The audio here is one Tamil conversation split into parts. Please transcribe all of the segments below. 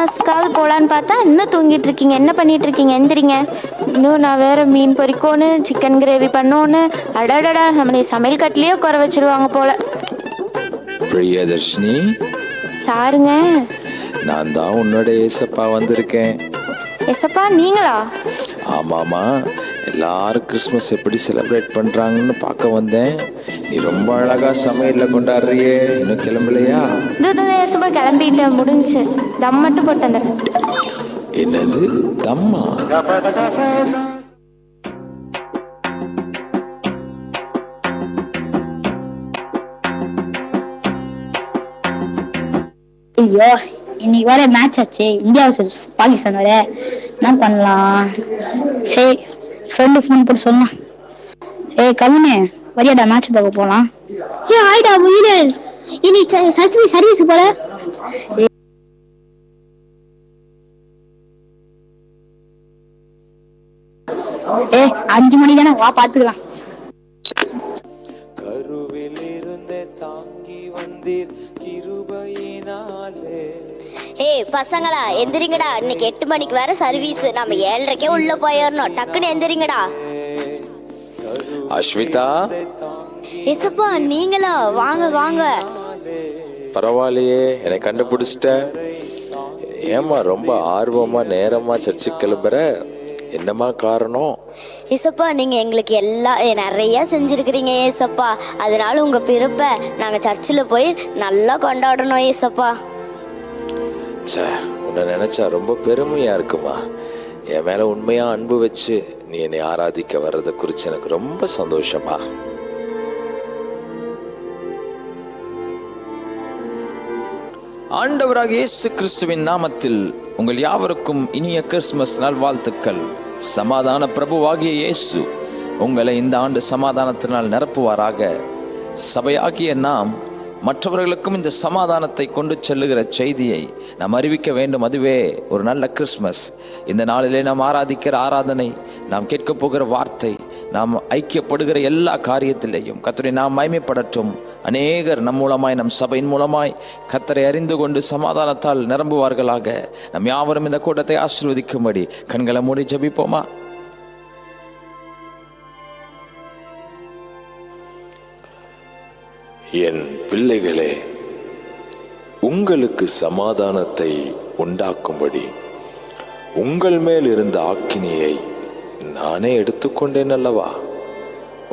கிளாஸ்க்காவது போகலான்னு பார்த்தா இன்னும் தூங்கிட்டு இருக்கீங்க. என்ன பண்ணிட்டு இருக்கீங்க? எந்திரிங்க. இன்னும் நான் வேற மீன் பொரிக்கோன்னு, சிக்கன் கிரேவி பண்ணோன்னு. அடடடா, நம்மளை சமையல் கட்டிலேயே உட்கார வச்சிருவாங்க போல. பிரியதர்ஷினி, யாருங்க? நான் தான் உன்னோட ஏசப்பா வந்திருக்கேன். எசப்பா, நீங்களா? ஆமாமா, எல்லாரும் கிறிஸ்மஸ் எப்படி செலிப்ரேட் பண்றாங்கன்னு பார்க்க வந்தேன். நீ ரொம்ப அழகா சமையல்ல கொண்டாடுறியே, இன்னும் கிளம்பலையா? எசப்பா கிளம்பிட்டேன், முடிஞ்சு. தம் மட்டும் போட்டு வந்துடுறேன். என்னது தம்மா? ஐயோ, இன்னைக்கு வேற மேட்ச் ஆச்சு, இந்தியா vs பாகிஸ்தான் வேற. என்ன பண்ணலாம்? சரி, ஃப்ரெண்டு ஃபோன் போட்டு சொல்லலாம். ஏய் கவினே, வரியாடா மேட்ச் பார்க்க போலாம்? ஆயிடா முயல், இனி சர்வீஸ் போல. ஏ 5 மணி தானே, வா பாத்துக்கலாம். கருவில் இருந்தே தாங்கி வந்தீர் கிருபையினாலே. ஏய் பசங்களா, எந்திரிங்கடா. இன்னைக்கு 8 மணிக்கு வேற சர்வீஸ். நம்ம 7:30க்கே உள்ள போயிடணும். டக்குன்னு எந்திரிங்கடா. அஸ்விதா, எசப்பா நீங்களா? வாங்க வாங்க. பரவாயில்லையே, என்னை கண்டுபிடிச்சிட்ட. ஏமா ரொம்ப ஆர்வமா நேரமா சர்ச்சுக்கு கிளம்புற? என்னம்மா காரணம்? ஏசப்பா, நீங்க எங்களுக்கு நிறைய செஞ்சிருக்கிறீங்க ஏசப்பா. அதனால உங்க பிறப்பை நாங்க சர்ச்சில் போய் நல்லா கொண்டாடணும் ஏசப்பா. சே, உன்னை நினைச்சா ரொம்ப பெருமையா இருக்குமா. என் மேல உண்மையா அன்பு வச்சு நீ என்னை ஆராதிக்க வர்றதை குறித்து எனக்கு ரொம்ப சந்தோஷமா. ஆண்டவராக இயேசு கிறிஸ்துவின் நாமத்தில் உங்கள் யாவருக்கும் இனிய கிறிஸ்துமஸ் நல்வாழ்த்துக்கள். சமாதான பிரபுவாகிய இயேசு உங்களை இந்த ஆண்டு சமாதானத்தினால் நிரப்புவாராக. சபையாகிய நாம் மற்றவர்களுக்கும் இந்த சமாதானத்தை கொண்டு செல்லுகிற செய்தியை நாம் அறிவிக்க வேண்டும். அதுவே ஒரு நல்ல கிறிஸ்மஸ். இந்த நாளிலே நாம் ஆராதிக்கிற ஆராதனை, நாம் கேட்க போகிற வார்த்தை, நாம் ஐக்கியப்படுகிற எல்லா காரியத்திலேயும் கர்த்தரை நாம் மகிமைப்படட்டும். அநேகர் நம் மூலமாய், நம் சபையின் மூலமாய் கர்த்தரை அறிந்து கொண்டு சமாதானத்தால் நிரம்புவார்களாக. நம் யாவரும் இந்த கூட்டத்தை ஆசீர்வதிக்கும்படி கண்களை மூடி ஜெபிப்போமா? என் பிள்ளைகளே, உங்களுக்கு சமாதானத்தை உண்டாக்கும்படி உங்கள் மேல் இருந்த ஆக்கினியை நானே எடுத்துக்கொண்டேன் அல்லவா?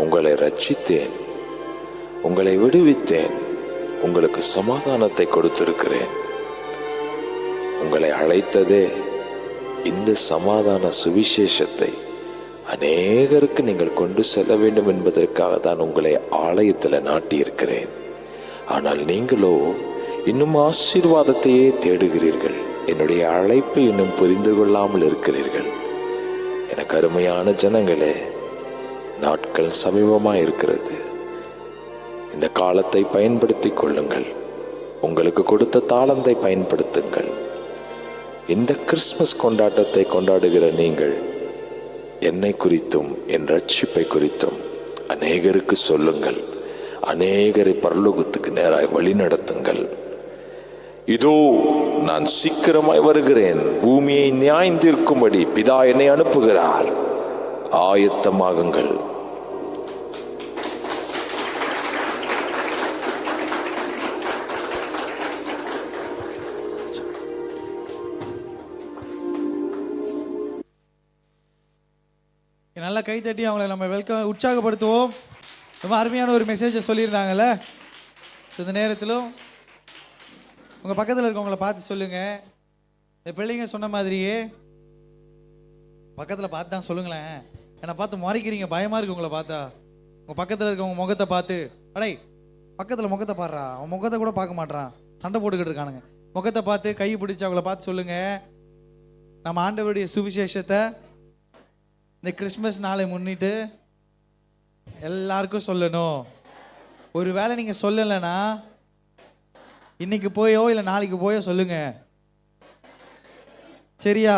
உங்களை ரட்சித்தேன், உங்களை விடுவித்தேன், உங்களுக்கு சமாதானத்தை கொடுத்திருக்கிறேன். உங்களை அழைத்ததே இந்த சமாதான சுவிசேஷத்தை அநேகருக்கு நீங்கள் கொண்டு செல்ல வேண்டும் என்பதற்காக தான் உங்களை ஆலயத்தில் நாட்டியிருக்கிறேன். ஆனால் நீங்களோ இன்னும் ஆசீர்வாதத்தையே தேடுகிறீர்கள். என்னுடைய அழைப்பை இன்னும் புரிந்து கொள்ளாமல் இருக்கிறீர்கள். எனக்கு அருமையான ஜனங்களே, நாட்கள் சமீபமாக இருக்கிறது. இந்த காலத்தை பயன்படுத்தி கொள்ளுங்கள். உங்களுக்கு கொடுத்த தாளந்தை பயன்படுத்துங்கள். இந்த கிறிஸ்மஸ் கொண்டாட்டத்தை கொண்டாடுகிற நீங்கள் என்னை குறித்தும் என் ரட்சிப்பை குறித்தும் அநேகருக்கு சொல்லுங்கள். அநேகரை பரலோகத்துக்கு நேராய் வழி நடத்துங்கள். இதோ நான் சீக்கிரமாய் வருகிறேன். பூமியை நியாயந்திருக்கும்படி பிதா என்னை அனுப்புகிறார். ஆயத்தமாகுங்கள். நல்லா கை தட்டி அவங்கள நம்ம உற்சாகப்படுத்துவோம். ரொம்ப அருமையான ஒரு மெசேஜை சொல்லியிருந்தாங்கல்ல. ஸோ இந்த நேரத்திலும் உங்கள் பக்கத்தில் இருக்கவங்கள பார்த்து சொல்லுங்கள். இந்த பிள்ளைங்க சொன்ன மாதிரியே பக்கத்தில் பார்த்து தான் சொல்லுங்களேன். என்னை பார்த்து முறைக்கிறீங்க, பயமாக இருக்கு உங்களை பார்த்தா. உங்கள் பக்கத்தில் இருக்கவங்க முகத்தை பார்த்து, அடே பக்கத்தில் முகத்தை பாடுறா, அவன் முகத்தை கூட பார்க்க மாட்டான், சண்டை போட்டுக்கிட்டு இருக்கானுங்க. முகத்தை பார்த்து கை பிடிச்சி அவங்கள பார்த்து சொல்லுங்கள், நம்ம ஆண்டவருடைய சுவிசேஷத்தை இந்த கிறிஸ்மஸ் நாளை முன்னிட்டு எல்லாருக்கும் சொல்லணும். ஒரு வேளை நீங்கள் சொல்லலைன்னா இன்னைக்கு போயோ இல்லை நாளைக்கு போயோ சொல்லுங்க. சரியா?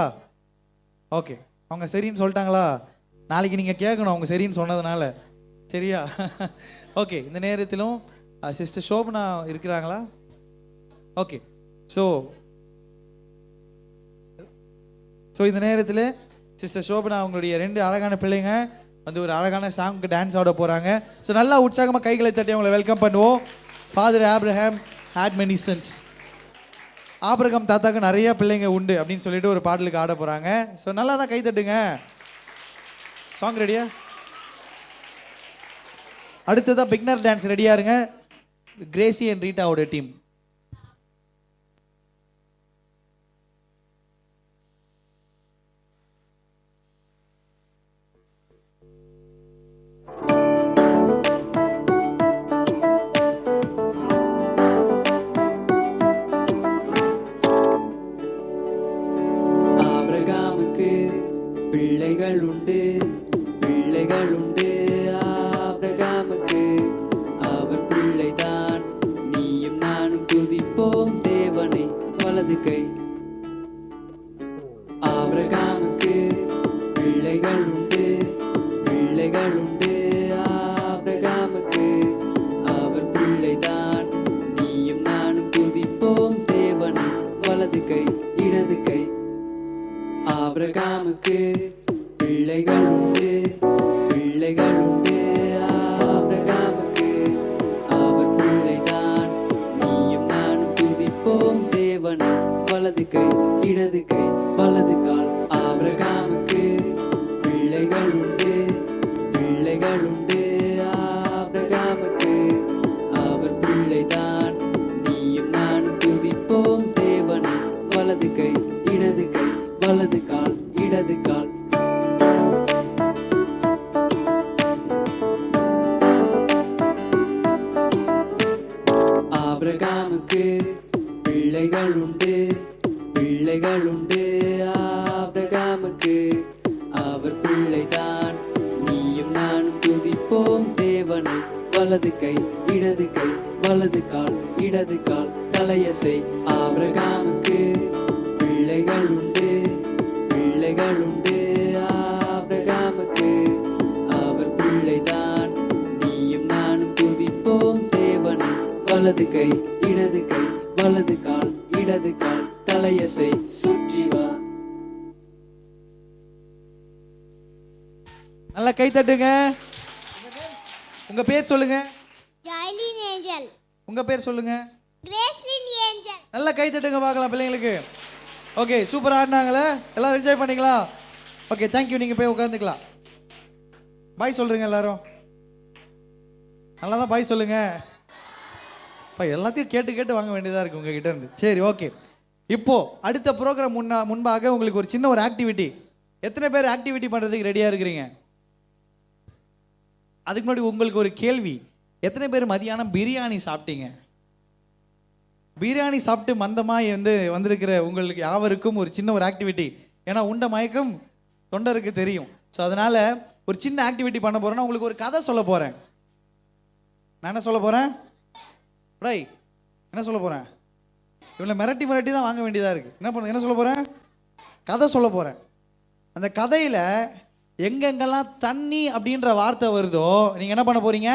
ஓகே, அவங்க சரின்னு சொல்லிட்டாங்களா? நாளைக்கு நீங்கள் கேட்கணும் அவங்க சரின்னு சொன்னதுனால. சரியா? ஓகே, இந்த நேரத்திலும் சிஸ்டர் சோபனா இருக்கிறாங்களா? ஓகே, ஸோ ஸோ இந்த நேரத்தில் சிஸ்டர் சோபனா அவங்களுடைய 2 அழகான பிள்ளைங்க வந்து ஒரு அழகான சாங்க்கு டான்ஸ் ஆட போகிறாங்க. ஸோ நல்லா உற்சாகமாக கைகளை தட்டி அவங்களை வெல்கம் பண்ணுவோம். Father Abraham had many sons. Abraham தாத்தாக்கு நிறைய பிள்ளைங்க உண்டு அப்படின்னு சொல்லிட்டு ஒரு பாடலுக்கு ஆட போகிறாங்க. ஸோ நல்லா தான் கை தட்டுங்க. சாங் ரெடியா? அடுத்ததான் பிக்னர் டான்ஸ் ரெடியா இருங்க. கிரேசி அண்ட் ரீட்டாவோட டீம். பிள்ளைகள் உண்டு, பிள்ளைகள் உண்டு. ஆபிரகாமுக்கு அவர் பிள்ளைதான். நீயும் நானும் துதிப்போம் தேவனை வலது கை. ஆபிரகாமுக்கு பிள்ளைகள் உண்டு, பிள்ளைகள் உண்டு. ஆபிரகாமுக்கு அவர் பிள்ளைதான். நீயும் நானும் துதிப்போம் தேவனை வலது கை இடது கை. ஆபிரகாமுக்கு பிள்ளைகள் உண்டு, பிள்ளைகள் உண்டு. ஆபிரகாமுக்கு அவர் பிள்ளைதான். நீயும் நானும் துதிப்போம் தேவனை வலது கை இடது கை வலது கால். ஆபிரகாமுக்கு பிள்ளைகள் உண்டு, பிள்ளைகள் உண்டு. ஆபிரகாமுக்கு அவர் பிள்ளைதான். நீயும் நானும் துதிப்போம் தேவனை வலது கை இடது கை வலது கால் இடது கால். ஆபிரகாமுக்கு பிள்ளைகள் உண்டு, பிள்ளைகள் உண்டு. ஆபிரகாமுக்கு அவர் பிள்ளைதான். நீயும் நானும் துதிப்போம் தேவனை வலது கை இடது கை வலது கால் இடது கால் தலையசை. ஆபிரகாமுக்கு பிள்ளைகள் உண்டு, பிள்ளைகள் உண்டு. ஆபிரகாமுக்கு அவர் பிள்ளைதான். நீயும் நானும் துதிப்போம் தேவனை வலது கை இடது கை வலது கால் இடது கால் தலையசை. சுற்றி வா. நல்லா கை தட்டுங்க. உங்க பேர் சொல்லுங்க. ஜாய்லின் ஏஞ்சல். உங்க பேர் சொல்லுங்க. Gracelyn angel. நல்லா கை தட்டுங்க பார்க்கலாம் பிள்ளைங்களுக்கு. ஓகே, சூப்பராக ஆடினாங்களே, எல்லாரும் என்ஜாய் பண்ணிங்களா? Okay, thank you. நீங்கள் போய் உட்காந்துக்கலாம். பாய் சொல்கிறீங்க எல்லாரும். நல்லா தான் பாய் சொல்லுங்க. இப்போ எல்லாத்தையும் கேட்டு கேட்டு வாங்க வேண்டியதாக இருக்குது உங்ககிட்ட இருந்து. சரி, ஓகே. இப்போது அடுத்த ப்ரோக்ராம் முன்பாக உங்களுக்கு ஒரு சின்ன ஒரு ஆக்டிவிட்டி. எத்தனை பேர் ஆக்டிவிட்டி பண்ணுறதுக்கு ரெடியாக இருக்கிறீங்க? அதுக்கு முன்னாடி உங்களுக்கு ஒரு கேள்வி. எத்தனை பேர் மதியானம் பிரியாணி சாப்பிட்டீங்க? பிரியாணி சாப்பிட்டு மந்தமாக வந்திருக்கிற உங்களுக்கு யாவருக்கும் ஒரு சின்ன ஒரு ஆக்டிவிட்டி. ஏன்னா உண்ட மயக்கம் தொண்டருக்கு தெரியும். ஸோ அதனால் ஒரு சின்ன ஆக்டிவிட்டி பண்ண போகிறேன்னா உங்களுக்கு ஒரு கதை சொல்ல போகிறேன். நான் என்ன சொல்ல போகிறேன்? டேய், என்ன சொல்ல போகிறேன்? இவனை மிரட்டி மிரட்டி தான் வாங்க வேண்டியதாக இருக்குது. என்ன சொல்ல போகிறேன்? கதை சொல்ல போகிறேன். அந்த கதையில் எங்கெங்கெல்லாம் தண்ணி அப்படின்ற வார்த்தை வருதோ நீங்கள் என்ன பண்ண போகிறீங்க?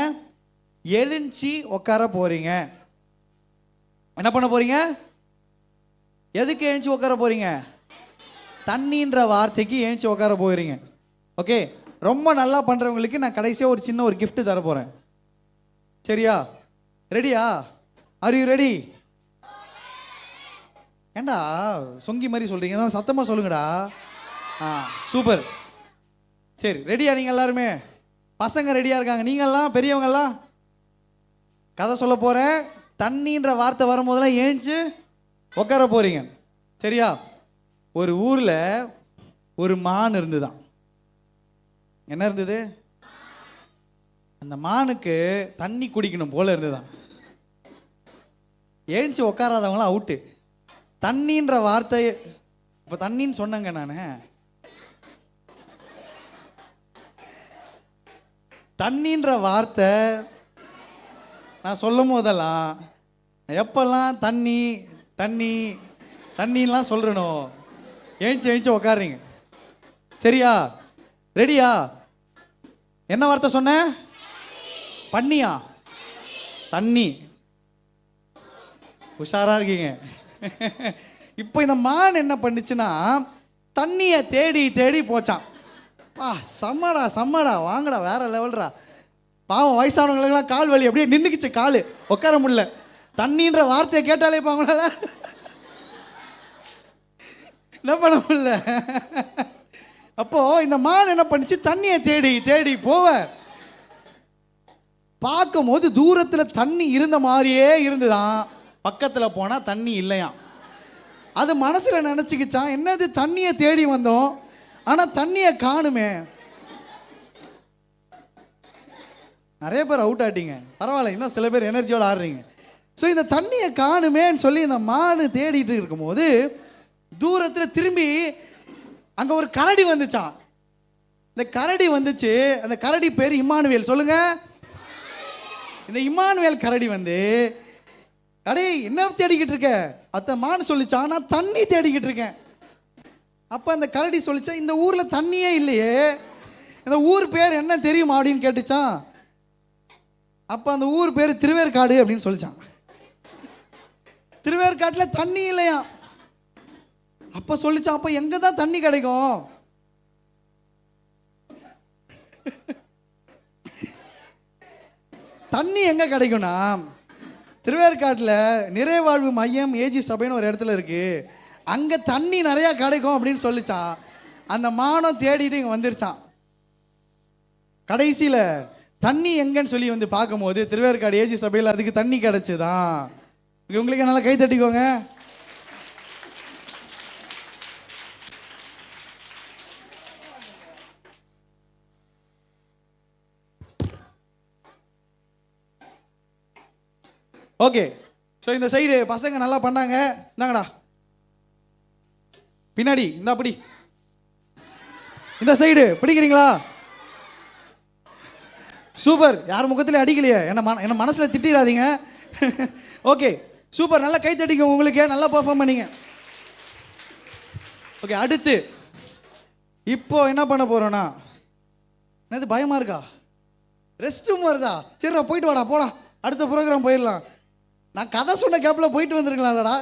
எழுஞ்சி உட்கார போகிறீங்க. என்ன பண்ண போகிறீங்க? எதுக்கு எழுஞ்சி உட்கார போகிறீங்க? தண்ணின்ற வார்த்தைக்கு எழுஞ்சி உட்கார போகிறீங்க. ஓகே, ரொம்ப நல்லா பண்ணுறவங்களுக்கு நான் கடைசியாக ஒரு சின்ன ஒரு கிஃப்ட் தர போகிறேன். சரியா? ரெடியா? Are you ready? ஏண்டா சொங்கி மாதிரி சொல்கிறீங்க? சத்தமாக சொல்லுங்கடா. சூப்பர். சரி, ரெடியா நீங்கள் எல்லாருமே? பசங்க ரெடியாக இருக்காங்க. நீங்கள்லாம் பெரியவங்கெல்லாம் கதை சொல்ல போகிறேன். தண்ணின்ற வார்த்தை வரும்போதெல்லாம் ஏஞ்சி உட்கார போகிறீங்க. சரியா? ஒரு ஊரில் ஒரு மான் இருந்துதான். என்ன இருந்தது? அந்த மானுக்கு தண்ணி குடிக்கணும் போல இருந்துதான். ஏஞ்சி உட்காராதவங்களாம் அவுட்டு. தண்ணின்ற வார்த்தை இப்போ தண்ணின்னு சொன்னங்க. நான் தண்ணின்ற வார்த்தை நான் சொல்லும் போதெல்லாம் எப்பெல்லாம் தண்ணி தண்ணி தண்ணின்லாம் சொல்கிறனோ எழுச்சி எழுச்சி உக்காடுறீங்க. சரியா? ரெடியா? என்ன வார்த்தை சொன்னேன்? பண்ணியா? தண்ணி. உஷாராக இருக்கீங்க. இப்போ இந்த மான் என்ன பண்ணுச்சுன்னா தண்ணியை தேடி தேடி போச்சான். செம்மடா வாங்கடா, வேற லெவல்ரா. பாவம் வயசானவங்களுக்கெல்லாம் கால் வலி அப்படியே நின்றுக்குச்சு, கால் உட்கார முடியல. தண்ணின்ற வார்த்தையை கேட்டாலே பாவங்களால என்ன பண்ண முடியல. அப்போ இந்த மான் என்ன பண்ணிச்சு, தண்ணியை தேடி தேடி போவ பார்க்கும் போது தூரத்தில் தண்ணி இருந்த மாதிரியே இருந்துதான். பக்கத்தில் போனால் தண்ணி இல்லையாம். அது மனசில் நினச்சிக்கிச்சான், என்னது தண்ணியை தேடி வந்தோம் ஆனால் தண்ணியை காணுமே. நிறைய பேர் அவுட் ஆகிட்டீங்க, பரவாயில்ல, இன்னும் சில பேர் எனர்ஜியோடு ஆடுறீங்க. ஸோ இந்த தண்ணியை காணுமேன்னு சொல்லி இந்த மானு தேடிட்டு இருக்கும்போது தூரத்தில் திரும்பி அங்கே ஒரு கரடி வந்துச்சான். இந்த கரடி வந்துச்சு, அந்த கரடி பேர் இம்மானுவேல். சொல்லுங்க. இந்த இம்மானுவேல் கரடி வந்து, அடே என்ன தேடிக்கிட்டு இருக்க? அத்த மான் சொல்லிச்சான், நான் தண்ணி தேடிக்கிட்டு இருக்கேன். அப்போ அந்த கரடி சொல்லிச்சா, இந்த ஊரில் தண்ணியே இல்லையே, இந்த ஊர் பேர் என்ன தெரியுமா அப்படின்னு கேட்டுச்சான். அப்போ அந்த ஊர் பேர் திருவேற்காடு அப்படின்னு சொல்லிச்சான். திருவேற்காட்டில் தண்ணி இல்லையா. அப்போ சொல்லிச்சான், அப்போ எங்கே தான் தண்ணி கிடைக்கும்? தண்ணி எங்கே கிடைக்கும்னா, திருவேற்காட்டில் நிறைவாழ்வு மையம் ஏஜி சபைன்னு ஒரு இடத்துல இருக்குது, அங்கே தண்ணி நிறையா கிடைக்கும் அப்படின்னு சொல்லிச்சான். அந்த மானம் தேடிட்டு இங்கே வந்துருச்சான். கடைசியில் தண்ணி எங்கன்னு சொல்லி வந்து பார்க்கும்போது திருவேற்காடு ஏஜி சபையில் அதுக்கு தண்ணி கிடச்சிதான். உங்களுக்கு நல்லா கை தட்டிக்கோங்க. ஓகே, ஸோ இந்த சைடு பசங்க நல்லா பண்ணாங்க. இந்தாங்கடா பின்னாடி, இந்த அப்படி இந்த சைடு பிடிக்கிறீங்களா? சூப்பர். யார் முகத்திலே அடிக்கலையே, என்ன மனசில் திட்டிடாதீங்க. ஓகே சூப்பர், நல்லா கை தட்டிங்க. உங்களுக்கு நல்லா பெர்ஃபார்ம் பண்ணீங்க. ஓகே, அடுத்து இப்போ என்ன பண்ண போறோம்னா, என்னது பயமா இருக்கா? ரெஸ்ட் ரூம் வருதா? சரிடா போயிட்டு வாடா, போடா, அடுத்த ப்ரோக்ராம் போயிடலாம். நான் கதை சொன்ன கேப்பில் போயிட்டு வந்துருக்கலாம்லடா.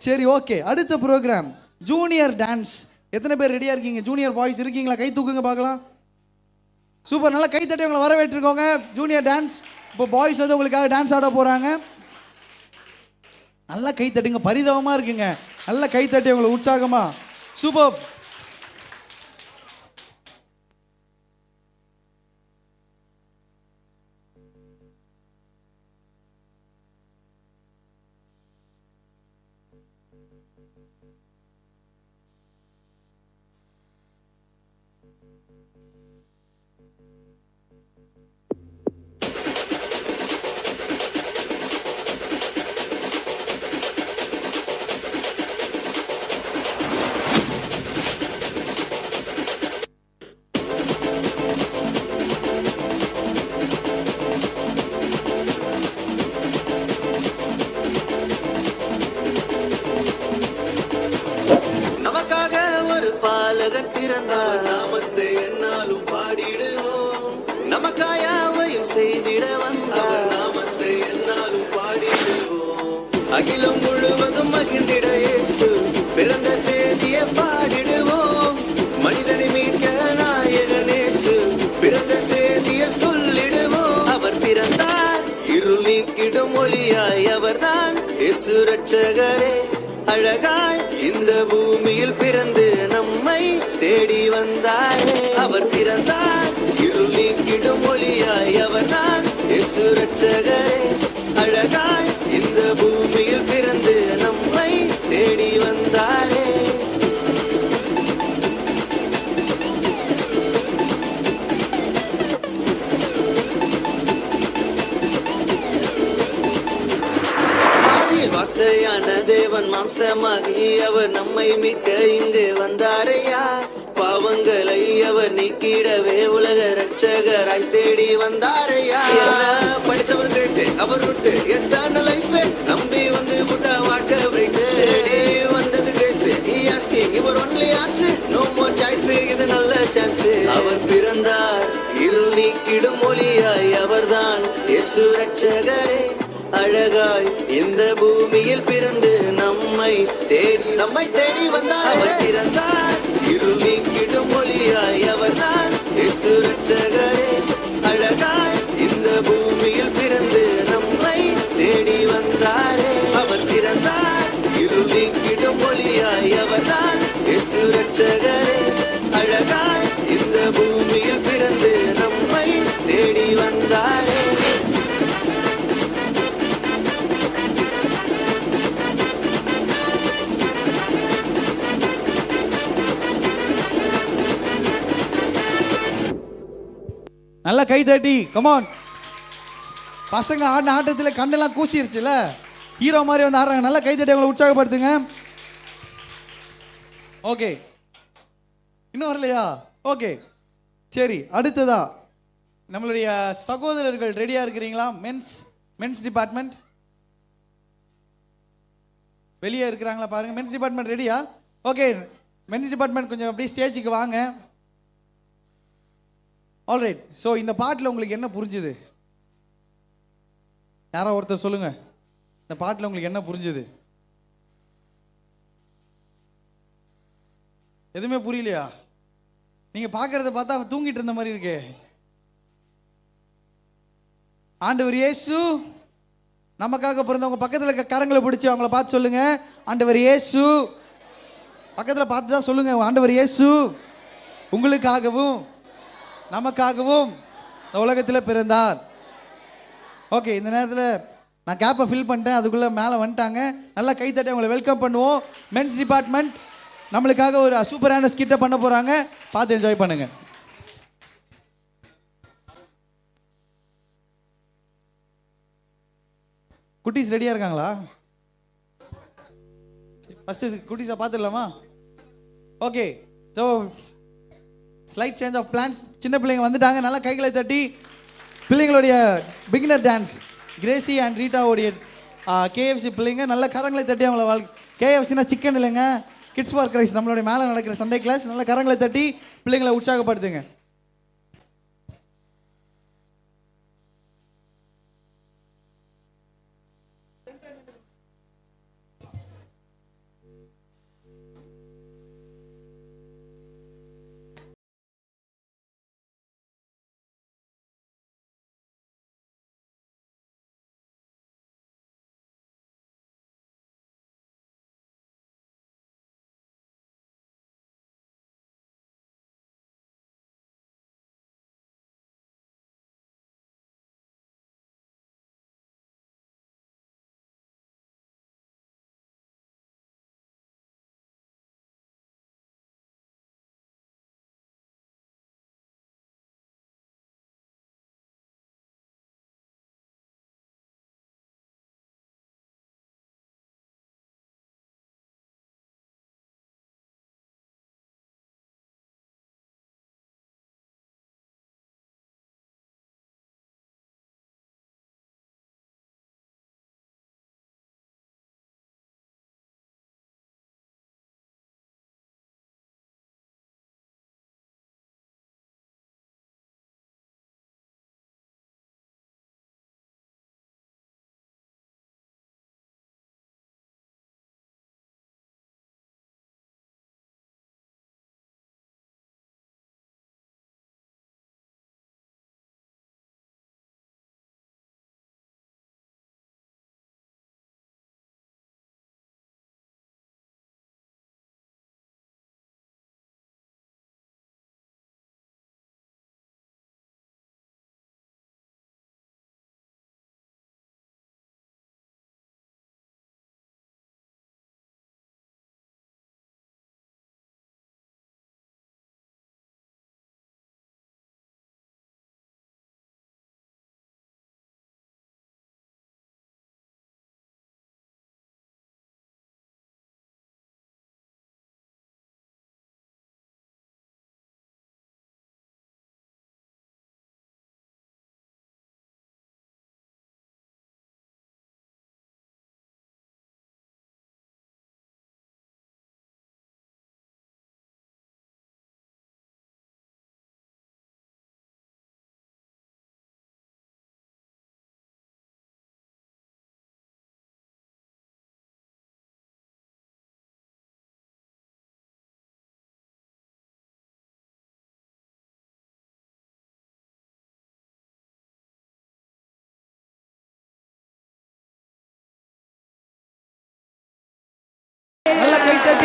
சரி ஓகே, அடுத்த ப்ரோக்ராம் ஜூனியர் டான்ஸ். எத்தனை பேர் ரெடியாக இருக்கீங்க? ஜூனியர் பாய்ஸ் இருக்கீங்களா? கை தூக்குங்க பார்க்கலாம். சூப்பர், நல்லா கை தட்டி உங்களை வரவேற்றுக்கோங்க. Junior dance. இப்போ பாய்ஸ் வந்து உங்களுக்காக டான்ஸ் ஆட போகிறாங்க. நல்லா கை தட்டுங்க, பரிதாபமாக இருக்குங்க. நல்லா கை தட்டி உங்களை உற்சாகமா. சூப்பர். பாலகன் பிறந்தார், நாமத்தை என்னாலும் பாடிடுவோம். நமக்காயாவையும் செய்திட வந்தார், நாமத்தை என்னாலும் பாடிடுவோம். அகிலம் முழுவதும் மகிழ்ந்திட இயேசு பிறந்த செய்தியை பாடிடுவோம். மனிதனை மீட்க நாயகன் இயேசு பிறந்த செய்தியை சொல்லிடுவோம். அவர் பிறந்தார், இருள் நீக்கிடும் ஒளியாய் அவர்தான் இயேசு ரட்சகரே. அழகாய் இந்த பூமியில் பிறந்து நம்மை தேடி வந்தாரே. அவர் பிறந்தார், இருள் நீக்கிடும் ஒளியாய் அவர்தான் இயேசு ரட்சகரே. அழகாய் இந்த பூமியில் பிறந்து நம்மை தேடி வந்தாரே. வார்த்தையான தேவன் மாம்சமாகி அவர் நம்மை மீட்க இங்கு வந்தாரையா. பாவங்களை அவர் நீக்கிடவே உலக ரட்சகராய் தேடி வந்தாரையா. படிச்சவர் கிரேட்டு, அவர் விட்டு எட்டான லைஃப் நம்பி வந்து புட்ட வாழ்க்கை பிரைட்டு வந்தது கிரேஸ். இவர் ஒன்லி ஆச்சு, நோ மோர் சாய்ஸ், இது நல்ல சான்ஸ். அவர் பிறந்தார், இருள் நீக்கிடும் ஒளியாய் அவர்தான் இயேசு ரட்சகரே. அழகாய் இந்த பூமியில் பிறந்து நம்மை நம்மை தேடி வந்தார். அவர் பிறந்தார் இருள் நீக்கிடும் ஒளியாய். அவர்தான் இயேசு ரட்சகரே. அழகாய் இந்த பூமியில் பிறந்து நம்மை தேடி வந்தாரே. அவர் பிறந்தார் இருள் நீக்கிடும் ஒளியாய். அவர்தான் இயேசு ரட்சகரே. அழகாய் இந்த பூமியில் பிறந்து நம்மை தேடி வந்தாரே. நல்லா கை தட்டி கமான். பசங்க ஆடின ஆட்டத்தில் கண்ணெல்லாம் கூசிருச்சுல, ஹீரோ மாதிரி வந்து ஆடுறாங்க. நல்லா கை தட்டி அவங்களை உற்சாகப்படுத்துங்க. ஓகே, இன்னும் வரலையா? ஓகே சரி, அடுத்ததா நம்மளுடைய சகோதரர்கள் ரெடியா இருக்கிறீங்களா? மென்ஸ் டிபார்ட்மெண்ட் வெளியே இருக்கிறாங்களா பாருங்க. மென்ஸ் டிபார்ட்மெண்ட் ரெடியா? ஓகே, மென்ஸ் டிபார்ட்மெண்ட் கொஞ்சம் அப்படியே ஸ்டேஜுக்கு வாங்க. ஆல்ரைட். ஸோ இந்த பாட்டில் உங்களுக்கு என்ன புரிஞ்சுது? யாரோ ஒருத்தர் சொல்லுங்க, இந்த பாட்டில் உங்களுக்கு என்ன புரிஞ்சுது? எதுவுமே புரியலையா? நீங்க பார்க்கறத பார்த்தா அவன் தூங்கிட்டு இருந்த மாதிரி இருக்கே. ஆண்டவர் இயேசு நமக்காக பிறந்தவங்க பக்கத்தில் இருக்க கரங்களை பிடிச்சி அவங்கள பார்த்து சொல்லுங்க, ஆண்டவர் இயேசு. பக்கத்தில் பார்த்து தான் சொல்லுங்க, ஆண்டவர் இயேசு உங்களுக்காகவும் நமக்காகவும் இந்த உலகத்தில் பிறந்தார். ஓகே, இந்த நேரத்தில் நான் கேப்பை ஃபில் பண்ணிட்டேன், அதுக்குள்ளே மேலே வந்துட்டாங்க. நல்லா கைத்தட்டி அவங்களை வெல்கம் பண்ணுவோம். மென்ஸ் டிபார்ட்மெண்ட் நம்மளுக்காக ஒரு சூப்பரான ஸ்கிட்டை பண்ண போகிறாங்க, பார்த்து என்ஜாய் பண்ணுங்க. குட்டீஸ் ரெடியாக இருக்காங்களா? ஃபஸ்ட்டு குட்டீஸை பார்த்துடலாமா? Okay, so slight change of plans. சின்ன பிள்ளைங்க வந்துட்டாங்க, நல்லா கைகளை தட்டி பிள்ளைங்களுடைய பிகினர் டான்ஸ் கிரேசி அண்ட் ரீட்டாவுடைய கேஎஃப்சி பிள்ளைங்க நல்லா கரங்களை தட்டி அவங்கள கேஎஃப்சினா சிக்கன் இல்லைங்க, கிட்ஸ் ஃபார் கிரைஸ்ட் நம்மளுடைய மேலே நடக்கிற சண்டே கிளாஸ். நல்லா கரங்களை தட்டி பிள்ளைங்களை உற்சாகப்படுத்துங்க.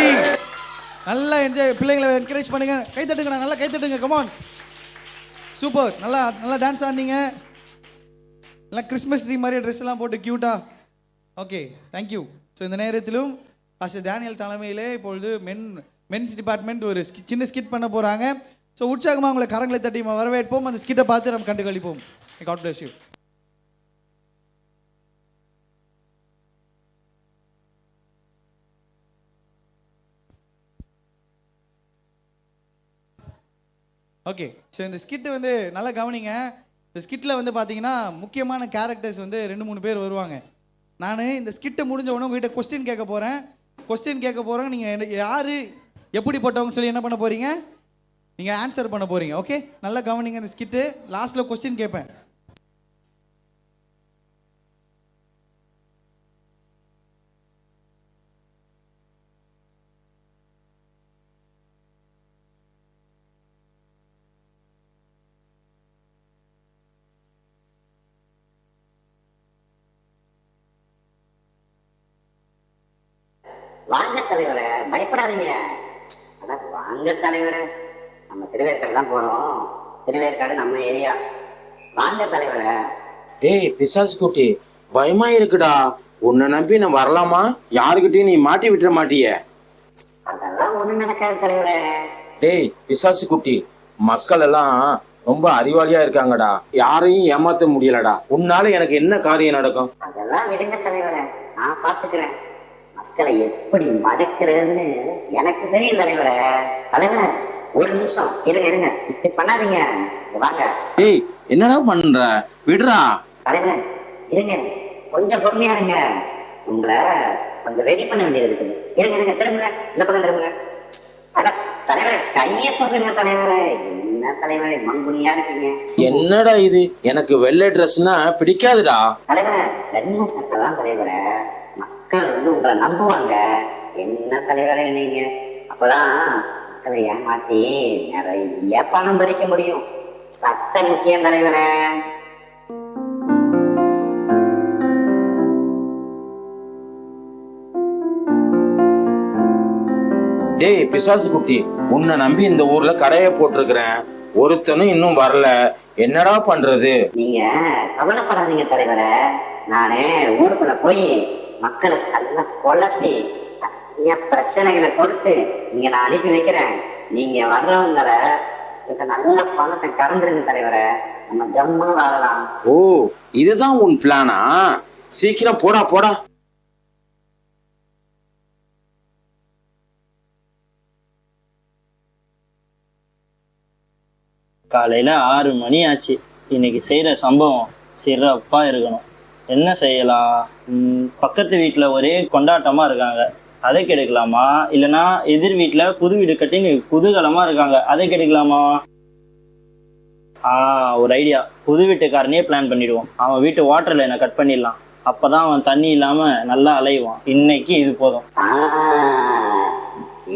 பார்ட்டி. நல்லா என்ஜாய், பிள்ளைங்களை என்கரேஜ் பண்ணுங்க. கை தட்டுங்கண்ணா, நல்லா கை தட்டுங்க. Come on, super. நல்லா நல்லா டான்ஸ் ஆடினீங்க. எல்லாம் கிறிஸ்மஸ் ட்ரீ மாதிரி ட்ரெஸ் எல்லாம் போட்டு க்யூட்டா. Okay, thank you. ஸோ இந்த நேரத்திலும் பாஸ்டர் டேனியல் தலைமையிலே இப்பொழுது மென்ஸ் டிபார்ட்மெண்ட் ஒரு சின்ன ஸ்கிட் பண்ண போகிறாங்க. ஸோ உற்சாகமாக உங்களை கரங்களை தட்டி வரவேற்போம். அந்த ஸ்கிட்டை பார்த்து நம்ம கண்டு கழிப்போம். God bless you. Okay, so இந்த ஸ்கிட்டு வந்து நல்லா கவனிங்க. இந்த ஸ்கிட்டில் வந்து பார்த்தீங்கன்னா முக்கியமான கேரக்டர்ஸ் வந்து 2-3 பேர் வருவாங்க. நான் இந்த ஸ்கிட்டை முடிஞ்ச உடனே உங்கள்கிட்ட கொஸ்டின் கேட்க போகிறேன். நீங்கள் யார் எப்படிப்பட்டவங்கன்னு சொல்லி என்ன பண்ண போகிறீங்க, நீங்கள் ஆன்சர் பண்ண போகிறீங்க. ஓகே, நல்லா கவனிங்க. இந்த ஸ்கிட்டு லாஸ்ட்டில் கொஸ்டின் கேட்பேன். வாங்க தலைவரை, பயப்படாதீங்க. அட வாங்க தலைவரை, நம்ம திருவேற்காடு தான் போகிறோம். திருவேற்காடு நம்ம ஏரியா. வாங்க தலைவரை. டேய் பிசாசு குட்டி, பயமா இருக்குடா. உன்னை நம்பி நான் வரலாமா? யாருக்கிட்டையும் நீ மாட்டி விட்டுற மாட்டிய? அதெல்லாம் ஒன்றும் நடக்காது தலைவரை. டேய் பிசாசு குட்டி, மக்கள் எல்லாம் ரொம்ப அறிவாளியா இருக்காங்கடா. யாரையும் ஏமாத்த முடியலடா. உன்னால எனக்கு என்ன காரியம் நடக்கும்? அதெல்லாம் விடுங்க தலைவரை, நான் பார்த்துக்கிறேன். மக்களை எப்படி மடக்கிறதுன்னு எனக்கு தெரியும் தலைவரை. தலைவரை ஒரு நிமிஷம் இருங்க. இப்படி பண்ணாதீங்க, வாங்க. டேய் என்னடா பண்ற? விடுறா தலைவரை. இருங்க, கொஞ்சம் பொறுமையா இருங்க. உங்களை கொஞ்சம் ரெடி பண்ண வேண்டியது இருக்குது. இருங்க, திரும்புங்க, இந்த பக்கம் திரும்புங்க. அட தலைவரை, கையை தூக்குங்க தலைவரை. என்ன தலைவரை மங்குனியா இருக்கீங்க? என்னடா இது? எனக்கு வெள்ளை ட்ரெஸ்னா பிடிக்காதுடா. தலைவரை, வெள்ளை சட்டை தான் தலைவரை. மக்கள் வந்து உங்களை நம்புவாங்க. என்ன தலைவரை நீங்க? அப்பதான் மக்களை ஏமாத்தி நிறைய பணம் பறிக்க முடியும். சட்டம் முக்கியம் தலைவரை. டேய் பிசாசு குட்டி, உன்னை நம்பி இந்த ஊர்ல கடையை போட்டிருக்கிறேன். ஒருத்தனும் இன்னும் வரல. என்னடா பண்றது? நீங்க கவலைப்படாதீங்க தலைவரை. நானே ஊருக்குள்ள போய் மக்களை நல்லா குழப்பி நிறைய பிரச்சனைகளை கொடுத்து இங்க நான் அனுப்பி வைக்கிறேன். நீங்க வர்றவங்களை நல்ல பணத்தை கறந்துருங்க தலைவரை. நம்ம ஜம்மா வாழலாம். ஓ, இதுதான் உன் பிளானா? சீக்கிரம் போடா. காலையில் 6 மணி ஆச்சு. இன்னைக்கு செய்கிற சம்பவம் சிறப்பாக இருக்கணும். என்ன செய்யலாம்? பக்கத்து வீட்டில் ஒரே கொண்டாட்டமாக இருக்காங்க, அதை கெடுக்கலாமா? இல்லைனா எதிர் வீட்டில் புது வீடு கட்டி குதூகலமாக இருக்காங்க, அதை கெடுக்கலாமா? ஒரு ஐடியா. புது வீட்டுக்காரனே பிளான் பண்ணிடுவோம். அவன் வீட்டு வாட்டர் லைனை கட் பண்ணிடலாம். அப்போ தான் அவன் தண்ணி இல்லாமல் நல்லா அலைவான். இன்னைக்கு இது போதும்.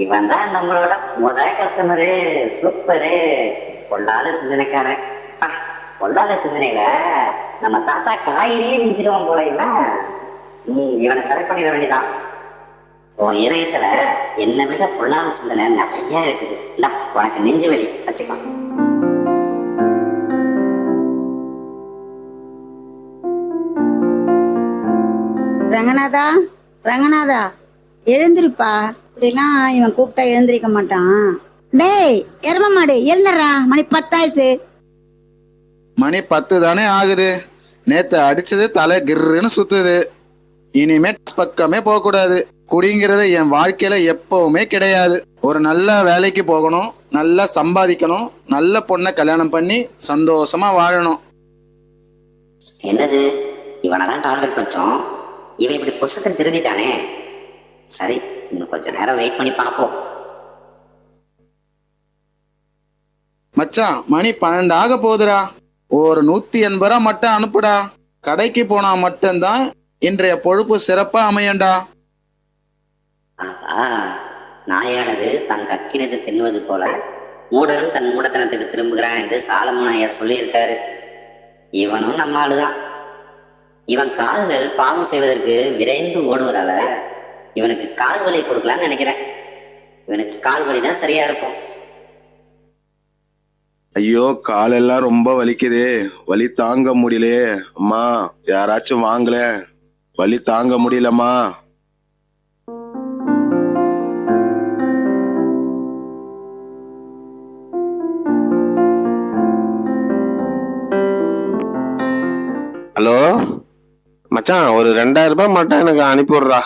இவன் தான் நம்மளோட முதல் கஸ்டமரு. சூப்பரு. பொல்லாத சிந்தனைக்காரன். பொல்லாத சிந்தனையில நம்ம தாத்தா காய்கறியே மிஞ்சிடுவோம் போல. இவனை செலக்ட் பண்ணிட வேண்டியதான். உன் இதயத்துல என்னை விட பொல்லாத சிந்தனை நிறைய இருக்குது. இந்தா உனக்கு நெஞ்சு வலி, வச்சுக்கோ. ரங்கநாதா எழுந்திருப்பா. இப்படிலாம் இவன் கூப்பிட்டா எழுந்திருக்க மாட்டான். டேய் எரும மாடு, எழுந்துடுறா. மணி 10 ஆயிடுச்சு. மணி 10 தானே ஆகுது. நேத்து அடிச்சது தலை கிர்ன்னு சுத்துது. இனிமே பக்கமே போக கூடாது. குடிங்கிறது என் வாழ்க்கையில எப்பவுமே கிடையாது. ஒரு நல்ல வேலைக்கு போகணும், நல்லா சம்பாதிக்கணும், நல்ல பொண்ணை கல்யாணம் பண்ணி சந்தோஷமா வாழணும். என்னது, இவனை தான் டார்கெட் வச்சோம். இவன் இப்படி பொசுக்கன் திருந்திட்டானே. சரி, இன்னும் கொஞ்ச நேரம் வெயிட் பண்ணி பார்ப்போம். மச்சான், மணி 12 ஆக போகுதுடா. ஒரு 180 ரூபா மட்டும் அனுப்புடா. கடைக்கு போனா மட்டும்தான் இன்றைய பொழுப்பு சிறப்பா அமையண்டா. ஆஹா, நாயானது தன் கக்கினது தின்னுவது போல மூடனும் தன் மூடத்தனத்துக்கு திரும்புகிறான் என்று சாலமோன் ஐயா சொல்லியிருக்காரு. இவனும் நம்ம ஆளுதான். இவன் கால்கள் பாவம் செய்வதற்கு விரைந்து ஓடுவதால இவனுக்கு கால் வலி கொடுக்கலான்னு நினைக்கிறேன். இவனுக்கு கால் வலி தான் சரியா இருக்கும். ஐயோ, காலெல்லாம் ரொம்ப வலிக்குதே, வலி தாங்க முடியலையே. அம்மா, யாராச்சும் வாங்கல, வலி தாங்க முடியலம்மா. ஹலோ மச்சான், ஒரு 2000 ரூபாய் மட்டும் எனக்கு அனுப்பி விடுறா.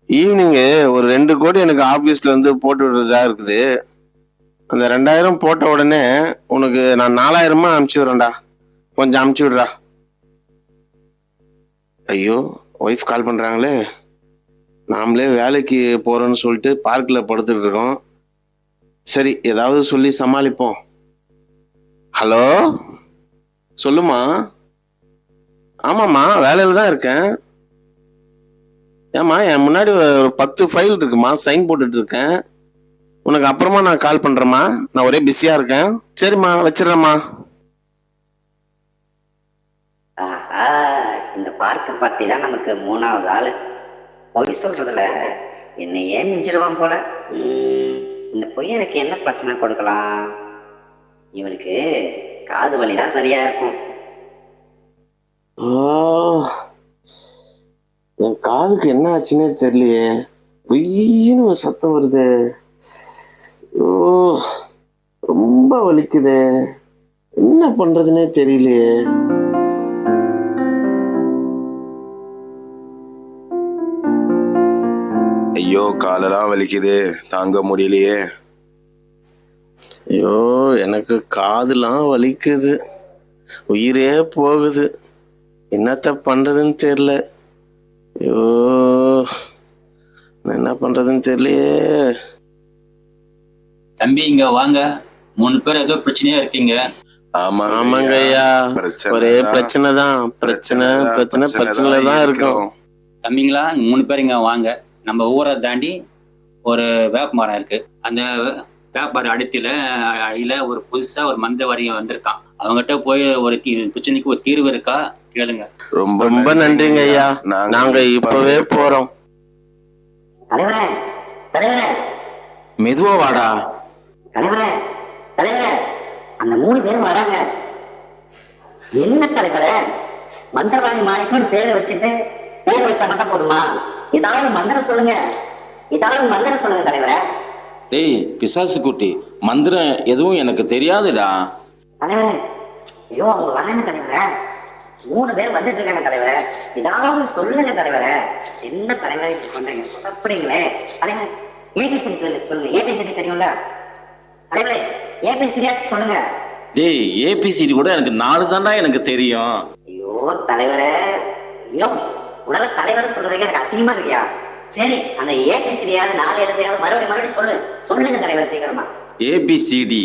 ஈவினிங்கு ஒரு 2 கோடி எனக்கு ஆபீஸ்ல இருந்து போட்டு விடுறதா இருக்குது. அந்த 2000 போட்ட உடனே உனக்கு நான் 4000 அனுப்பிச்சி விடுறேன்டா. கொஞ்சம் அனுப்பிச்சி விடுறா. ஐயோ, ஒய்ஃப் கால் பண்றாங்களே. நாமளே வேலைக்கு போறோம்னு சொல்லிட்டு பார்க்கில் படுத்துட்டு இருக்கோம். சரி, ஏதாவது சொல்லி சமாளிப்போம். ஹலோ, சொல்லுமா. ஆமாம்மா, வேலையில் தான் இருக்கேன். ஏம்மா, என் முன்னாடி ஒரு 10 ஃபைல் இருக்குமா, சைன் போட்டுட்டு இருக்கேன். உனக்கு அப்புறமா நான் கால் பண்றேம்மா, நான் ஒரே பிஸியா இருக்கேன். சரிம்மா, வச்சிடறேம்மா. ஆஹா, இந்த பார்க்க பாட்டி தான் நமக்கு 3வது ஆளு. பொய் சொல்றதுல என்னையே மிஞ்சிடுவான் போல. இந்த பொய் எனக்கு என்ன பிரச்சனை கொடுக்கலாம்? இவனுக்கு காது வலி தான் சரியா இருக்கும். என் காதுக்கு என்ன ஆச்சுன்னே தெரியலையே, பொய்ன்னு ஒரு சத்தம் வருது. ஓ, ரொம்ப வலிக்குதே, என்ன பண்றதுன்னே தெரியலையே. ஐயோ, காலெல்லாம் வலிக்குது, தாங்க முடியலையே. ஐயோ, எனக்கு காதுலாம் வலிக்குது, உயிரே போகுது, என்னத்த பண்றதுன்னு தெரியல. ஐயோ, நான் என்ன பண்றதுன்னு தெரியலையே. தம்பி, இங்க வாங்க. 3 பேர் ஏதோ பிரச்சனையா இருக்கீங்க. ஆமாங்க ஐயா, ஒரே பிரச்சனை தான். பிரச்சனைல தான் இருக்கும். தம்பிங்களா, 3 பேர் இங்க வாங்க. நம்ம ஊரை தாண்டி ஒரு வேப்ப மரம் இருக்கு. அந்த வேப்பமரம் அடியில ஒரு புதுசா ஒரு மந்தவாரியம் வந்திருக்கான். அவங்ககிட்ட போய் ஒரு பிரச்சனைக்கு ஒரு தீர்வு இருக்கா கேளுங்க. ரொம்ப நன்றிங்க ஐயா, நாங்க இப்பவே போறோம். தலைவரே, தலைவரே, மெதுவா வாடா. தலைவரே, தலைவரே, அந்த 3 பேரும் வராங்க. என்ன தலைவரே, மந்திரவாதி மாணிக்கம் பேரை வச்சுட்டு பேரை வச்சா மட்டும் போதுமா? ஏதாவது மந்திரம் சொல்லுங்க, ஏதாவது மந்திரம் சொல்லுங்க தலைவரே. டேய் பிசாசு குட்டி, மந்திரம் எதுவும் எனக்கு தெரியாதுடா. தலைவரே, ஐயோ அவங்க வராங்க தலைவரே. 3 பேர் வந்துட்டு இருக்காங்க தலைவரே, ஏதாவது சொல்லுங்க தலைவரே. என்ன தலைவரே இப்படி பண்றீங்க, சொதப்புறீங்களே தலைவரே. ஏபிசிடி சொல்லுங்க, ஏபிசிடி தெரியும்ல தலைவரே, ஏபிசிடியாச்சும் சொல்லுங்க. டேய், ஏபிசிடி கூட எனக்கு 4 தான்டா எனக்கு தெரியும். ஐயோ தலைவரே, ஐயோ உடல தலைவரை சொல்றதுக்கு எனக்கு அசிங்கமா இருக்கியா? சரி, அந்த ஏபிசிடியாவது 4 எழுதையாவது மறுபடியும் சொல்லுங்க தலைவர், சீக்கிரமா. A B C D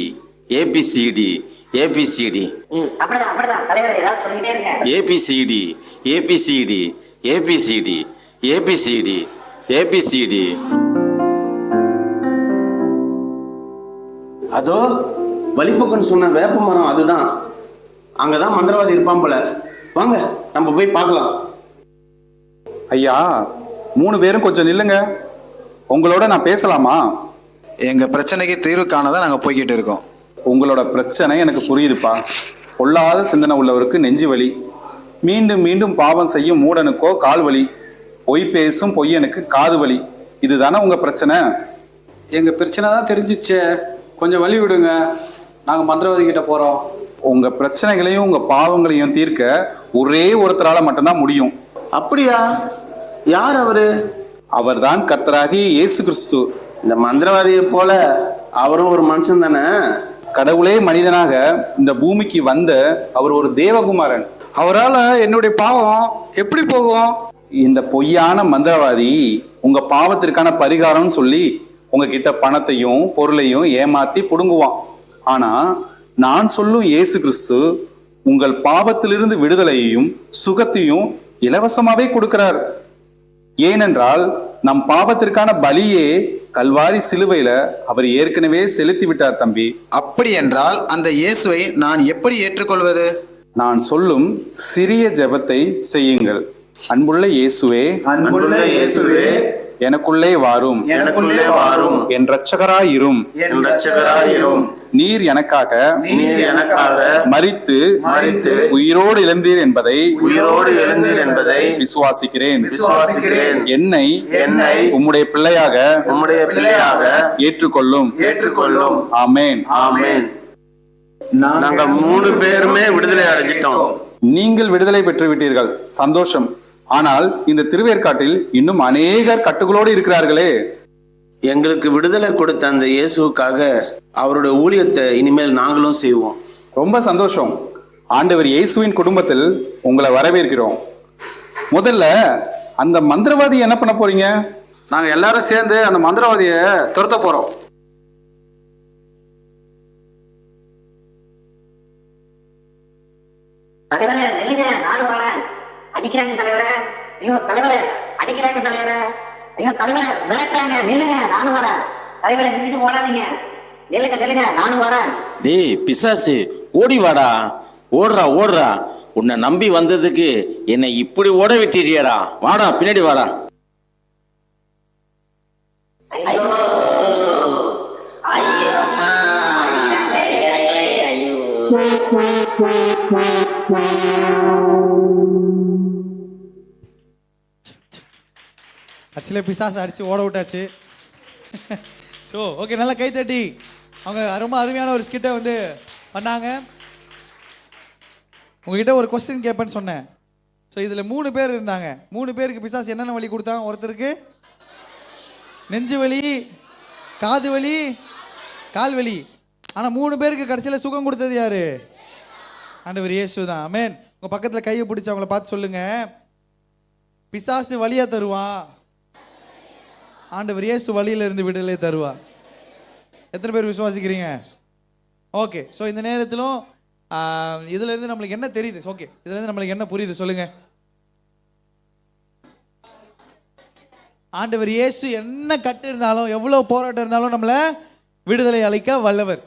A B C D A B C D. அப்படிதான் தலைவர், ஏதாவது சொல்லிட்டே இருங்க. A B C D A B C D A B C D A B C D A B C D. அதோ வலிப்பக்கன்னு சொன்ன வேப்ப மரம் அதுதான். அங்கதான் மந்திரவாதி இருப்பான் போல. வாங்க நம்ம போய் பார்க்கலாம். ஐயா, 3 பேரும் கொஞ்சம் நில்லுங்க, உங்களோட நான் பேசலாமா? எங்க பிரச்சனைக்கு தீர்வு காண தான் நாங்க போய்கிட்டு இருக்கோம். உங்களோட பிரச்சனை எனக்கு புரியுதுப்பா. பொல்லாத சிந்தனை உள்ளவருக்கு நெஞ்சு வலி, மீண்டும் மீண்டும் பாவம் செய்யும் மூடனுக்கோ கால் வலி, பொய் பேசும் பொய்யனுக்கு காது வலி. இதுதானே உங்க பிரச்சனை? எங்க பிரச்சனை தான் தெரிஞ்சிச்சே, கொஞ்சம் வழி விடுங்க, நாங்க மந்திரவாதி கிட்ட போறோம். உங்க பிரச்சனைகளையும் உங்க பாவங்களையும் தீர்க்க ஒரே ஒருத்தரால மட்டும்தான் முடியும். அப்படியா? யார் அவரு? அவர்தான் கர்த்தராகிய இயேசு கிறிஸ்து. இந்த மந்திரவாதியை போல அவரும் ஒரு மனுஷன் தானே? கடவுளே மனிதனாக இந்த பூமிக்கு வந்த அவர் ஒரு தேவகுமாரன். அவரால் என்னுடைய பாவம் எப்படி போகும்? இந்த பொய்யான மந்திரவாதி உங்க பாவத்திற்கான பரிகாரம்னு சொல்லி உங்ககிட்ட பணத்தையும் பொருளையும் ஏமாத்தி புடுங்குவான். ஆனா நான் சொல்லும் இயேசு கிறிஸ்து உங்கள் பாவத்திலிருந்து விடுதலையையும் சுகத்தையும் இலவசமாவே கொடுக்கிறார். ஏனென்றால் நம் பாவத்திற்கான பலியே கல்வாரி சிலுவையில அவர் ஏற்கனவே செலுத்தி விட்டார் தம்பி. அப்படி என்றால் அந்த இயேசுவை நான் எப்படி ஏற்றுக்கொள்வது? நான் சொல்லும் சிறிய ஜெபத்தை செய்யுங்கள். அன்புள்ள இயேசுவே, அன்புள்ள இயேசுவே, எனக்குள்ளே வாரும், எனக்குள்ளே வாரும், என் இரட்சகராயிரும், என் இரட்சகராயிரும். நீர் எனக்காக மரித்து உயிரோடு எழுந்தீர் என்பதை விசுவாசிக்கிறேன். என்னை உம்முடைய பிள்ளையாக ஏற்றுக்கொள்ளும். ஆமென். நாங்க 3 பேருமே விடுதலை அடைஞ்சிட்டோம். நீங்கள் விடுதலை பெற்று விட்டீர்கள், சந்தோஷம். ஆனால் இந்த திருவேற்காட்டில் இன்னும் அநேகர் கட்டுகளோடு இருக்கிறார்களே. எங்களுக்கு விடுதலை கொடுத்த அந்த இயேசுக்காக அவருடைய ஊழியத்தை இனிமேல் நாங்களும் செய்வோம். ரொம்ப சந்தோஷம். ஆண்டவர் இயேசுவின் குடும்பத்தில் உங்களை வரவேற்கிறோம். முதல்ல அந்த மந்திரவாதி என்ன பண்ண போறீங்க? நாங்க எல்லாரும் சேர்ந்து அந்த மந்திரவாதியை துரத்த போறோம். தலைவரே நெல்லுங்க, நானும் வரேன். அடிக்கிறாங்க தலைவரே, ஐயோ தலைவரே, அடிக்கிறாங்க தலைவரே, ஐயோ தலைவரே, விரட்டுறாங்க, நில்லுங்க, நானும் வரேன். தலைவரே நின்றுட்டு ஓடாதீங்க, நில்லுங்க, நானும் வரேன். டேய் பிசாசு, ஓடி வாடா, ஓடுறா. உன்னை நம்பி வந்ததுக்கு என்னை இப்படி ஓட விட்டிட்டியடா. வாடா, பின்னாடி வாடா. ஆக்சுவலி பிசாசை அடித்து ஓட விட்டாச்சு. ஸோ ஓகே, நல்லா கை தட்டி அவங்க ரொம்ப அருமையான ஒரு ஸ்கிட்டை வந்து பண்ணாங்க. உங்ககிட்ட ஒரு கொஸ்டின் கேட்பேன்னு சொன்னேன். ஸோ இதில் 3 பேர் இருந்தாங்க. 3 பேருக்கு பிசாசு என்னென்ன வலி கொடுத்தாங்க? ஒருத்தருக்கு நெஞ்சு வலி, காது வலி, கால் வலி. ஆனால் 3 பேருக்கு கடைசியில் சுகம் கொடுத்தது யாரு? ஆண்டவர் இயேசு தான். ஆமென். உங்கள் பக்கத்தில் கையை பிடிச்சி அவங்கள பார்த்து சொல்லுங்க, பிசாசு வலியா தருவான், ஆண்டவர் இயேசு வழியிலிருந்து விடுதலை தருவார். எத்தனை பேர் விசுவாசிக்கிறீங்க? ஓகே. ஸோ இந்த நேரத்திலும் இதுலேருந்து நம்மளுக்கு என்ன தெரியுது? ஓகே, இதுலேருந்து நம்மளுக்கு என்ன புரியுது சொல்லுங்க? ஆண்டவர் இயேசு என்ன கட்டு இருந்தாலும், எவ்வளோ போராட்டம் இருந்தாலும் நம்மளை விடுதலை அளிக்க வல்லவர்.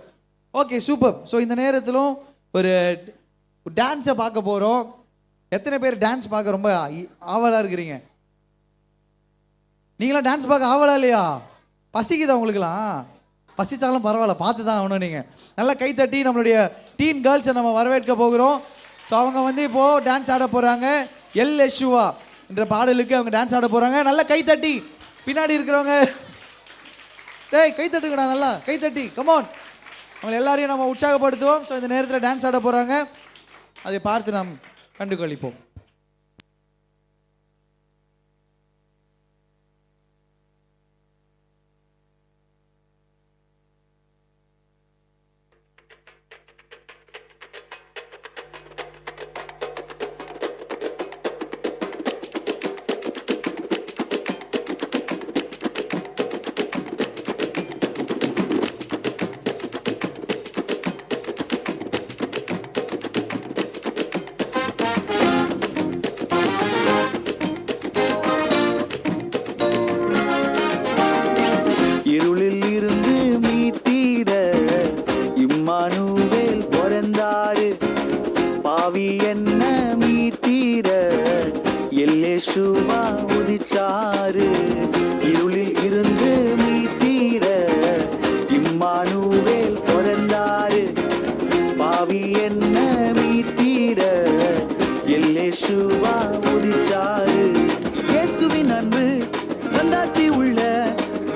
Okay, super. ஸோ இந்த நேரத்திலும் ஒரு டான்ஸை பார்க்க போகிறோம். எத்தனை பேர் டான்ஸ் பார்க்க ரொம்ப ஆவலாக இருக்கிறீங்க? நீங்களாம் டான்ஸ் பார்க்க ஆவலா இல்லையா? பசிக்குதா உங்களுக்குலாம்? பசிச்சாலும் பரவாயில்ல, பார்த்து தான் ஆகணும். நீங்கள் நல்லா கைத்தட்டி நம்மளுடைய டீன் கேர்ள்ஸை நம்ம வரவேற்க போகிறோம். ஸோ அவங்க வந்து இப்போது டான்ஸ் ஆட போகிறாங்க. எல் எஷுவா என்ற பாடலுக்கு அவங்க டான்ஸ் ஆட போகிறாங்க. நல்லா கைத்தட்டி பின்னாடி இருக்கிறவங்க டேய் கைத்தட்டுங்கடா, நல்லா கைத்தட்டி கமான். அவங்களை எல்லாரையும் நம்ம உற்சாகப்படுத்துவோம். ஸோ இந்த நேரத்தில் டான்ஸ் ஆட போகிறாங்க. அதை பார்த்து நாம் கண்டு கழிப்போம். இருளில் இருந்து மீட்டீட இம்மானுவேல் பிறந்தாரு. பாவி என்ன மீட்டீட எல்லேசுவா உதிச்சாரு. இருளில் இருந்து மீட்டீட இம்மானுவேல் பிறந்தாரு. பாவி என்ன மீட்டீட எல்லேசுவா உதிச்சாரு. இயேசுவின் அன்பு வந்தாச்சு உள்ள,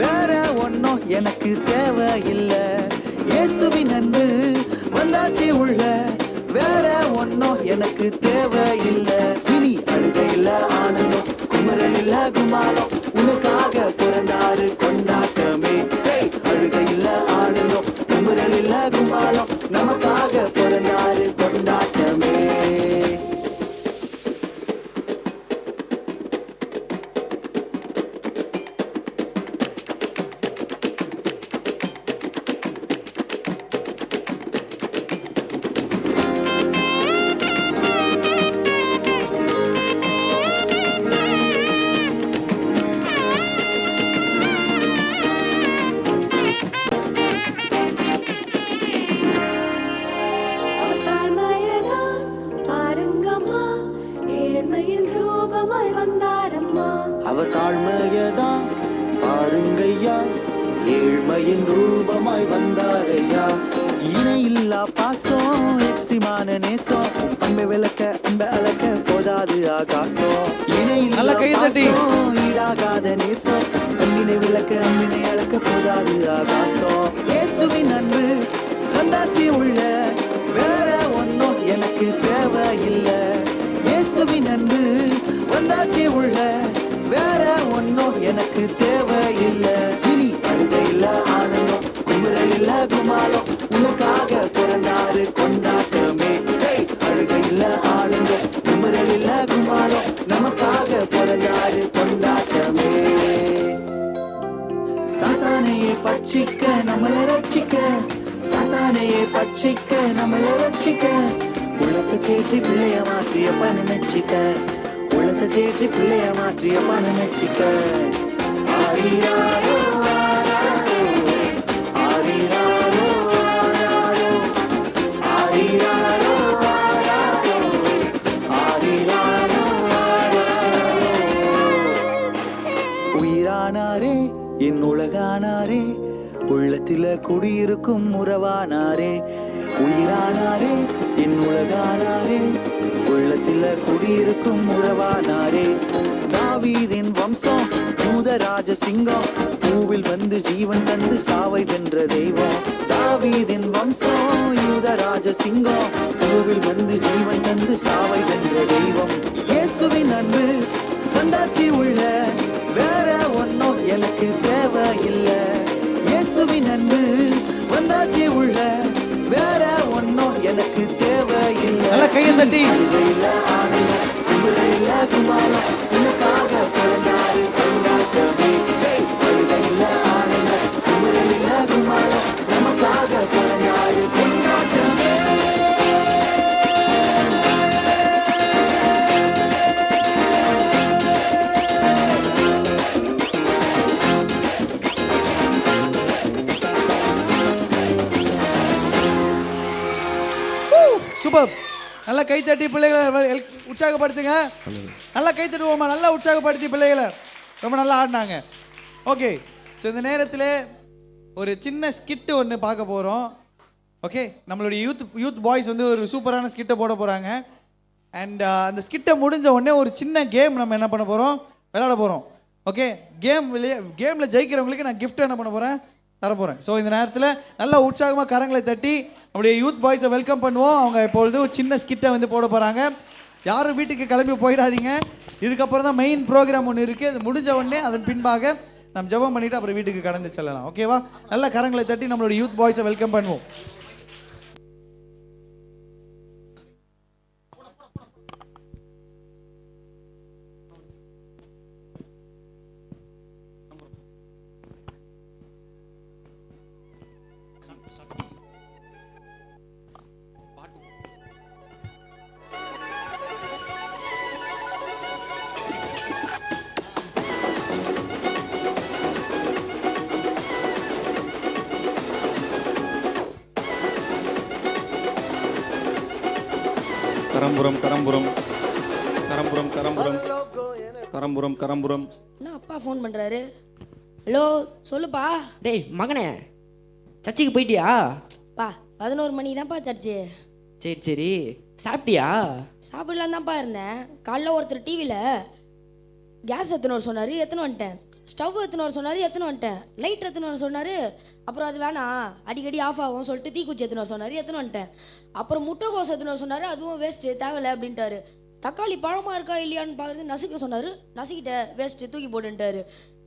வேற ஒன்னும் எனக்கு தேவையில்லை. இயேசுவின் அன்பு வந்தாச்சு உள்ள, வேற ஒன்னும் எனக்கு தேவையில்லை. இனி அழுகையில ஆனந்தம், குமரலில்ல குமாரம், உனக்காக பிறந்தாரு கொண்டாட்டமே. அழுகையில ஆனந்தம், குமரலில்ல குமாரம், நமக்காக பிறந்தாரு கொண்டாட்டமே. உண்மையின் ரூபமாய் வந்தாரையா. இணையில்லா பாசம் எக்ஸ்ட்ரீமான நேசம் அன்பை விளக்க அன்பை அளக்க போதாது ஆகாசம். இணையில்லா பாசம் ஈடாகாத நேசம் அன்பினை விளக்க அன்பினை அளக்க போதாது ஆகாசம். இயேசுவின் அன்பு வந்தாச்சு உள்ள வேற ஒன்னும் எனக்கு தேவையில்லை. இயேசுவின் அன்பு வந்தாச்சு உள்ள வேற ஒன்னும் எனக்கு தேவையில்லை. இனி அழுகையில்ல ஆனந்தம் குமுறையில்ல குமாலம் உனக்காக பிறந்தாரு கொண்டாட்டமே. அழுகையில்ல ஆனந்தம் குமுறையில்ல குமாலம் நமக்காக பிறந்தாரு கொண்டாட்டமே. சாத்தானையே பட்சிக்க நம்மளை ரட்சிக்க, சாத்தானையே பட்சிக்க நம்மளை ரட்சிக்க, உலகத்தை தேற்றி பிள்ளைய மாற்றிய பண மெச்சிக்க, உலகத்தை தேற்றி பிள்ளைய மாற்றிய பண மெச்சிக்க. ஆரியாரோ ஆராரோ ஆரியாரோ ஆராரோ ஆரியாரோ ஆராரோ ஆரியாரோ ஆராரோ. உயிரானாரே என் உலகானாரே, உள்ளத்தில குடியிருக்கும் உறவானாரே. உயிரானாரே என் உலகானாரே, உள்ளத்தில குடியிருக்கும் உறவானாரே. தாவீதின் வம்சம் யூதராஜ சிங்கம், பூவில் வந்து ஜீவன் தந்து சாவை வென்ற தெய்வம். தாவீதின் வம்சம் யூதராஜ சிங்கம், பூவில் வந்து ஜீவன் தந்து சாவை வென்ற தெய்வம். இயேசுவின் அன்பு வந்தாச்சு உள்ள வேற ஒன்னும் எனக்கு தேவையில்லை. இயேசுவின் அன்பு வந்தாச்சு உள்ள வேற ஒன்னும் எனக்கு தேவையில்லை. நல்ல கையை தட்டி குமாரம் உனக்காக பிறந்தாரு கொண்டாட்டமே. ஆனந்த குமாரம் நமக்காக பிறந்தாரு கொண்டாட்டமே. சூப்பர். நல்லா கை தட்டி பிள்ளைகளை உற்சாகப்படுத்துங்க. நல்லா கை தட்டுவோமா, நல்லா உற்சாகப்படுத்தி பிள்ளைகளை ரொம்ப நல்லா ஆடினாங்க. ஓகே, ஸோ இந்த நேரத்தில் ஒரு சின்ன ஸ்கிட்டு ஒன்று பார்க்க போகிறோம். ஓகே, நம்மளுடைய யூத் பாய்ஸ் வந்து ஒரு சூப்பரான ஸ்கிட்டை போட போகிறாங்க. அண்ட் அந்த ஸ்கிட்டை முடிஞ்ச உடனே ஒரு சின்ன கேம் நம்ம என்ன பண்ண போகிறோம், விளையாட போகிறோம். ஓகே, கேமில் ஜெயிக்கிறவங்களுக்கு நான் கிஃப்ட் என்ன பண்ண போகிறேன், தரப்போகிறேன். ஸோ இந்த நேரத்தில் நல்லா உற்சாகமாக கரங்களை தட்டி நம்முடைய யூத் பாய்ஸை வெல்கம் பண்ணுவோம். அவங்க இப்பொழுது ஒரு சின்ன ஸ்கிட்டை வந்து போட போகிறாங்க. யாரும் வீட்டுக்கு கிளம்பி போயிடாதீங்க. இதுக்கப்புறம் தான் மெயின் ப்ரோக்ராம் ஒன்று இருக்குது. அது முடிஞ்ச உடனே அதன் பின்பாக நம்ம ஜெபம் பண்ணிவிட்டு அப்புறம் வீட்டுக்கு கடந்து செல்லலாம். ஓகேவா? நல்லா கரங்களை தட்டி நம்மளுடைய யூத் பாய்ஸை வெல்கம் பண்ணுவோம். கரம்புரம் கரம்புரம் கரம்புரம் கரம்புரம் கரம்புரம் கரம்புரம். என்ன அப்பா ஃபோன் பண்ணுறாரு? ஹலோ சொல்லுப்பா. டேய் மகனே, சர்ச்சுக்கு போயிட்டியா? பா 11 மணி தான்ப்பா சர்ச்சு. சரி சரி, சாப்பிட்டியா? சாப்பிடலாம் தான்ப்பா இருந்தேன். காலைல ஒருத்தர் டிவியில் கேஸ் எத்தனை வர சொன்னார், எத்தனை வந்துட்டேன். ஸ்டவ் எத்தனை வர சொன்னார், எத்தனை வந்துட்டேன். லைட் எத்தனை வர சொன்னார், அப்புறம் அது வேணாம் அடிக்கடி ஆஃப் ஆகும் சொல்லிட்டு தீக்குச்சி எத்தனை வர சொன்னார், எத்தனை வந்துட்டேன். அப்புறம் முட்டைக்கோஸ் எத்தனை வர சொன்னார், அதுவும் வேஸ்ட்டு தேவையில்லை அப்படின்ட்டாரு. தக்காளி பழமாக இருக்கா இல்லையான்னு பார்க்குறது நசுக்க சொன்னார், நசுக்கிட்ட வேஸ்ட்டு தூக்கி போட்டுன்ட்டாரு.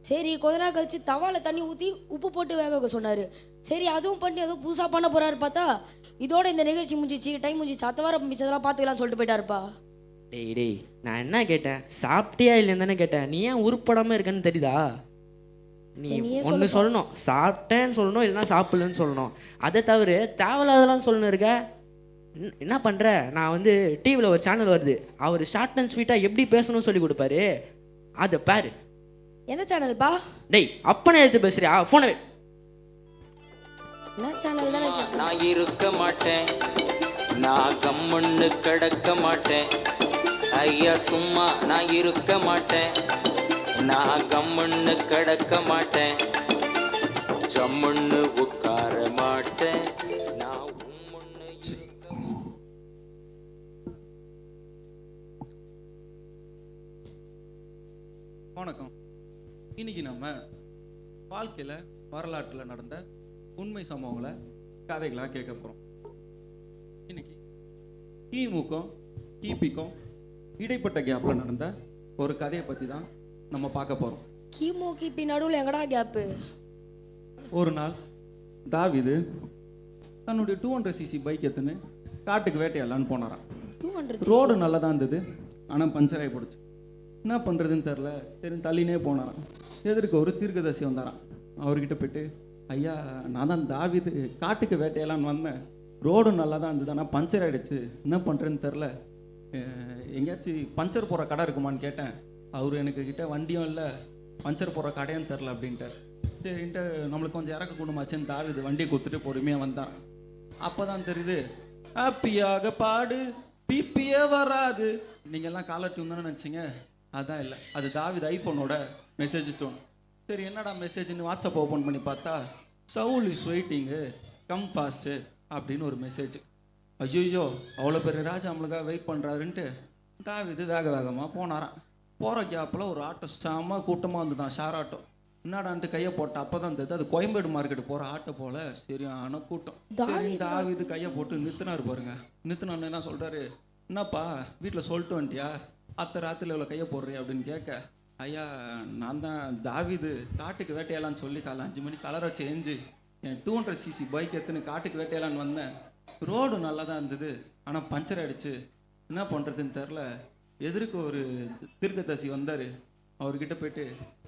சரி கொஞ்ச நாள் கழிச்சு தவாவில் தண்ணி ஊற்றி உப்பு போட்டு வேக வைக்க சொன்னார். சரி அதுவும் பண்ணி ஏதோ புதுசாக பண்ண போகிறாரு. பார்த்தா இதோட இந்த நிகழ்ச்சி முடிஞ்சிச்சு, டைம் முடிஞ்சிச்சு, அத்த வாரம் மிச்சதெல்லாம் பார்த்துக்கலாம்னு சொல்லிட்டு போயிட்டாருப்பா. டேய் டேய், நான் என்ன கேட்டேன், சாப்பிட்டியா இல்லைன்னு தானே கேட்டேன். நீ ஏன் உருப்படாமல் இருக்கன்னு தெரியுதா? நீ ஒன்று சொல்லணும், சாப்பிட்டேன்னு சொல்லணும், இல்லைன்னா சாப்பிடலன்னு சொல்லணும். அதை தவிர தேவையில்லாதெல்லாம் சொல்லணும் இருக்க. என்ன பண்ணுற, நான் வந்து டிவியில் ஒரு சேனல் வருது, அவர் ஷார்ட் அண்ட் ஸ்வீட்டாக எப்படி பேசணும்னு சொல்லி கொடுப்பாரு, அதை பாரு. எந்த சேனல்ப்பா? டேய் அப்பனே எடுத்து பேசுறியா? ஃபோனை என்ன சேனல் தானே? நான் இருக்க மாட்டேன், நான் கம்முன்னு கிடக்க மாட்டேன். ஐயா சும்மா நான் இருக்க மாட்டேன், நான் கம்முன்னு கிடக்க மாட்டேன். ஜம்முன்னு உட்கார மாட்டேன் நான் உம்முன்னு வணக்கம். இன்னைக்கு நம்ம வாழ்க்கையில் வரலாற்றில் நடந்த உண்மை சம்பவங்களை கதைகளாக கேட்க போகிறோம். இன்னைக்கு கிமுக்கும் கிபிக்கும் இடைப்பட்ட கேப்பில் நடந்த ஒரு கதையை பற்றி தான் நம்ம பார்க்க போகிறோம். கிமு கிபி நடுவில் எங்கடா கேப்பு? ஒரு நாள் தாவீது தன்னுடைய 200cc பைக் எடுத்துன்னு காட்டுக்கு வேட்டையாடலான்னு போனாராம். 200 ரோடு நல்லா தான் இருந்தது, ஆனால் பஞ்சர் ஆகி போடுச்சு. என்ன பண்ணுறதுன்னு தெரில, சரி தள்ளினே போனாராம். எதிர்க்க ஒரு தீர்க்கதரிசி வந்தாராம். அவர்கிட்ட போய்ட்டு, ஐயா நான் தான் தாவீது, காட்டுக்கு வேட்டையெல்லாம் வந்தேன், ரோடு நல்லா தான் இருந்தது ஆனால் பஞ்சர் ஆகிடுச்சு, என்ன பண்ணுறேன்னு தெரில, எங்கேயாச்சும் பஞ்சர் போடுற கடை இருக்குமான்னு கேட்டேன். அவர் எனக்கு கிட்ட வண்டியும் இல்லை, பஞ்சர் போடுற கடையும் தெரில அப்படின்ட்டார். சரின்ட்டு நம்மளுக்கு கொஞ்சம் இறக்க குடும்பமாச்சுன்னு தாவீது வண்டியை கொடுத்துட்டு பொறுமையாக வந்தான். அப்போ தான் தெரியுது, ஹாப்பியாக பாடு பிபியே வராது. நீங்கள்லாம் காலர் டியூன் தானே நினச்சிங்க, அதான் இல்லை, அது தாவீது ஐஃபோனோட மெசேஜ் டோன். சரி என்னடா மெசேஜ்னு வாட்ஸ்அப் ஓப்பன் பண்ணி பார்த்தா, Saul is waiting come fast அப்படின்னு ஒரு மெசேஜ். ஐயோ அவ்வளோ பெரிய ராஜா நம்மளுக்காக வெயிட் பண்ணுறாருன்ட்டு தாவீது வேகமாக போனாராம். போகிற கேப்பில் ஒரு ஆட்டோ செம்ம கூட்டமாக வந்துதான், ஷேர் ஆட்டோ. என்னடான்ட்டு கையை போட்ட அப்போ தான் தெரியுது அது கோயம்பேடு மார்க்கெட்டு போகிற ஆட்டோ போல், சரியான கூட்டம். தாவீது கையை போட்டு நிறுத்தினார் பாருங்க. நிறுத்தினோன்னு என்ன சொல்கிறாரு, என்னப்பா வீட்டில் சொல்லிட்டு வந்துட்டியா, அத்தை ராத்திரியில் இவ்வளோ கையை போடுறியா அப்படின்னு கேட்க, ஐயா நான் தான் தாவீது, காட்டுக்கு வேட்டையலான்னு சொல்லி காலை 5 மணிக்கு கலரை சேஞ்சு என் 200cc பைக் எடுத்துன்னு காட்டுக்கு வேட்டையலான்னு வந்தேன், ரோடு நல்லா தான் இருந்தது ஆனால் பஞ்சர் ஆகிடுச்சு, என்ன பண்ணுறதுன்னு தெரில. எதிர்க்க ஒரு தீர்க்கதரிசி வந்தார். அவர்கிட்ட போய்ட்டு,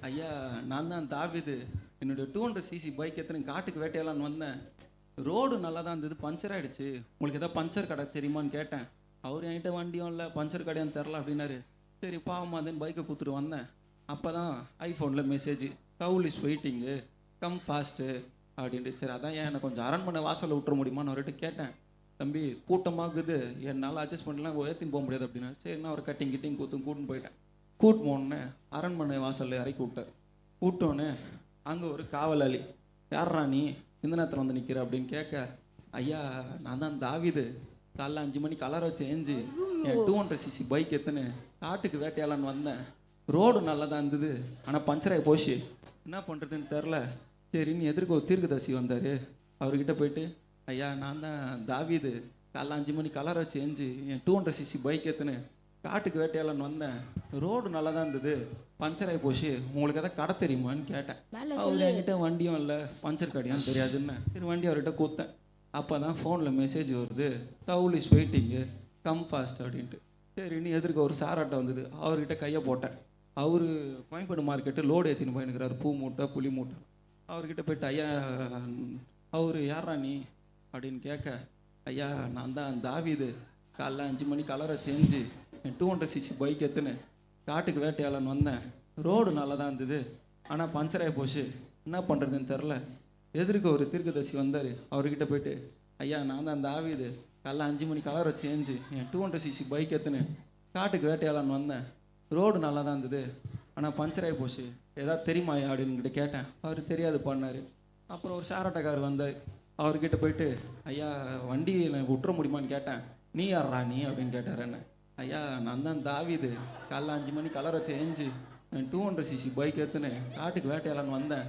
ஐயா நான் தான் தாவீது, என்னுடைய 200cc பைக் எடுத்துன்னு காட்டுக்கு வேட்டையலான்னு வந்தேன், ரோடு நல்லா தான் இருந்தது பஞ்சர் ஆகிடுச்சு, உங்களுக்கு எதாவது பஞ்சர் கடை தெரியுமான்னு கேட்டேன். அவர் என்கிட்ட வண்டியும் இல்லை பஞ்சர் கடையான்னு தெரில அப்படின்னாரு. சரி பாவமாதுன்னு பைக்கை கொடுத்துட்டு வந்தேன். அப்போ தான் ஐஃபோனில் message, Saul is waiting come fast அப்படின்ட்டு. சரி அதான் ஏன் என்னை கொஞ்சம் அரண்மனை வாசலில் விட்டுற முடியுமான்னு அவர்கிட்ட கேட்டேன். தம்பி கூட்டமாகுது, என்னால் அட்ஜஸ்ட் பண்ணலாம் ஏற்றின்னு போக முடியாது அப்படின்னா. சரி நான் ஒரு கட்டிங் கூட்டுன்னு போயிட்டேன். கூட்டு போனோடனே அரண்மனை வாசலில் இறக்கி விட்டார். விட்டோன்னே அங்கே ஒரு காவலாளி, யார்ரா நீ இந்த நேரத்தில் வந்து நிற்கிற அப்படின்னு கேட்க, ஐயா நான் தான் தாவீது, காலைல 5 மணிக்கு கலரை சேஞ்சு என் 200cc பைக் எடுத்துன்னு காட்டுக்கு வேட்டையாடலான்னு வந்தேன், ரோடு நல்லா தான் இருந்தது ஆனால் பஞ்சராகி போச்சு, என்ன பண்ணுறதுன்னு தெரில. சரின்னு எதிர்க்க ஒரு தீர்க்கதரிசி வந்தார். அவர்கிட்ட போய்ட்டு, ஐயா நான் தான் தாவீது, காலைல 5 மணிக்கு கலரை சேஞ்சு என் 200cc பைக் எடுத்துன்னு காட்டுக்கு வேட்டையாடலான்னு வந்தேன், ரோடு நல்லா தான் இருந்தது பஞ்சராகி போச்சு, உங்களுக்கு எதாவது கடை தெரியுமான்னு கேட்டேன். அவர் என்கிட்ட வண்டியும் இல்லை பஞ்சர் கடையான்னு தெரியாதுன்னு. சரி வண்டி அவர்கிட்ட கூத்தேன். அப்போ தான் ஃபோனில் மெசேஜ் வருது, Saul is waiting come fast அப்படின்ட்டு. சரின்னு எதிர்க்க ஒரு சாராட்டை வந்தது. அவர்கிட்ட கையை போட்டேன். அவர் கோயம்பேடு மார்க்கெட்டு லோடு ஏற்றின்னு போயினுக்கிறார், பூ மூட்டை புளி மூட்டை. அவர்கிட்ட போய்ட்டு, ஐயா அவர் யாரா நீ அப்படின்னு கேட்க, ஐயா நான் தான் தாவீது, காலைல 5 மணிக்கு கலரை சேஞ்சு என் 200cc பைக் எடுத்துன்னு காட்டுக்கு வேட்டையாடலான்னு வந்தேன், ரோடு நல்லா தான் இருந்தது ஆனால் பஞ்சராகி போச்சு, என்ன பண்ணுறதுன்னு தெரில. எதிர்க்க ஒரு தீர்க்கதரிசி வந்தார். அவர்கிட்ட போய்ட்டு, ஐயா நான் தான் தாவீது, காலைல 5 மணிக்கு கலரை சேஞ்சு என் 200cc பைக் எடுத்துன்னு காட்டுக்கு வேட்டையாடலான்னு வந்தேன், ரோடு நல்லா தான் இருந்தது ஆனால் பஞ்சராகி போச்சு, ஏதாவது தெரியுமாயா அப்படின்னு கேட்டேன். அவர் தெரியாது பண்ணார். அப்புறம் ஒரு ஷேராட்டக்காரர் வந்தார். அவர்கிட்ட போய்ட்டு, ஐயா வண்டி விட்டுற முடியுமான்னு கேட்டேன். நீ யார்ரா நீ அப்படின்னு கேட்டார். என்ன, ஐயா நான் தான் தாவீது, காலைல 5 மணிக்கு கலரை சேஞ்சு என் 200cc பைக் எடுத்துன்னு காட்டுக்கு வேட்டையாடலான்னு வந்தேன்,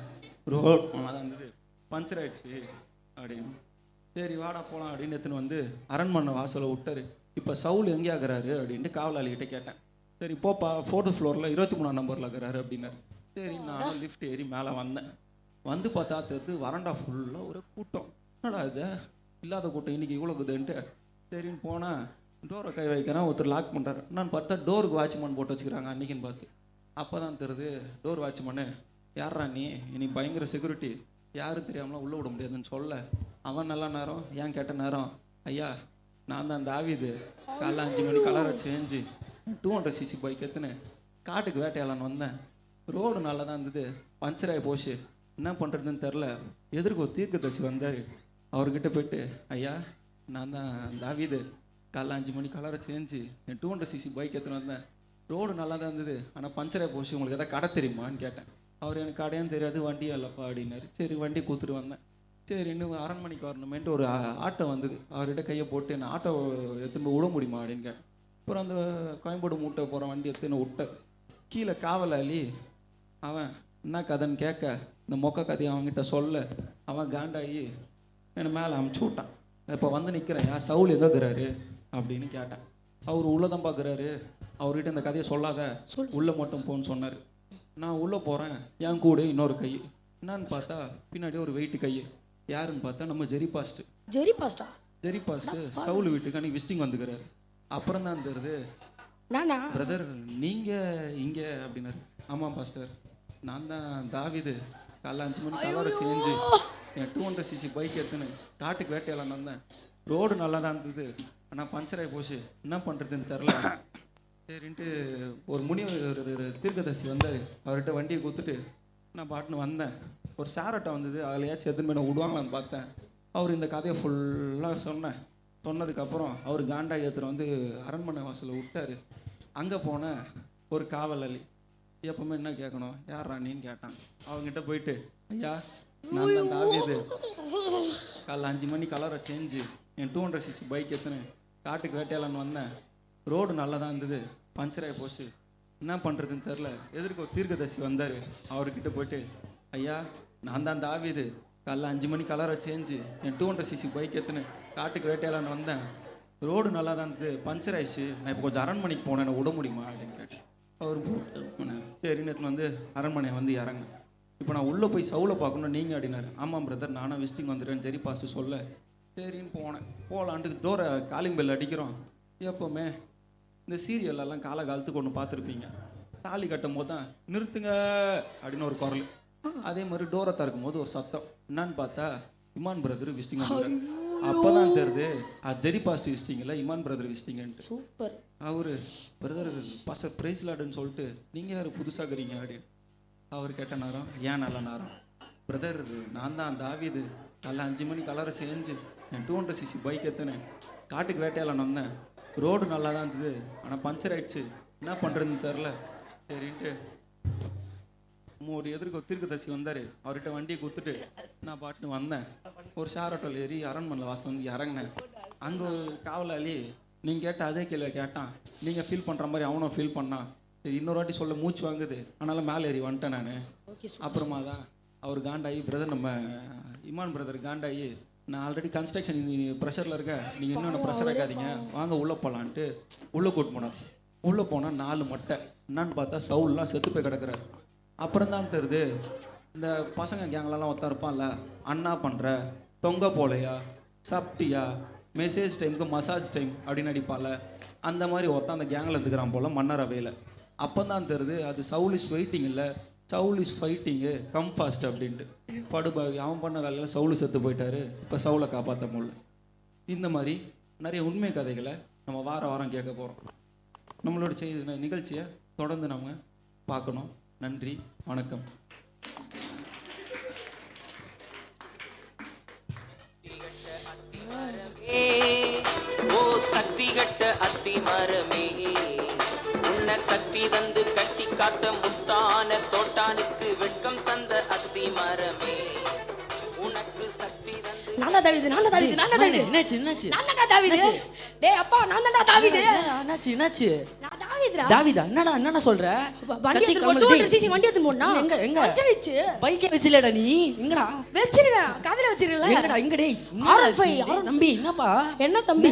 ரோடு நல்லா தான் இருந்தது பஞ்சர் ஆகிடுச்சு அப்படின்னு. சரி வாடா போகலாம் அப்படின்னு எடுத்துன்னு வந்து அரண்மனை வாசலை விட்டார். இப்போ சவுல் எங்கே ஆகிறாரு அப்படின்ட்டு காவலாளிகிட்ட கேட்டேன். சரி போப்பா 4th ஃப்ளோரில் 23ஆம் நம்பரில் இருக்கிறாரு அப்படின்னாரு. சரி நானும் லிஃப்ட் ஏறி மேலே வந்தேன். வந்து பார்த்தா தெரிஞ்சு வரண்டா ஃபுல்லாக ஒரு கூட்டம். என்னடா இது இல்லாத கூட்டம் இன்றைக்கி இவ்வளோக்குதுன்ட்டு சரின்னு போனால் டோரை கை வைக்கிறேன், ஒருத்தர் லாக் பண்ணுறாரு. நான் பார்த்தா டோருக்கு வாட்ச்மேன் போட்டு வச்சுக்கிறாங்க அன்றைக்கின்னு பார்த்து. அப்போ தான் தெரியுது டோர் வாட்ச்மேனு, யார்ரா நீ இன்னைக்கு பயங்கர செக்யூரிட்டி, யாரும் தெரியாமலாம் உள்ளே விட முடியாதுன்னு சொல்ல. அவன் நல்ல நேரம் ஏன் கேட்ட நேரம், ஐயா நான் தான் தாவீது, காலைல 5 மணிக்கு கலரை சேஞ்சு 200cc பைக் எடுத்துன்னு காட்டுக்கு வேட்டையாடலான்னு வந்தேன், ரோடு நல்லா தான் இருந்தது பஞ்சராகி போச்சு, என்ன பண்ணுறதுன்னு தெரில. எதிர்க்க ஒரு தீர்க்கதரிசி வந்தார். அவர்கிட்ட போய்ட்டு, ஐயா நான் தான் தாவீது, காலைல 5 மணிக்கு கலரை சேஞ்சு என் 200cc பைக் எடுத்துன்னு வந்தேன், ரோடு நல்லா தான் இருந்தது ஆனால் பஞ்சராகி போச்சு, உங்களுக்கு எதாவது கடை தெரியுமான்னு கேட்டேன். அவர் எனக்கு அடையான்னு தெரியாது, வண்டியும் இல்லைப்பா அப்படின்னாரு. சரி வண்டி கூத்துட்டு வந்தேன். சரி இன்னும் அரண்மனைக்கு வரணுமேன்ட்டு ஒரு ஆட்டோ வந்தது. அவர்கிட்ட கையை போட்டு நான் ஆட்டோ எடுத்துன்னு போய் விட முடியுமா அப்படின்னு கேட்டேன். அப்புறம் அந்த கோயம்பேடு மூட்டை போகிற வண்டி எடுத்துன்னு விட்டேன். கீழே காவலாளி அவன் என்ன கதைன்னு கேட்க, இந்த மொக்க கதையை அவன்கிட்ட சொல்ல அவன் காண்டாகி என்னை மேலே அமுச்சு விட்டான். இப்போ வந்து நிற்கிறேன், யார் சவுல் எங்கே இருக்கிறாரு அப்படின்னு கேட்டேன். அவர் உள்ளே தான் பார்க்குறாரு, அவர்கிட்ட இந்த கதையை சொல்லாத, உள்ளே மட்டும் போன்னு சொன்னார். நான் உள்ளே போகிறேன், என் கூட இன்னொரு கை என்னான்னு பார்த்தா பின்னாடி ஒரு வெயிட்டு கை. யாருன்னு பார்த்தா நம்ம ஜெரி பாஸ்ட்டு சவுல் வீட்டுக்கு அன்றைக்கி விசிட்டிங் வந்துக்கிறாரு. அப்புறம் தான் தெரியுது, பிரதர் நீங்கள் இங்கே அப்படின்னாரு. ஆமாம் பாஸ்டர், நான் தான் தாவிது. காலைல 5 மணிக்கு கலரை சேஞ்சு என் 200cc பைக் எடுத்துன்னு காட்டுக்கு வேட்டையெல்லாம் வந்தேன். ரோடு நல்லா தான் இருந்தது, ஆனால் பஞ்சர் ஆகி போச்சு, என்ன பண்ணுறதுன்னு தெரில. சரின்ட்டு ஒரு ஒரு தீர்க்கதரிசி வந்தார். அவர்கிட்ட வண்டியை கொடுத்துட்டு நான் பாட்டுன்னு வந்தேன். ஒரு ஷேரட்டை வந்தது, அதிலையாச்சும் எத்தனை மேலே விடுவாங்களான்னு பார்த்தேன். அவர் இந்த கதையை ஃபுல்லாக சொன்னதுக்கப்புறம் அவர் காண்டா ஏற்றுன்னு வந்து அரண்மனை வாசலில் விட்டார். அங்கே போன ஒரு காவலாளி எப்பவுமே என்ன கேட்கணும், யார் ராணின்னு கேட்டான். அவங்ககிட்ட போயிட்டு, ஐயா நான் தான் தாவிது, காலைல 5 மணி கலரை சேஞ்சு என் 200cc பைக் எடுத்துன்னு காட்டுக்கு வேட்டையாளன்னு வந்தேன். ரோடு நல்லா தான் இருந்தது, பஞ்சர் ஆகி போச்சு, என்ன பண்ணுறதுன்னு தெரில. எதிர்க்க ஒரு தீர்க்கதரிசி வந்தார். அவர்கிட்ட போயிட்டு, ஐயா நான் தான் தாவிது, காலைல 5 மணி கலரை சேஞ்சு என் 200cc பைக் எடுத்துன்னு காட்டுக்கு வேட்டையாளன்னு வந்தேன். ரோடு நல்லா தான் இருந்தது, பஞ்சர் ஆயிடுச்சு, நான் இப்போ கொஞ்சம் அரண்மனைக்கு போனேன், என்னை விட முடியுமா அப்படின்னு கேட்டேன். அவர் சரின்னு எடுத்துன்னு வந்து அரண்மனையை வந்து இறங்க. இப்போ நான் உள்ளே போய் சவுலை பார்க்கணும் நீங்கள் அப்படின்னாரு. ஆமாம் பிரதர், நானும் விசிட்டிங் வந்துடுறேன்னு ஜெரி பாஸ்ட்டு சொல்ல சரின்னு போனேன். போகலான்ட்டு டோரை காலிங் பெல் அடிக்கிறோம். எப்போவுமே இந்த சீரியல்லாம் காலகாலத்துக்கு ஒன்று பார்த்துருப்பீங்க, தாலி கட்டும் போது தான் நிறுத்துங்க அப்படின்னு ஒரு குரல். அதே மாதிரி டோரை திறக்கும் போது ஒரு சத்தம். என்னான்னு பார்த்தா இமான் பிரதர் விசிட்டிங் வந்துடுறாரு. அப்போ தான் தெரியுது அது ஜெரி பாஸ்ட் விசிட்டிங்கில் இமான் பிரதர் விசிட்டிங்கன்ட்டு. சூப்பர். அவர் பிரதர் பாஸ்டர் பிரைஸ் லாடுன்னு சொல்லிட்டு நீங்கள் யார் புதுசாக இருக்கிறீங்க அப்படின்னு அவர் கேட்ட நேரம். ஏன் நல்ல நேரம் பிரதர், நான் தான் தாவிது, காலைல 5 மணி கலரை சேஞ்சு என் 200cc பைக் எடுத்துனேன் காட்டுக்கு வேட்டையாளன் வந்தேன். ரோடு நல்லா தான் இருந்தது, ஆனால் பஞ்சர் ஆயிடுச்சு, என்ன பண்ணுறதுன்னு தெரில. சரின்ட்டு ஒரு எதிர்க்க ஒரு தீர்க்கதரிசி வந்தார். அவர்கிட்ட வண்டியை கொடுத்துட்டு நான் பாட்டுன்னு வந்தேன். ஒரு ஷேர் ஆட்டோவில் ஏறி அரண்மனை வாசல் வந்து இறங்கினேன். அங்கே ஒரு காவலாளி நீங்கள் கேட்ட அதே கேள்வியை கேட்டான். நீங்கள் ஃபீல் பண்ணுற மாதிரி அவனும் ஃபீல் பண்ணான். சரி இன்னொரு வாட்டி சொல்ல மூச்சு வாங்குது, அதனால் மேலே ஏறி வந்துட்டேன் நான். அப்புறமா தான் அவர் காண்டாகி, பிரதர் நம்ம இமான் பிரதர் காண்டாகி, நான் ஆல்ரெடி கன்ஸ்ட்ரக்ஷன் ப்ரெஷரில் இருக்கேன், நீங்கள் இன்னொன்று ப்ரெஷர் ஆக்காதீங்க, வாங்க உள்ளே போகலான்ட்டு உள்ளே கூட்டு போனார். உள்ளே போனால் 4 மட்டை. என்னான்னு பார்த்தா சவுல்லாம் செத்து போய் கிடக்குறாரு. அப்புறம் தான் தெரியுது, இந்த பசங்க கேங்களெல்லாம் ஒருத்தன் இருப்பான்ல, அண்ணா பண்ணுற தொங்க போலையா, சாப்பிட்டியா, மெசேஜ் டைமுக்கு மசாஜ் டைம் அப்படின்னு அடிப்பால, அந்த மாதிரி ஒருத்தன் அந்த கேங்கில் எடுத்துக்கிறான் போல் மன்னர் அவையில். அப்போ தான் தெரியுது அது சவுல் இஸ் வெயிட்டிங் இல்லை, Saul is fighting, come fast அப்படின்ட்டு. படுபாவி அவன் பண்ண வேலையில் சவுல் செத்து போயிட்டாரு, இப்போ சவுலை காப்பாற்ற முடியல. இந்த மாதிரி நிறைய உண்மை கதைகளை நம்ம வாரம் கேட்க போகிறோம். நம்மளோட செய்தி நிகழ்ச்சியை தொடர்ந்து நம்ம பார்க்கணும். நன்றி, வணக்கம். ஓ சக்தி கட்ட அத்தி மரமே, உன்னை சக்தி தந்து கட்டி காத்த முத்தான தோட்டானுக்கு வெட்கம் தந்த அத்தி மரமே, உனக்கு சக்தி தந்து. நான்டா தாவீது. டேய் அப்பா, நான்டா தாவீது. என்னாச்சு? நான் தாவீதுடா. தாவீதா? என்னடா சொல்ற? வண்டி எடுத்து 200cc வண்டி எடுத்து போனா எங்க வச்சிருச்சு. பைக்கே வச்சிலடா நீ? எங்கடா வச்சிருங்க? காதுல வச்சிருக்கல. எங்கடா? இங்க டேய். தம்பி என்னப்பா? என்ன தம்பி?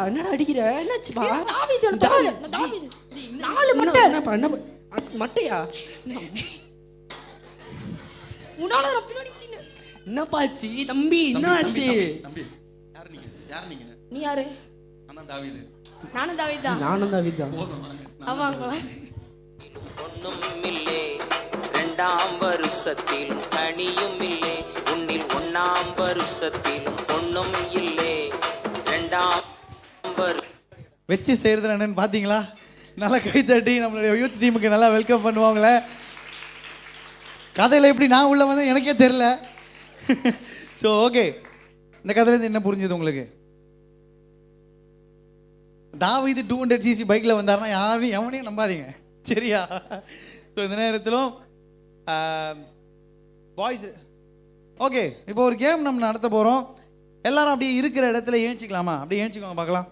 என்னடா அடிக்கிற? என்னாச்சு பா? தாவீது தாவீது 4 மட்டை. என்னப்பா? என்ன மட்டையா? உன்னால நான் பின்னாடி சின்ன. என்னப்பாச்சு தம்பி? என்னாச்சு? தம்பி யார் நீங்க? நீ யாரு? நான் தாவீது. நானும் தாவீதா. ஆமாங்களா? ஒண்ணும் இல்லே 2ஆம் வருஷத்தில் கனியும் இல்லே, உன்னில் 1ஆம் வருஷத்தில் ஒண்ணும் இல்லே 2ஆம் வச்சு செய்கிறது என்னன்னு பார்த்தீங்களா? நல்லா கை தட்டி நம்மளுடைய யூத் டீமுக்கு நல்லா வெல்கம் பண்ணுவாங்களே. கதையில் எப்படி நான் உள்ள வந்து எனக்கே தெரில. ஸோ ஓகே, இந்த கதையிலேருந்து என்ன புரிஞ்சுது உங்களுக்கு? தாவீது 200cc பைக்கில் வந்தாருன்னா யாரையும் எவனையும் நம்பாதீங்க. சரியா? ஸோ இந்த நேரத்திலும் பாய்ஸ் ஓகே, இப்போ ஒரு கேம் நம்ம நடத்த போகிறோம். எல்லாரும் அப்படியே இருக்கிற இடத்துல ஏஞ்சிக்கலாமா? அப்படியே ஏஞ்சிக்கோங்க பார்க்கலாம்.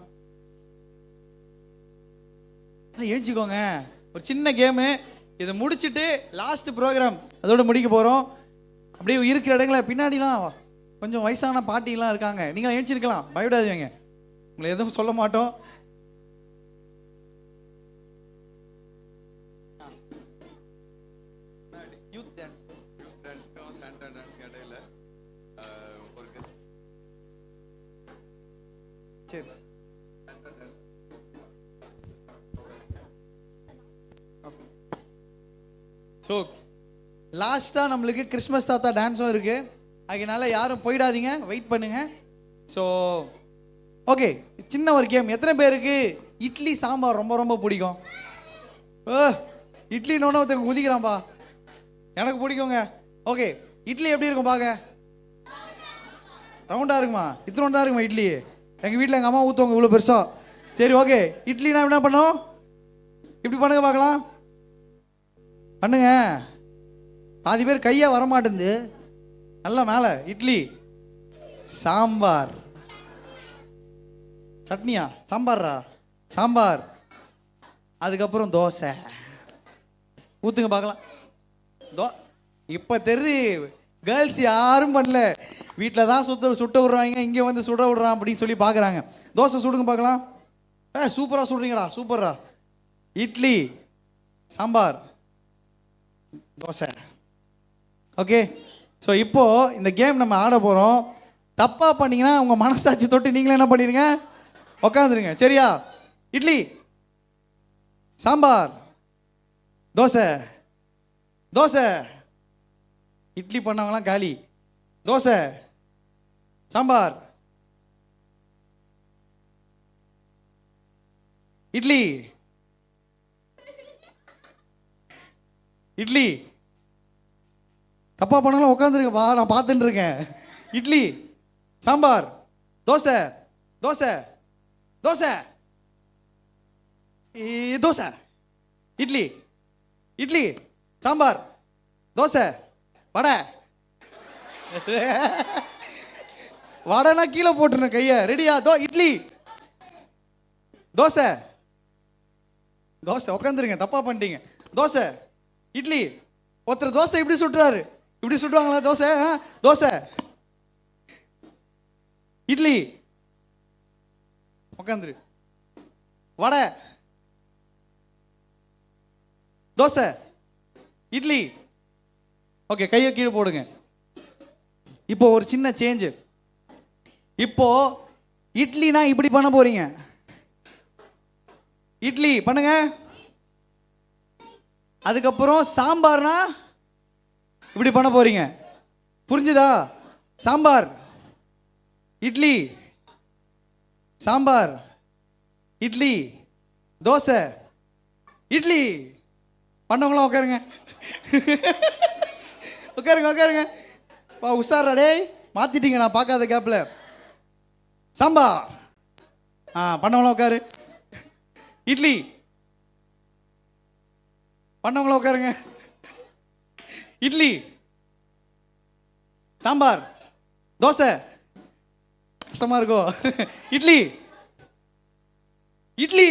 ஏஞ்சிக்கோங்க. ஒரு சின்ன கேமு, இதை முடிச்சுட்டு லாஸ்ட் ப்ரோக்ராம் அதோட முடிக்க போகிறோம். அப்படியே இருக்கிற இடங்கள பின்னாடிலாம் கொஞ்சம் வயசான பாட்டிலாம் இருக்காங்க, நீங்கள் ஏஞ்சிருக்கலாம், பயப்படாதீங்க, உங்களை எதுவும் சொல்ல மாட்டோம். யூத் டான்ஸ்க்கும் சாண்டா டான்ஸ்க்கு இடையில ஒரு சரி ஸோ லாஸ்ட்டாக நம்மளுக்கு கிறிஸ்மஸ் தாத்தா டான்ஸும் இருக்குது. அதனால யாரும் போயிடாதீங்க, வெயிட் பண்ணுங்க. ஸோ ஓகே, சின்ன ஒரு கேம். எத்தனை பேருக்கு இட்லி சாம்பார் ரொம்ப ரொம்ப பிடிக்கும்? இட்லின்னு ஒருத்தங்க குதிக்கிறான்பா, எனக்கு பிடிக்குங்க. ஓகே, இட்லி எப்படி இருக்கும் பார்க்க? ரவுண்டாக இருக்குமா? இத்தனை தான் இருக்குமா இட்லி? எங்கள் வீட்டில் எங்கள் அம்மா ஊற்றுவாங்க இவ்வளோ பெருசா. சரி ஓகே, இட்லினா என்ன பண்ணும்? இப்படி பண்ணுங்க பார்க்கலாம், பண்ணுங்க. பாதி பேர் கையா வரமாட்டேங்குது. நல்லா மேலே இட்லி, சாம்பார், சட்னியா? சாம்பாரா? சாம்பார், அதுக்கப்புறம் தோசை ஊற்றுங்க பார்க்கலாம். இப்போ தெரியுது, கேர்ள்ஸ் யாரும் பண்ணல, வீட்டில் தான் சுட்ட விட்றாங்க, இங்கே வந்து சுட விட்றான் அப்படின்னு சொல்லி பார்க்குறாங்க. தோசை சுடுங்க பார்க்கலாம். சூப்பராக சுடுறீங்கடா, சூப்பரா. இட்லி, சாம்பார், தோசை. ஓகே, ஸோ இப்போது இந்த கேம் நம்ம ஆட போகிறோம். தப்பாக பண்ணிங்கன்னா உங்கள் மனசாட்சி தொட்டு நீங்களே என்ன பண்ணிடுங்க, உக்காந்துருங்க. சரியா? இட்லி, சாம்பார், தோசை. தோசை, இட்லி பண்ணவங்களாம் காலி. தோசை, சாம்பார், இட்லி, இட்லி. தப்பா பண்ணலாம், உட்காந்துருங்கப்பா, நான் பார்த்துட்டு இருக்கேன். இட்லி, சாம்பார், தோசை, தோசை, தோசை, தோசை, இட்லி, இட்லி, சாம்பார், தோசை, வடை. வடைனா கீழே போட்டுருந்தேன் கையை. ரெடியா? இட்லி, தோசை, தோசை. உட்காந்துருங்க, தப்பா பண்ணிட்டீங்க. தோசை, இட்லி. ஒருத்தர் தோசை இப்படி சுட்டுறாரு, இப்படி சுட்டுவாங்களா தோசை? தோசை, இட்லி, உட்காந்துரு. வடை, தோசை, இட்லி. ஓகே, கையை கீழே போடுங்க. இப்போ ஒரு சின்ன சேஞ்சு. இப்போ இட்லினா இப்படி பண்ண போறீங்க, இட்லி பண்ணுங்க. அதுக்கப்புறம் சாம்பார்னா இப்படி பண்ண போறீங்க. புரிஞ்சுதா? சாம்பார், இட்லி, சாம்பார், இட்லி, தோசை, இட்லி. பண்ணவங்களாம் உட்காருங்க, உட்காருங்க, உட்காருங்க. உஷாரா டேய், மாத்திட்டீங்க நான் பார்க்காத கேப்ல. சாம்பார், பண்ணவங்களாம் உட்காரு. இட்லி, பண்ணவங்களாம் உட்காருங்க. இட்லி, சாம்பார், தோசை. கஷ்டமா இருக்கோ? இட்லி, இட்லி.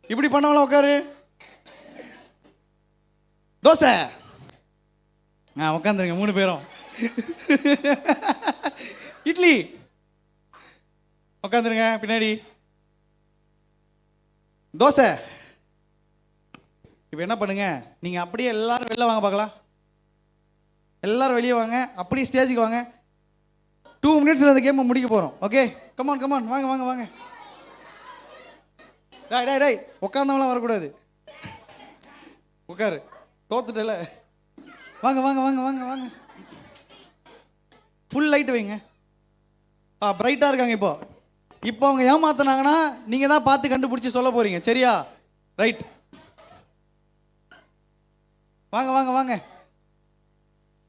இப்படி பண்ணவங்களாம் உட்காரு. தோசை. உட்காந்துருங்க 3 பேரும். இட்லி, உட்காந்துருங்க பின்னாடி. தோசை. இப்போ என்ன பண்ணுங்க, நீங்க அப்படியே எல்லாரும் வெளில வாங்க பார்க்கலாம். எல்லாரும் வெளியே வாங்க, அப்படியே ஸ்டேஜுக்கு வாங்க. 2 மினிட்ஸில் அந்த கேமை முடிக்க போகிறோம். ஓகே, கமான் கமான், வாங்க வாங்க வாங்க. டேய் டேய் டேய், உட்காந்தவங்களாம் வரக்கூடாது. உட்காரு, தோத்துட்டல. வாங்க வாங்க வாங்க வாங்க வாங்க. ஃபுல் லைட் வைங்க. பிரைட்டாக இருக்காங்க. இப்போ அவங்க ஏமாத்தினாங்கன்னா நீங்கள் தான் பார்த்து கண்டுபிடிச்சி சொல்ல போகிறீங்க. சரியா? ரைட், வாங்க வாங்க வாங்க.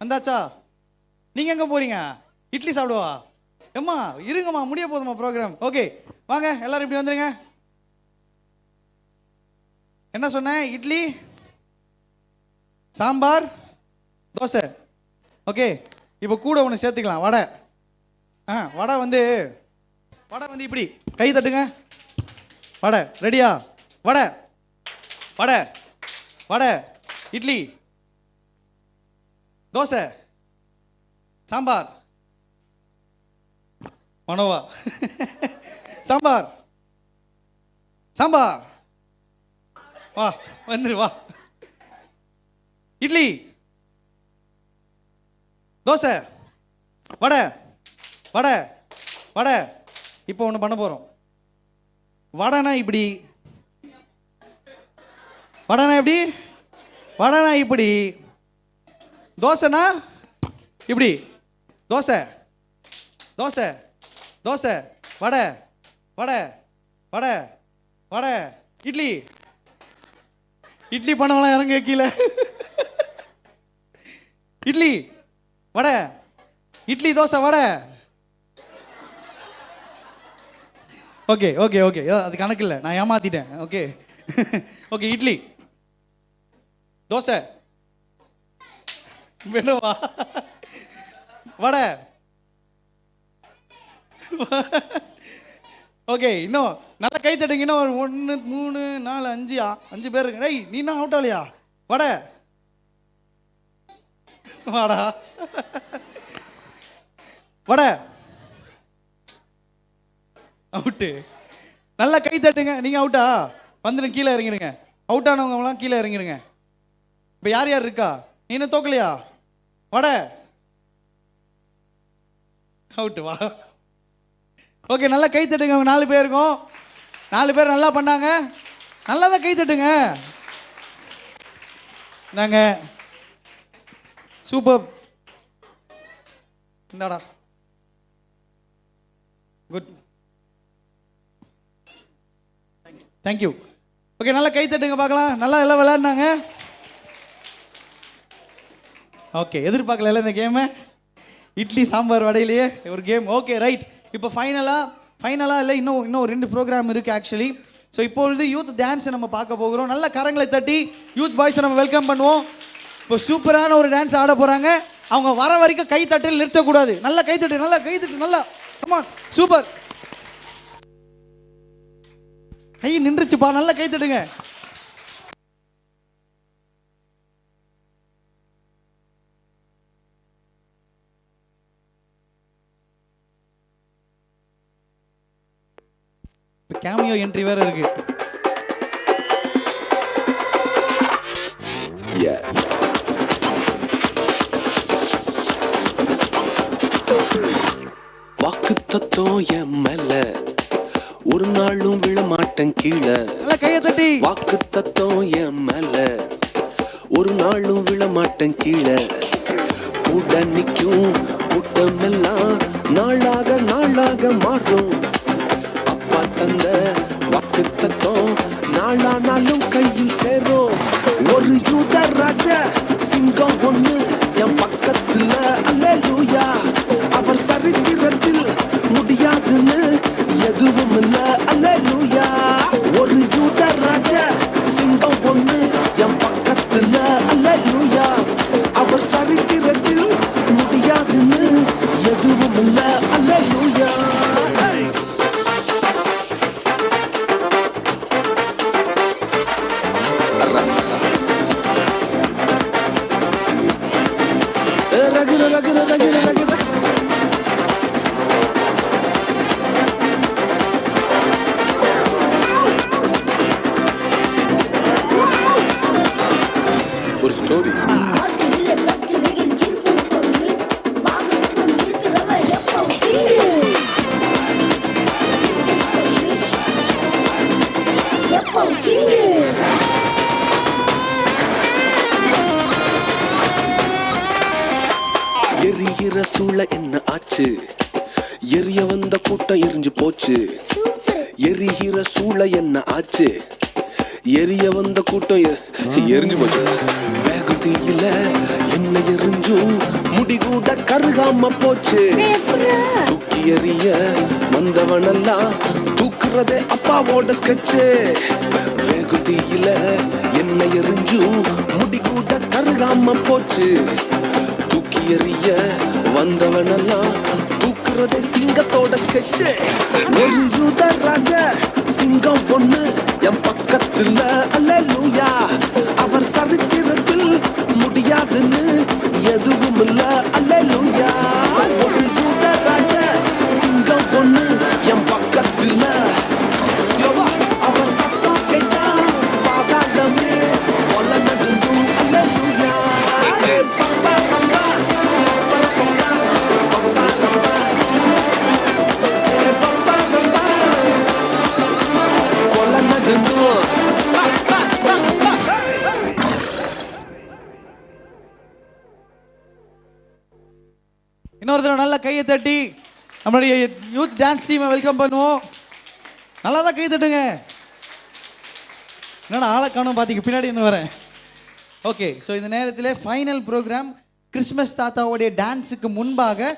வந்தாச்சா? நீங்கள் எங்கே போகிறீங்க? இட்லி சாப்பிடுவா? எம்மா இருங்கம்மா, முடிய போதுமா ப்ரோக்ராம். ஓகே வாங்க, எல்லாரும் இப்படி வந்துடுங்க. என்ன சொன்னேன்? இட்லி, சாம்பார், தோசை. ஓகே, இப்போ கூட ஒன்று சேர்த்துக்கலாம், வடை. வடை வந்து இப்படி கை தட்டுங்க. வடை ரெடியா? வடை வடை வடை, இட்லி, தோசை, சாம்பார். மனோவா சாம்பார் சாம்பார், வா வந்துரு வா. இட்லி, தோசை, வடை வடை வடை. இப்போ ஒன்று பண்ண போகிறோம். வடைனா இப்படி, வடைனா எப்படி, வடைனா இப்படி, தோசைனா இப்படி. தோசை தோசை தோசை, வடை வடை வடை வடை, இட்லி. இட்லி பண்ணவெல்லாம் இறங்க கீழே. இட்லி, வடை, இட்லி, தோசை, வடை. ஓகே ஓகே ஓகே, அது கணக்கு இல்லை, நான் ஏமாத்திட்டேன். ஓகே ஓகே, இட்லி, தோசை, வேணுவா, வடை. ஓகே, இன்னும் நல்லா கை தட்டுங்க. இன்னும் ஒரு 1 3 4 5 பேர் இருக்கு. டேய், நீ என்ன அவுட் ஆகலையா? வடை வாடா, வடை அவுட்டு. நல்லா கை தட்டுங்க. நீங்கள் அவுட்டா? வந்துடுங்க, கீழே இறங்கிடுங்க. அவுட் ஆனவங்கலாம் கீழே இறங்கிடுங்க. இப்போ யார் யார் இருக்கா? நீ என்ன தோக்கலையா? வடை அவுட்டு, வா. ஓகே, நல்லா கை தட்டுங்க. அவங்க 4 பேருக்கும். 4 பேர் நல்லா பண்ணாங்க. நல்லா தான் கை தட்டுங்க. நாங்க சூப்பர். இந்தாடா, குட், தேங்க்யூ. ஓகே, நல்லா கை தட்டுங்க பார்க்கலாம். நல்லா எல்லாம் விளையாடினாங்க. ஓகே, எதிர்பார்க்கல இந்த கேமு. இட்லி சாம்பார் வடையிலேயே ஒரு கேம். Okay, right. இப்போ ஃபைனலாக இல்லை, இன்னும் 2 ப்ரோக்ராம் இருக்குது ஆக்சுவலி. ஸோ இப்பொழுது யூத் டான்ஸை நம்ம பார்க்க போகிறோம். நல்ல கரங்களை தட்டி யூத் பாய்ஸை நம்ம வெல்கம் பண்ணுவோம். இப்போ சூப்பரான ஒரு டான்ஸ் ஆட போகிறாங்க. அவங்க வர வரைக்கும் கை தட்டில் நிறுத்தக்கூடாது. நல்லா கை தட்டு, நல்லா கை தட்டு, நல்லா. Come on, super. கை நின்றுச்சுப்பா, நல்லா கை தட்டுங்க. கேமியோ என்ட்ரி வேற இருக்கு. வாக்கு தத்துவம் என் மேல ஒரு நாளும் விழமாட்டேன் கீழே. வாக்கு தத்துவம் என் மேல ஒரு நாளும் விழமாட்டேன் கீழே. கூட நிற்கும் கூட்டம் எல்லாம் நாளாக நாளாக மாறும். அப்பா தந்த வாக்கு தத்துவம் நாளானாலும் கையில் சேரும். ஒரு யூத ராஜ சிங்கம் ஒண்ணு என் பக்கத்துல, அல்லேலூயா. அவர் சரித்திரத்தில் முடியாதுன்னு எதுவும் இல்ல, அல்லேலூயா. ஒரு யூத ராஜ சிங்கம் ஒண்ணு என் பக்கத்துல, அல்லேலூயா. அவர் சரித்திரத்தில் முடியாதுன்னு எதுவும் இல்ல, அல்லேலூயா. ரகுர ரகுர ரகுர ரகுர. ஒரு ஸ்டோரி. எரிகிற சூழ என்ன ஆச்சு? எரிய வந்த கூட்டம் எரிஞ்சு போச்சு. எரிகிற சூழ என்ன ஆச்சு? எரிய வந்த கூட்டம் எரிஞ்சு போச்சு. வேகம் தீயில என்ன எரிஞ்சும் முடி கூட கருகாம போச்சு. தூக்கி எறிய வந்தவனெல்லாம் தூக்குறதே அப்பாவோட ஸ்கெட்சு. வேகம் தீயில என்ன எரிஞ்சும் முடி கூட கருகாம போச்சு. தூக்கி எறிய வந்தவனெல்லாம் தூக்குறதே சிங்கத்தோட ஸ்கெட்சு. ஒரு யூத ராஜ சிங்கம் பொண்ணு என் பக்கத்துல அல்லேலூயா. அவர் சரித்திரத்தில் முடியாதுன்னு எதுவும் இல்ல அல்லேலூயா. ஒரு யூத ராஜ சிங்கம் பொண்ணு என் பக்கத்துல அவர் சத்தம் கேட்டா பாதாளமே கொல்ல நடுங்கும் அல்லேலூயா. பப்பா ரம்பா பப்பா பப்பா ரம்பா பப்பா ரம்பா கொல்ல நடுங்கும். இன்னொரு தடவை நல்ல கையை தட்டி நம்மளுடைய யூத் டான்ஸ் டீமை வெல்கம் பண்ணுவோம். நல்லா தான் கை தட்டுங்க. என்னடா ஆளை காணும் பார்த்தீங்க, பின்னாடி இருந்து வரேன். ஓகே, ஸோ இந்த நேரத்தில் ஃபைனல் ப்ரோக்ராம் கிறிஸ்மஸ் தாத்தாவுடைய டான்ஸுக்கு முன்பாக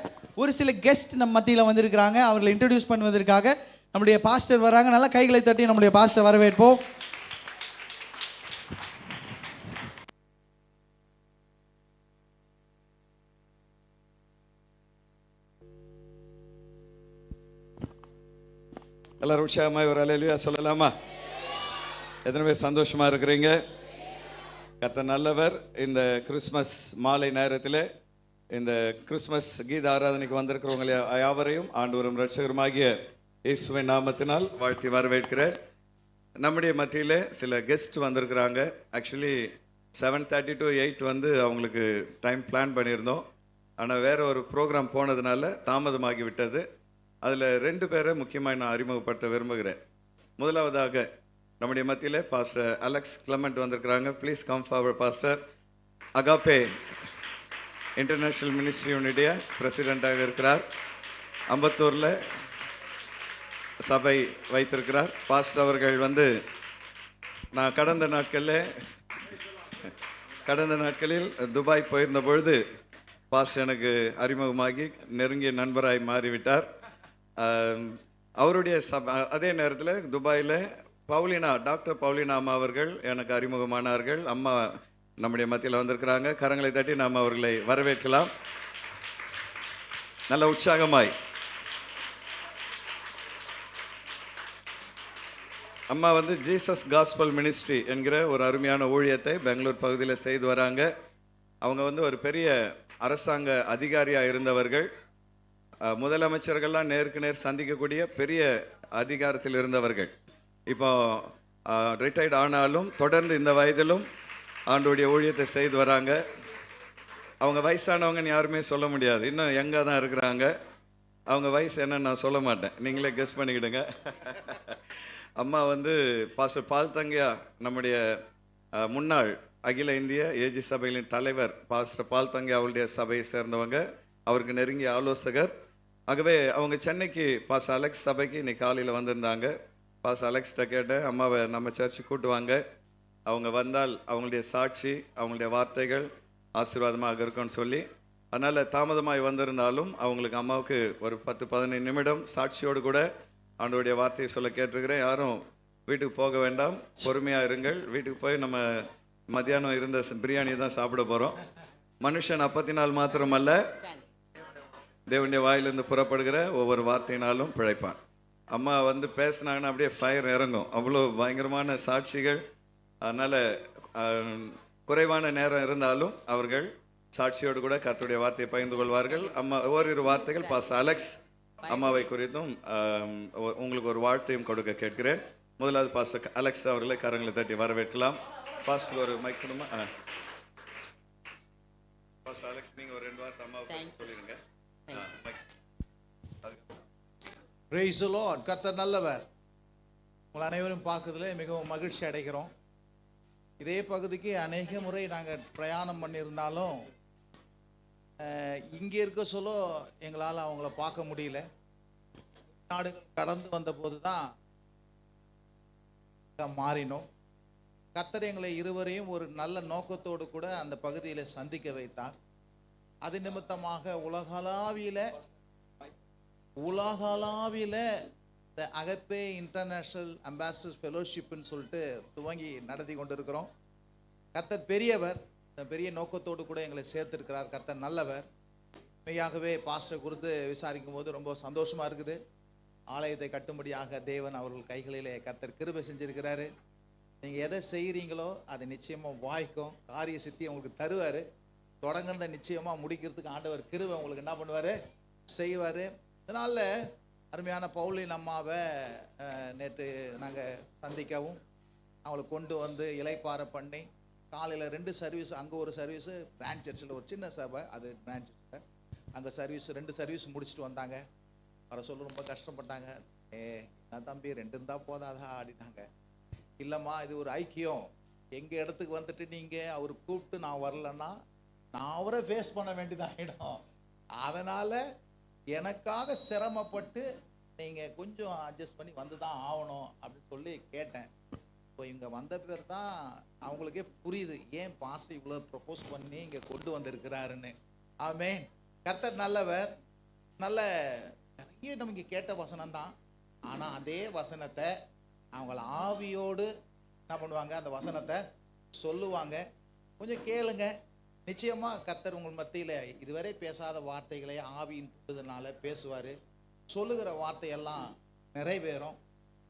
ஒரு சில கெஸ்ட் நம்ம மத்தியில் வந்திருக்கிறாங்க. அவர்களை இன்ட்ரடியூஸ் பண்ணுவதற்காக நம்முடைய பாஸ்டர் வராங்க. நல்லா கைகளை தட்டி நம்முடைய பாஸ்டர் வரவேற்போம். எல்லாரும் உற்சாகமாக ஒரு அல்லேலூயா சொல்லலாமா? எத்தனை பேர் சந்தோஷமா இருக்கிறீங்க? கர்த்தர் நல்லவர். இந்த கிறிஸ்மஸ் மாலை நேரத்தில் இந்த கிறிஸ்மஸ் கீத ஆராதனைக்கு வந்திருக்கிறவங்க யாவரையும் ஆண்டவரும் இரட்சகருமாகிய இயேசுவின் நாமத்தினால் வாழ்த்தி வரவேற்கிறேன். நம்முடைய மத்தியில் சில கெஸ்ட் வந்திருக்கிறாங்க. ஆக்சுவலி 7:30 to 8 வந்து அவங்களுக்கு டைம் பிளான் பண்ணியிருந்தோம். ஆனால் வேற ஒரு ப்ரோக்ராம் போனதுனால தாமதமாகி விட்டது. அதில் 2 பேரை முக்கியமாக நான் அறிமுகப்படுத்த விரும்புகிறேன். முதலாவதாக நம்முடைய மத்தியில் பாஸ்டர் அலெக்ஸ் கிளமெண்ட் வந்திருக்கிறாங்க. Please come forward pastor. Agape International ministry யூனிட்டிய பிரசிடெண்ட்டாக இருக்கிறார். அம்பத்தூரில் சபை வைத்திருக்கிறார். பாஸ்டர் அவர்கள் வந்து நான் கடந்த நாட்களில் துபாய் போயிருந்த பொழுது பாஸ்டர் எனக்கு அறிமுகமாகி நெருங்கிய நண்பராய் மாறிவிட்டார். அவருடைய அதே நேரத்தில் துபாயில் டாக்டர் பவுலினா அம்மா அவர்கள் எனக்கு அறிமுகமானார்கள். அம்மா நம்முடைய மத்தியில் வந்திருக்கிறாங்க. கரங்களை தட்டி நாம் அவர்களை வரவேற்கலாம் நல்ல உற்சாகமாய். அம்மா வந்து ஜீசஸ் காஸ்பல் மினிஸ்ட்ரி என்கிற ஒரு அருமையான ஊழியத்தை பெங்களூர் பகுதியில் செய்து வராங்க. அவங்க வந்து ஒரு பெரிய அரசாங்க அதிகாரியாக இருந்தவர்கள். முதலமைச்சர்கள்லாம் நேருக்கு நேர் சந்திக்கக்கூடிய பெரிய அதிகாரத்தில் இருந்தவர்கள். இப்போ ரிட்டையர்ட் ஆனாலும் தொடர்ந்து இந்த வயதிலும் ஆண்டோடைய ஊழியத்தை செய்து வராங்க. அவங்க வயசானவங்கன்னு யாருமே சொல்ல முடியாது, இன்னும் யங்காக தான் இருக்கிறாங்க. அவங்க வயசு என்னன்னு நான் சொல்ல மாட்டேன், நீங்களே கெஸ் பண்ணிக்கிடுங்க. அம்மா வந்து பாஸ்டர் பால் தங்கையா, நம்முடைய முன்னாள் அகில இந்திய ஏஜி சபைகளின் தலைவர் பாஸ்டர் பால் தங்கையா அவருடைய சபையை சேர்ந்தவங்க. அவருக்கு நெருங்கிய ஆலோசகர். ஆகவே அவங்க சென்னைக்கு பாஸ்டர் அலெக்ஸ் சபைக்கு இன்னைக்கு காலையில் வந்திருந்தாங்க. பாஸ்டர் அலெக்ஸ்கிட்ட கேட்டேன், அம்மாவை நம்ம சர்ச்சுக்கு கூட்டுவாங்க, அவங்க வந்தால் அவங்களுடைய சாட்சி அவங்களுடைய வார்த்தைகள் ஆசீர்வாதமாக இருக்கும்னு சொல்லி. அதனால் தாமதமாய் வந்திருந்தாலும் அவங்களுக்கு அம்மாவுக்கு ஒரு 10-15 நிமிடம் சாட்சியோடு கூட ஆண்டோடைய வார்த்தையை சொல்ல கேட்டிருக்கிறேன். யாரும் வீட்டுக்கு போக வேண்டாம், பொறுமையாக இருங்கள். வீட்டுக்கு போய் நம்ம மத்தியானம் இருந்த பிரியாணி தான் சாப்பிட போகிறோம். மனுஷன் அப்பத்தினால் மாத்திரமல்ல, தேவனுடைய வாயிலிருந்து புறப்படுகிற ஒவ்வொரு வார்த்தையினாலும் பிழைப்பான். அம்மா வந்து பேசினாங்கன்னா அப்படியே ஃபயர் இறங்கும், அவ்வளோ பயங்கரமான சாட்சிகள். அதனால் குறைவான நேரம் இருந்தாலும் அவர்கள் சாட்சியோடு கூட கர்த்தருடைய வார்த்தையை பகிர்ந்து கொள்வார்கள். அம்மா ஓரிரு வார்த்தைகள் பாஸ்டர் அலெக்ஸ் அம்மாவை குறித்தும் உங்களுக்கு ஒரு வாழ்த்தையும் கொடுக்க கேட்கிறேன். முதலாவது பாஸ்டர் அலெக்ஸ் அவர்களை கரங்களை தட்டி வரவேற்கலாம். பாஸ்டர் ஒரு மைக் கொடுமா. பாஸ்டர் அலெக்ஸ் நீங்கள் ஒரு 2 வார்த்தை அம்மாவை சொல்லிடுங்க. Praise the Lord. கர்த்தர் நல்லவர். உங்கள் அனைவரும் பார்க்கறதுல மிகவும் மகிழ்ச்சி அடைகிறோம். இதே பகுதிக்கு அநேக முறை நாங்கள் பிரயாணம் பண்ணியிருந்தாலும் இங்கே இருக்க சொல்ல எங்களால் அவங்கள பார்க்க முடியல. நாடுகள் கடந்து வந்த போது தான் மாறினோம். கர்த்தர் எங்களை இருவரையும் ஒரு நல்ல நோக்கத்தோடு கூட அந்த பகுதியில் சந்திக்க வைத்தார். அது நிமித்தமாக உலகளாவியில் இந்த அகப்பே இன்டர்நேஷ்னல் அம்பாசிடர்ஸ் ஃபெலோஷிப்னு சொல்லிட்டு துவங்கி நடத்தி கொண்டிருக்கிறோம். கர்த்தர் பெரியவர். பெரிய நோக்கத்தோடு கூட எங்களை சேர்த்திருக்கிறார். கர்த்தர் நல்லவர். மெய்யாகவே பாஸ்டர் குறித்து விசாரிக்கும் போது ரொம்ப சந்தோஷமா இருக்குது. ஆலயத்தை கட்டும்படியாக தேவன் அவர்கள் கைகளிலே கர்த்தர் கிருபை செஞ்சிருக்கிறாரு. நீங்கள் எதை செய்கிறீங்களோ அது நிச்சயமாக வாய்க்கும். காரிய சித்தி உங்களுக்கு தருவார். தொடங்குறத நிச்சயமாக முடிக்கிறதுக்கு ஆண்டவர் கிருபை உங்களுக்கு என்ன பண்ணுவார், செய்வார். அதனால் அருமையான பவுலின் அம்மாவை நேற்று நாங்கள் சந்திக்கவும் அவங்களை கொண்டு வந்து இலைப்பாறை பண்ணி காலையில் 2 சர்வீஸ், அங்கே ஒரு சர்வீஸு பிரான்ச் சர்ச்சில் ஒரு சின்ன சபை, அது பிரான்ச் சர்ச்சில் அங்கே சர்வீஸ் 2 சர்வீஸ் முடிச்சுட்டு வந்தாங்க. வர சொல்ல ரொம்ப கஷ்டப்பட்டாங்க. நான் தம்பி 2 இருந்தால் போதாதா அப்படின்னாங்க. இல்லைம்மா, இது ஒரு ஐக்கியம். எங்கள் இடத்துக்கு வந்துட்டு நீங்கள் அவர் கூப்பிட்டு நான் வரலன்னா நான் அவரை ஃபேஸ் பண்ண வேண்டியதாகிடும். அதனால் எனக்காக சிரமப்பட்டு நீங்கள் கொஞ்சம் அட்ஜஸ்ட் பண்ணி வந்து தான் ஆகணும் அப்படின்னு சொல்லி கேட்டேன். இப்போ இங்கே வந்த பேர் தான் அவங்களுக்கே புரியுது ஏன் பாஸ்டர் இவ்வளோ ப்ரப்போஸ் பண்ணி இங்கே கொண்டு வந்திருக்கிறாருன்னு. ஆமென். கர்த்தர் நல்லவர். நல்ல நிறைய நமக்கு கேட்ட வசனம் தான். ஆனால் அதே வசனத்தை அவங்கள ஆவியோடு என்ன பண்ணுவாங்க, அந்த வசனத்தை சொல்லுவாங்க. கொஞ்சம் கேளுங்க. நிச்சயமாக கர்த்தர் உங்கள் மத்தியில் இதுவரை பேசாத வார்த்தைகளை ஆவியின் தூண்டுதனால பேசுவார். சொல்லுகிற வார்த்தையெல்லாம் நிறைவேறும்.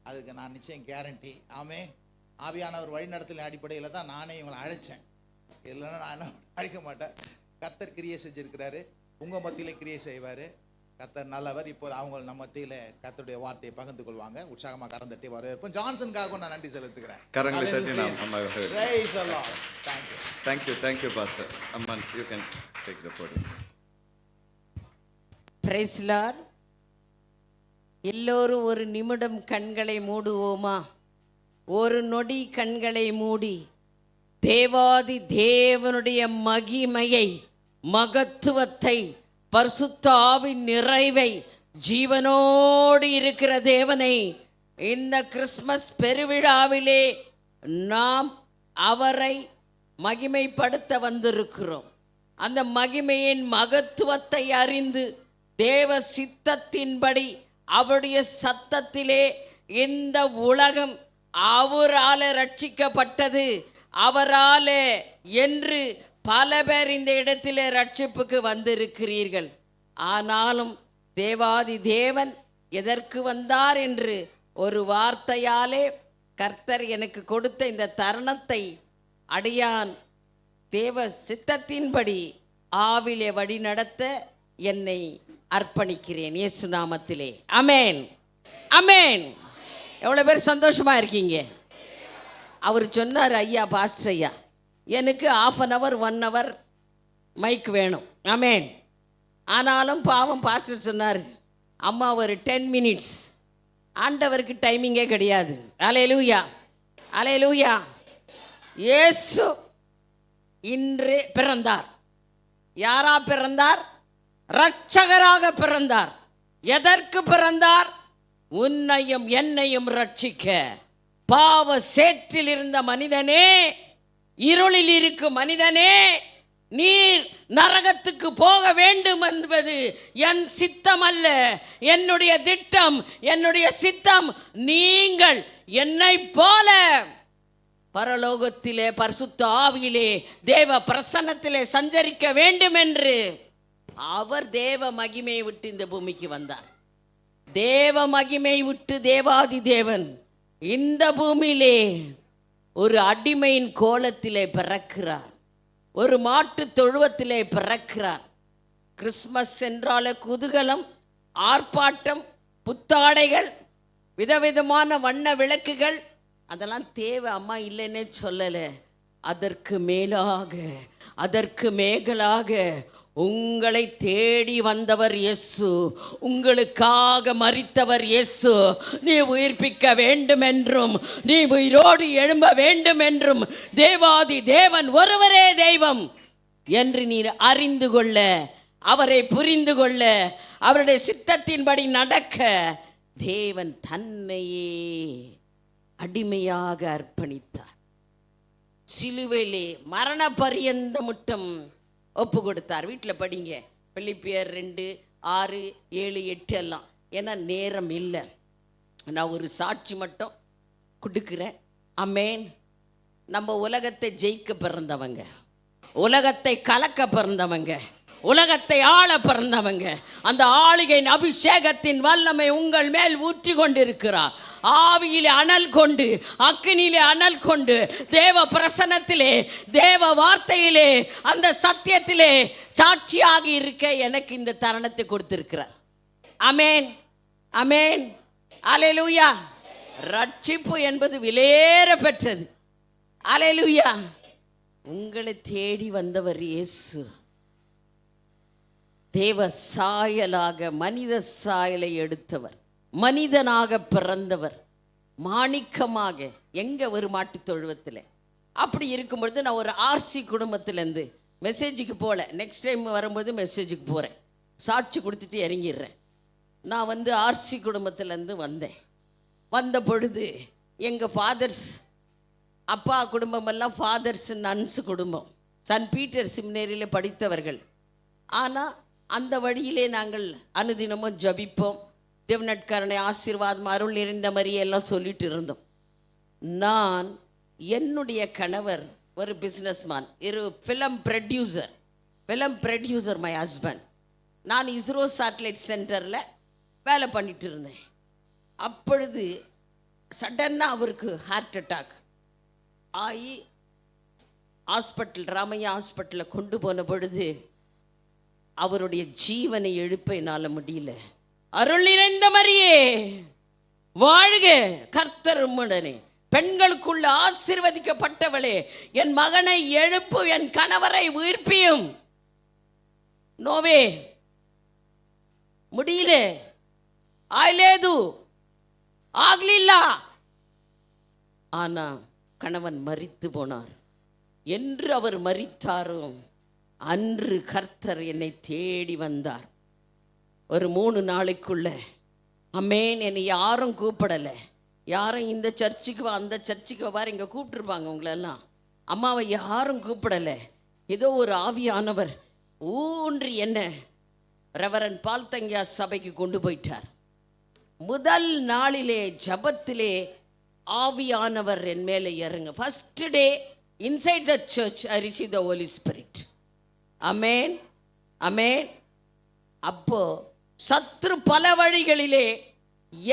அதுக்கு நான் நிச்சயம் கேரண்டி. ஆமென். ஆவியானவர் வழிநடத்தலின் அடிப்படையில் தான் நானே இவங்களை அழைச்சேன். இல்லைன்னா நான் என்ன அழைக்க மாட்டேன். கர்த்தர் கிரியை செஞ்சுருக்கிறாரு. உங்கள் மத்தியில் கிரியை செய்வார். கர்த்தர் நல்லவர். இப்போது அவங்க நம்ம மத்தியில் கர்த்தருடைய வார்த்தையை பகிர்ந்து கொள்வாங்க. உற்சாகமாக கரம் தட்டி வரவேற்போம். ஜான்சனுக்காகவும் நான் நன்றி செலுத்துகிறேன். கரங்களை தட்டி நாம் அம்மா Praise the Lord. Thank you. Thank you Pastor. Amman, you can take the podium. Praise the Lord. எல்லோரும் ஒரு நிமிடம் கண்களை மூடுவோமா? ஒரு நொடி கண்களை மூடி தேவாதி தேவனுடைய மகிமையை, மகத்துவத்தை, பரிசுத்த ஆவியின் நிறைவை, ஜீவனோடு இருக்கிற தேவனை இந்த கிறிஸ்மஸ் பெருவிழாவிலே நாம் அவரை மகிமைப்படுத்த வந்திருக்கிறோம். அந்த மகிமையின் மகத்துவத்தை அறிந்து தேவ சித்தத்தின்படி அவருடைய சத்தத்திலே இந்த உலகம் அவரால் ரட்சிக்கப்பட்டது, அவராலே என்று பல பேர் இந்த இடத்திலே ரட்சிப்புக்கு வந்திருக்கிறீர்கள். ஆனாலும் தேவாதி தேவன் எதற்கு வந்தார் என்று ஒரு வார்த்தையாலே கர்த்தர் எனக்கு கொடுத்த இந்த தருணத்தை அடியான் தேவ சித்தத்தின்படி ஆவிலே வழி நடத்த என்னை அர்ப்பணிக்கிறேன். இயேசு நாமத்திலே அமேன். அமேன். எவ்வளோ பேர் சந்தோஷமா இருக்கீங்க? அவர் சொன்னார், ஐயா பாஸ்டர் ஐயா, எனக்கு 1/2 hour 1 hour மைக் வேணும். அமேன். ஆனாலும் பாவம் பாஸ்டர் சொன்னார், அம்மா ஒரு 10 minutes. ஆண்டவருக்கு டைமிங்கே கிடையாது. அல்லேலூயா, அல்லேலூயா. இயேசு இன்று பிறந்தார். யாரா பிறந்தார்? இரட்சகராக பிறந்தார். எதற்கு பிறந்தார்? உன்னையும் என்னையும் ரட்சிக்க. பாவ சேற்றில் இருந்த மனிதனே, இருளில் இருக்கும் மனிதனே, நீர் நரகத்துக்கு போக வேண்டும் என்பது என் சித்தம் அல்ல, என்னுடைய திட்டம், என்னுடைய சித்தம். நீங்கள் என்னை போல பரலோகத்திலே பரிசுத்த ஆவியிலே தேவ பிரசன்னத்திலே சஞ்சரிக்க வேண்டும் என்று அவர் தேவ மகிமையை விட்டு இந்த பூமிக்கு வந்தார். தேவ மகிமை விட்டு தேவாதி தேவன் இந்த பூமியிலே ஒரு அடிமையின் கோலத்திலே பிறக்கிறார். ஒரு மாட்டு தொழுவத்திலே பிறக்கிறார். கிறிஸ்மஸ் என்றால குதூகலம், ஆர்ப்பாட்டம், புத்தாடைகள், விதவிதமான வண்ண விளக்குகள், அதெல்லாம் தேவை. அம்மா இல்லைன்னே சொல்லலை. அதற்கு மேலாக, அதற்கு மேகலாக உங்களை தேடி வந்தவர் இயேசு, உங்களுக்காக மரித்தவர் இயேசு. நீ உயிர்ப்பிக்க வேண்டும் என்றும், நீ உயிரோடு எழும்ப வேண்டும் என்றும் தேவாதி தேவன் ஒருவரே தெய்வம் என்று நீ அறிந்து கொள்ள, அவரை புரிந்து கொள்ள, அவருடைய சித்தத்தின்படி நடக்க தேவன் தன்னையே அடிமையாக அர்ப்பணித்தார். சிலுவையிலே மரண பரியந்த முட்டம் ஒப்பு கொடுத்தார். வீட்டில் படிங்க, பிலிப்பியர் 2:6, 7, 8 எல்லாம். ஏன்னா நேரம் இல்லை, நான் ஒரு சாட்சி மட்டும் கொடுக்குறேன். அமேன். நம்ம உலகத்தை ஜெயிக்க பிறந்தவங்க, உலகத்தை கலக்க பிறந்தவங்க, உலகத்தை ஆள பிறந்தவங்க. அந்த ஆளுகையின் அபிஷேகத்தின் வல்லமை உங்கள் மேல் ஊற்றி கொண்டிருக்கிறார். ஆவியிலே அனல் கொண்டு, அக்கினியிலே அனல் கொண்டு, தேவ பிரசன்னத்திலே, தேவ வார்த்தையிலே, அந்த சத்தியத்திலே சாட்சியாக இருக்க எனக்கு இந்த தருணத்தை கொடுத்திருக்கிறார். அமேன், அமேன், அல்லேலூயா. ரட்சிப்பு என்பது விலையேற பெற்றது. அல்லேலூயா. உங்களை தேடி வந்தவர் இயேசு. தேவ சாயலாக மனித சாயலை எடுத்தவர், மனிதனாக பிறந்தவர், மாணிக்கமாக எங்க ஒரு மாட்டுத் தொழுவத்தில். அப்படி இருக்கும்பொழுது நான் ஒரு ஆர்சி குடும்பத்திலேருந்து மெசேஜுக்கு போகல. நெக்ஸ்ட் டைம் வரும்போது மெசேஜுக்கு போகிறேன், சாட்சி கொடுத்துட்டு இறங்கிடுறேன். நான் வந்து ஆர்சி குடும்பத்திலேருந்து வந்தேன். வந்த பொழுது எங்கள் ஃபாதர்ஸ், அப்பா குடும்பமெல்லாம் ஃபாதர்ஸ் நன்ஸ் குடும்பம், சன் பீட்டர் செமினரியில் படித்தவர்கள். ஆனால் அந்த வழியிலே நாங்கள் அனுதினமும் ஜபிப்போம், தேவநட்கரணை, ஆசீர்வாதம், அருள் நிறைந்த மாதிரியே எல்லாம் சொல்லிட்டு இருந்தோம். நான், என்னுடைய கணவர் ஒரு businessman, film producer my husband. நான் இஸ்ரோ சேட்டலைட் சென்டரில் வேலை பண்ணிட்டு இருந்தேன். அப்பொழுது சடன்னாக அவருக்கு ஹார்ட் அட்டாக் ஆகி ஹாஸ்பிட்டல், ராமையா ஹாஸ்பிட்டலில் கொண்டு போன பொழுது அவருடைய ஜீவனை எழுப்ப என்னால் முடியல. அருள் நிறைந்த மரியே வாழ்க, கர்த்தர் உம்முடனே, பெண்களுக்குள்ள ஆசீர்வதிக்கப்பட்டவளே, என் மகனை எழுப்பு, என் கணவரை உயிர்ப்பியும். நோவே முடியல, ஆயலேது ஆகலில்ல. ஆனா கணவன் மரித்து போனார். என்று அவர் மரித்தாரோ அன்று கர்த்தர் என்னை தேடி வந்தார். ஒரு 3 நாளைக்குள்ள, அமேன், என்னை யாரும் கூப்பிடலை. யாரும் இந்த சர்ச்சுக்கு வா, அந்த சர்ச்சுக்கு வார, இங்கே கூப்பிட்டுருப்பாங்க உங்களெல்லாம். அம்மாவை யாரும் கூப்பிடலை. ஏதோ ஒரு ஆவியானவர் ஊன்றி என்ன ரெவரன் பால் தங்கியா சபைக்கு கொண்டு போயிட்டார். முதல் நாளிலே ஜபத்திலே ஆவியானவர் என் மேலே இறங்க. First day inside the church I receive the Holy Spirit. Amen, amen. அப்போ சத்ரு பல வழிகளிலே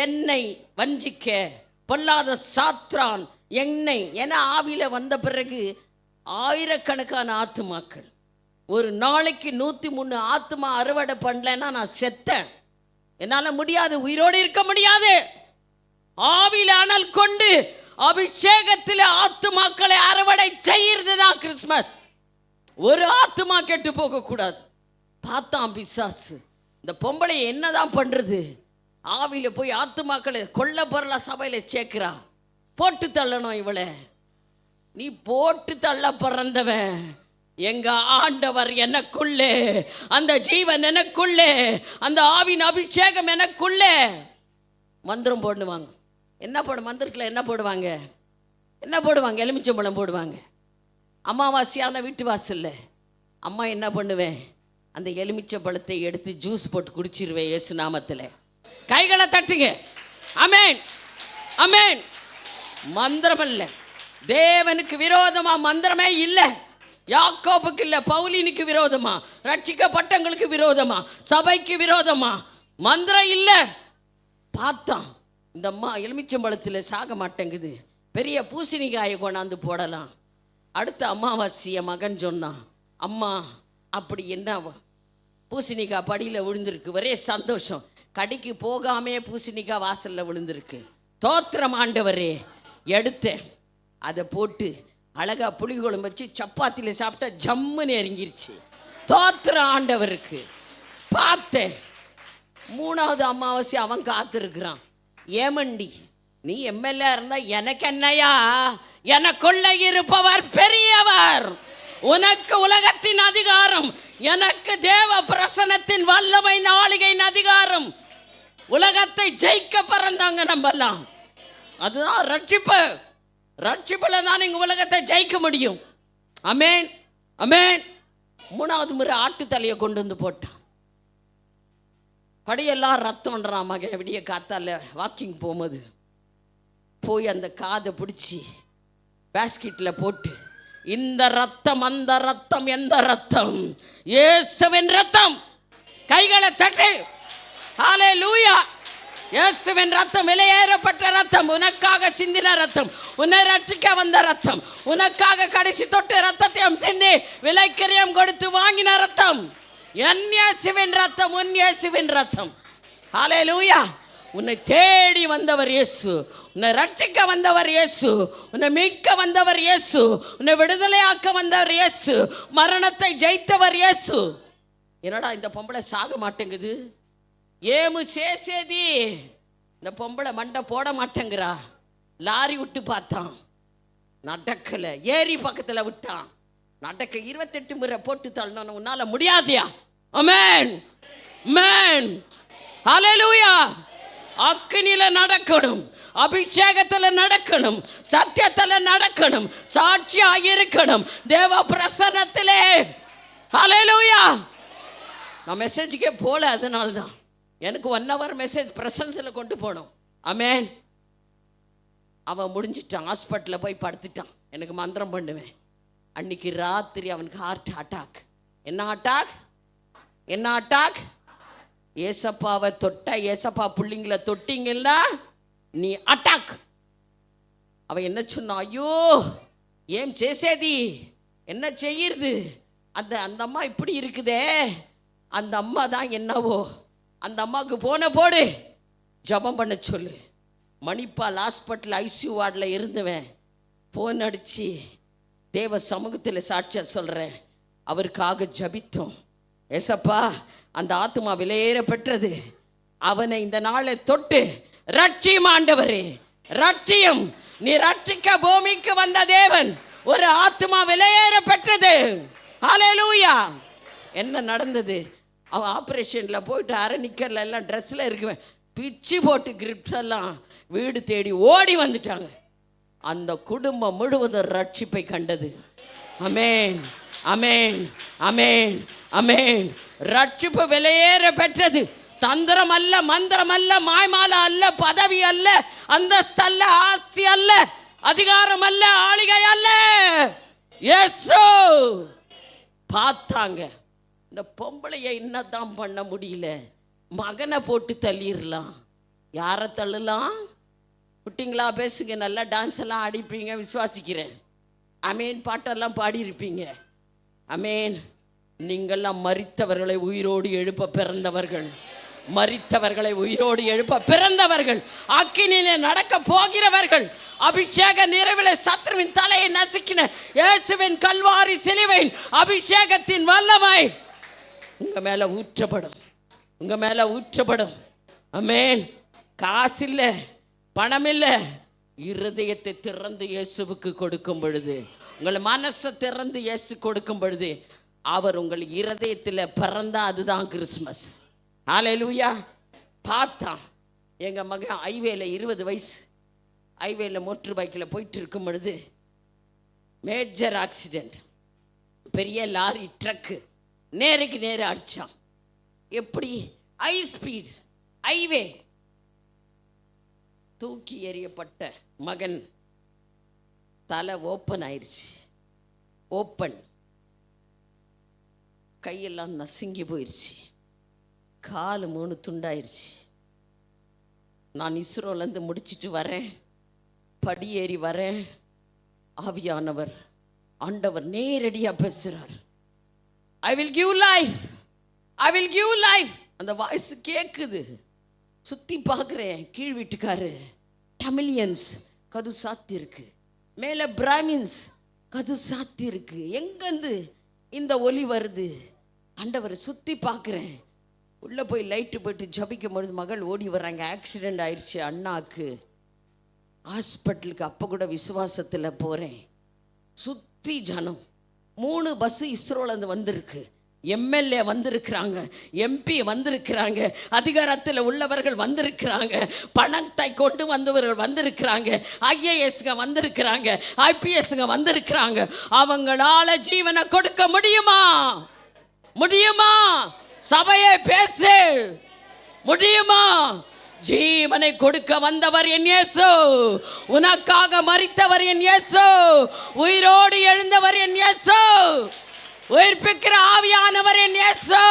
என்னை வஞ்சிக்க, பொல்லாத சாத்ரான் என்னை, என ஆவியில வந்த பிறகு ஆயிரக்கணக்கான ஆத்துமாக்கள், ஒரு நாளைக்கு 103 ஆத்துமா அறுவடை பண்ணலன்னா நான் செத்தேன். என்னால் முடியாது, உயிரோடு இருக்க முடியாது. ஆவியில அனல் கொண்டு அபிஷேகத்தில் ஆத்துமாக்களை அறுவடை செய்யறது தான் கிறிஸ்மஸ். ஒரு ஆத்துமா கெட்டு போக கூடாது. பார்த்தான் பிசாசு, இந்த பொம்பளை என்னதான் பண்றது, ஆவியில போய் ஆத்துமாக்களை கொல்ல பொருளா சபையில சேர்க்கிறா, போட்டு தள்ளணும் இவளை. நீ போட்டு தள்ள பிறந்தவன், எங்க ஆண்டவர் எனக்குள்ளே, அந்த ஜீவன் எனக்குள்ளே, அந்த ஆவின் அபிஷேகம் எனக்குள்ளே. மந்திரம் போடுவாங்க. என்ன மந்திரத்தில் என்ன போடுவாங்க? என்ன போடுவாங்க? எலுமிச்சம்பழம் போடுவாங்க. அமாவாசையான வீட்டு வாசல்ல அம்மா என்ன பண்ணுவேன், அந்த எலுமிச்சம்பழத்தை எடுத்து ஜூஸ் போட்டு குடிச்சிருவேன் இயேசு நாமத்தில். கைகளை தட்டுங்க. அமேன், அமேன். மந்திரம் இல்லை, தேவனுக்கு விரோதமா மந்திரமே இல்லை. யாக்கோபுக்கு இல்லை, பவுலினுக்கு விரோதமா, ரட்சிக்கப்பட்டவங்களுக்கு விரோதமா, சபைக்கு விரோதமா மந்திரம் இல்லை. பார்த்தான், இந்த அம்மா எலுமிச்சம்பழத்தில் சாக மாட்டேங்குது, பெரிய பூசணிக்காயை கொண்டாந்து போடலாம். அடுத்த அமாவாசைய மகன் சொன்னான், அம்மா அப்படி என்ன பூசணிக்காய் படியில் விழுந்திருக்கு, ஒரே சந்தோஷம். கடிக்கு போகாமே பூசணிக்காய் வாசலில் விழுந்திருக்கு. தோத்திரம் ஆண்டவரே. எடுத்தேன், அதை போட்டு அழகா புளிக்குழம்பு வச்சு சப்பாத்தியில் சாப்பிட்டா ஜம்முன்னு இறங்கிருச்சு. தோத்திரம் ஆண்டவருக்கு. பார்த்தேன், 3வது அமாவாசை அவன் காத்திருக்கிறான். ஏமண்டி, நீ எம்எல்ஏ இருந்தா எனக்கு என்னையா, எனக்குள்ள இருப்பவர் பெரியவர். உனக்கு உலகத்தின் அதிகாரம், எனக்கு தேவ பிரசனத்தின் வல்லமை நாளிகையின் அதிகாரம். உலகத்தை ஜெயிக்க பிறந்தாங்க நம்மெல்லாம். அதுதான் ரட்சிப்பு. ரட்சிப்புல தான் நீங்க உலகத்தை ஜெயிக்க முடியும். அமேன், அமேன். 3வது முறை ஆட்டு தலையை கொண்டு வந்து போட்டான். படியெல்லாம் ரத்தம்ன்றான் மகன். விடிய காத்தால வாக்கிங் போகும்போது போய் அந்த காதை பிடிச்சி பேஸ்கெட்டில் போட்டு இந்த ரத்தம், அந்த ரத்தம், எந்த ரத்தம்? இயேசுவின் ரத்தம். கைகளை தட்டு. ஹல்லேலூயா. இயேசுவின் ரத்தம், விலையேறப்பட்ட ரத்தம், உனக்காக சிந்தின ரத்தம், உன்னை ரட்சிக்க வந்த ரத்தம், உனக்காக கடைசி தொட்டு ரத்தத்தையும் சிந்தி விலைக்கிரியம் கொடுத்து வாங்கின ரத்தம். என் இயேசுவின் ரத்தம், உன் இயேசுவின் ரத்தம். ஹல்லேலூயா. உன்னை தேடி வந்தவர் இயேசு, உன்னை ரட்சிக்க வந்தவர் இயேசு, உன்னை மீட்க வந்தவர் இயேசு, உன்னை விடுதலையாக்க வந்தவர் இயேசு, மரணத்தை ஜெயித்தவர் இயேசு. என்னடா இந்த பொம்பளை சாக மாட்டேங்குது? ஏமு சேசேதி, இந்த பொம்பளை மண்டை போட மாட்டேங்கிறா. லாரி விட்டு பார்த்தான், நடக்கல. ஏரி பக்கத்தில் விட்டான், நடக்க. 28 முறை போட்டு தள்ளணும், உன்னால முடியாதியா? ஆமென், ஆமென், ஹல்லேலூயா. அக்கினியில நடக்கணும், அபிஷேகத்துல நடக்கணும், சத்தியத்துல நடக்கணும், சாட்சியாக இருக்கணும் தேவ பிரசன்னத்திலே. ஹல்லேலூயா. நான் மெசேஜுக்கே போல, அதனால தான் எனக்கு 1 hour மெசேஜ் பிரசன்ஸில் கொண்டு போனோம். ஆமென். அவன் முடிஞ்சிட்டான், ஹாஸ்பிட்டலில் போய் படுத்துட்டான். எனக்கு மந்திரம் பண்ணுவேன். அன்னைக்கு ராத்திரி அவனுக்கு ஹார்ட் அட்டாக். என்ன அட்டாக்? என்ன அட்டாக்? ஏசப்பாவை தொட்ட, ஏசப்பா புள்ளிங்களை தொட்டிங்கன்னா நீ அட்டாக். அவன் என்ன சொன்னான்? ஐயோ ஏன் சேசேதி, என்ன செய்யுது? அந்த அம்மா இப்படி இருக்குதே, அந்த அம்மா தான் என்னவோ, அந்த அம்மாவுக்கு போன போடு, ஜபம் பண்ண சொல்லு. மணிப்பால் ஹாஸ்பிட்டல் ஐசியூ வார்டில் இருந்துவேன். ஃபோன் அடித்து தேவ சமூகத்தில் சாட்சியாக சொல்கிறேன், அவருக்காக ஜபித்தோம். ஏசப்பா, அந்த ஆத்மா விலையேற பெற்றது, அவனை இந்த நாளை தொட்டு ரட்சியும் ஆண்டவரே, ரட்சியும். நீ ரட்சிக்க பூமிக்கு வந்த தேவன். ஒரு ஆத்மா விலையேற பெற்றது. ஹல்லேலூயா. என்ன நடந்தது? அவன் ஆப்ரேஷனில் போயிட்டு அரை நிக்கரில் எல்லாம் ட்ரெஸ்ஸில் இருக்குவேன், பிச்சு போட்டு கிரிப்ஸ் எல்லாம் வீடு தேடி ஓடி வந்துட்டாங்க. அந்த குடும்பம் முழுவதும் ரட்சிப்பை கண்டது. அமேன், அமேன், அமேன், அமேன். ரட்சிப்பு விலையேற பெற்றது. தந்திரம் அல்ல, மந்திரம் அல்ல, மாய்மால அல்ல, பதவி அல்ல, அந்தஸ்து அல்ல, ஆஸ்தி அல்ல, அதிகாரம் அல்ல, ஆளுகை அல்ல. இயேசு பார்த்தாங்க. இந்த பொம்பளைய என்னதான் பண்ண முடியல? மகனை போட்டு தள்ளிடலாம். யாரை தள்ளலாம்? விட்டிங்களா? பேசுங்க. நல்லா டான்ஸ் எல்லாம் ஆடிப்பீங்க, விசுவாசிக்கிறேன். அமேன். பாட்டெல்லாம் பாடியிருப்பீங்க. அமேன். நீங்கள்லாம் மரித்தவர்களை உயிரோடு எழுப்ப பிறந்தவர்கள், மரித்தவர்களை உயிரோடு எழுப்ப பிறந்தவர்கள், அக்கினியிலே நடக்க போகிறவர்கள். அபிஷேக நிறைவில் சத்ருவின் தலையை நசுக்கின இயேசுவின் கல்வாரி சிலுவையின் அபிஷேகத்தின் வல்லமை உங்க மேல ஊற்றப்படும், உங்க மேல ஊற்றப்படும். ஆமென். காசு இல்லை, பணம் இல்லை, இருதயத்தை திறந்து இயேசுவுக்கு கொடுக்கும் பொழுது, உங்கள் மனசை திறந்து இயேசு கொடுக்கும் பொழுது, அவர் உங்கள் இருதயத்தில் பிறந்தா அதுதான் கிறிஸ்மஸ். ஹல்லேலூயா. பார்த்தான். எங்கள் மகன் ஹைவேல 20 வயசு ஹைவேல மோட்டர் பைக்கில் போயிட்டு இருக்கும் பொழுது மேஜர் ஆக்சிடெண்ட். பெரிய லாரி ட்ரக்கு நேருக்கு நேரம் அடித்தான். எப்படி? High speed highway. தூக்கி எறியப்பட்ட மகன் தலை ஓப்பன் ஆயிடுச்சு. ஓப்பன். கையெல்லாம் நசுங்கி போயிடுச்சு. கால் 3 துண்டாயிருச்சு. நான் இஸ்ரோலேருந்து முடிச்சுட்டு வரேன், படியேறி வரேன். ஆவியானவர், ஆண்டவர் நேரடியாக பேசுகிறார். I will give life, I will give life. அந்த வாய்ஸ் கேட்குது. சுற்றி பார்க்குறேன். கீழ் வீட்டுக்காரு தமிழியன்ஸ் கது சாத்தி இருக்கு, மேலே பிராமின்ஸ் கது சாத்தி இருக்கு. எங்கேருந்து இந்த ஒலி வருது? ஆண்டவரை சுற்றி பார்க்குறேன். உள்ளே போய் லைட்டு போய்ட்டு ஜபிக்கும் பொழுது மகள் ஓடி வர்றாங்க. ஆக்சிடெண்ட் ஆயிடுச்சு அண்ணாக்கு. ஹாஸ்பிட்டலுக்கு அப்போ கூட விசுவாசத்தில் போகிறேன். சுற்றி ஜனம். 3 பஸ்ஸு இஸ்ரோலேருந்து வந்திருக்கு. எம்எல்ஏ வந்திருக்கிறாங்க, எம்பி வந்திருக்கிறாங்க, அதிகாரத்தில் உள்ளவர்கள் வந்திருக்கிறாங்க, பணத்தை கொண்டு வந்தவர்கள் வந்திருக்கிறாங்க, ஐஏஎஸ்ங்க வந்திருக்கிறாங்க, ஐபிஎஸ்ங்க வந்திருக்கிறாங்க. அவங்களால ஜீவனை கொடுக்க முடியுமா? முடியுமா? சபையை பேசு. முடியுமா? ஜீவனை கொடுக்க வந்தவர் என் இயேசு, உனக்காக மரித்தவர் என் இயேசு, உயிரோடு எழுந்தவர் என் இயேசு, உயிர்ப்பிக்கிற ஆவியானவர் என் இயேசு.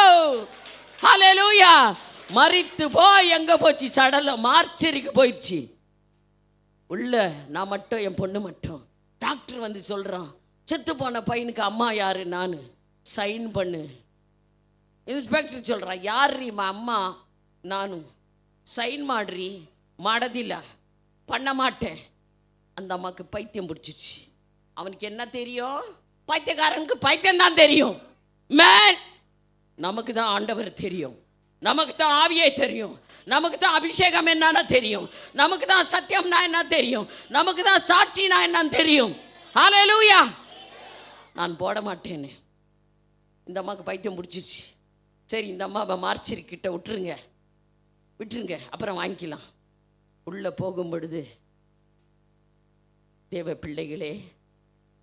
ஹல்லேலூயா. மரித்து போய் எங்க போச்சு? சடலம் மார்ச்சரிக்கு போயிடுச்சு. உள்ள நான் மட்டும், என் பொண்ணு மட்டும். டாக்டர் வந்து சொல்றான், செத்து போன பையனுக்கு அம்மா யாரு? நான். சைன் பண்ணு. இன்ஸ்பெக்டர் சொல்றான், யாரு அம்மா? நானும். சைன் மாடுறி. மடதில்ல, பண்ண மாட்டேன். அந்த அம்மாவுக்கு பைத்தியம் பிடிச்சிருச்சு. அவனுக்கு என்ன தெரியும்? பைத்தியக்காரனுக்கு பைத்தியம் தான் தெரியும். மேன், நமக்கு தான் ஆண்டவர் தெரியும், நமக்கு தான் ஆவியே தெரியும், நமக்கு தான் அபிஷேகம் என்னன்னா தெரியும், நமக்கு தான் சத்தியம்னா என்ன தெரியும், நமக்கு தான் சாட்சினா என்னன்னு தெரியும். ஹல்லேலூயா. நான் போட மாட்டேன்னு. இந்த அம்மாவுக்கு பைத்தியம் பிடிச்சிருச்சு. சரி, இந்த அம்மாவை மார்ச்சரிக்கிட்ட விட்டுருங்க, அப்புறம் வாங்கிக்கலாம். உள்ளே போகும் பொழுது, தேவ பிள்ளைகளே,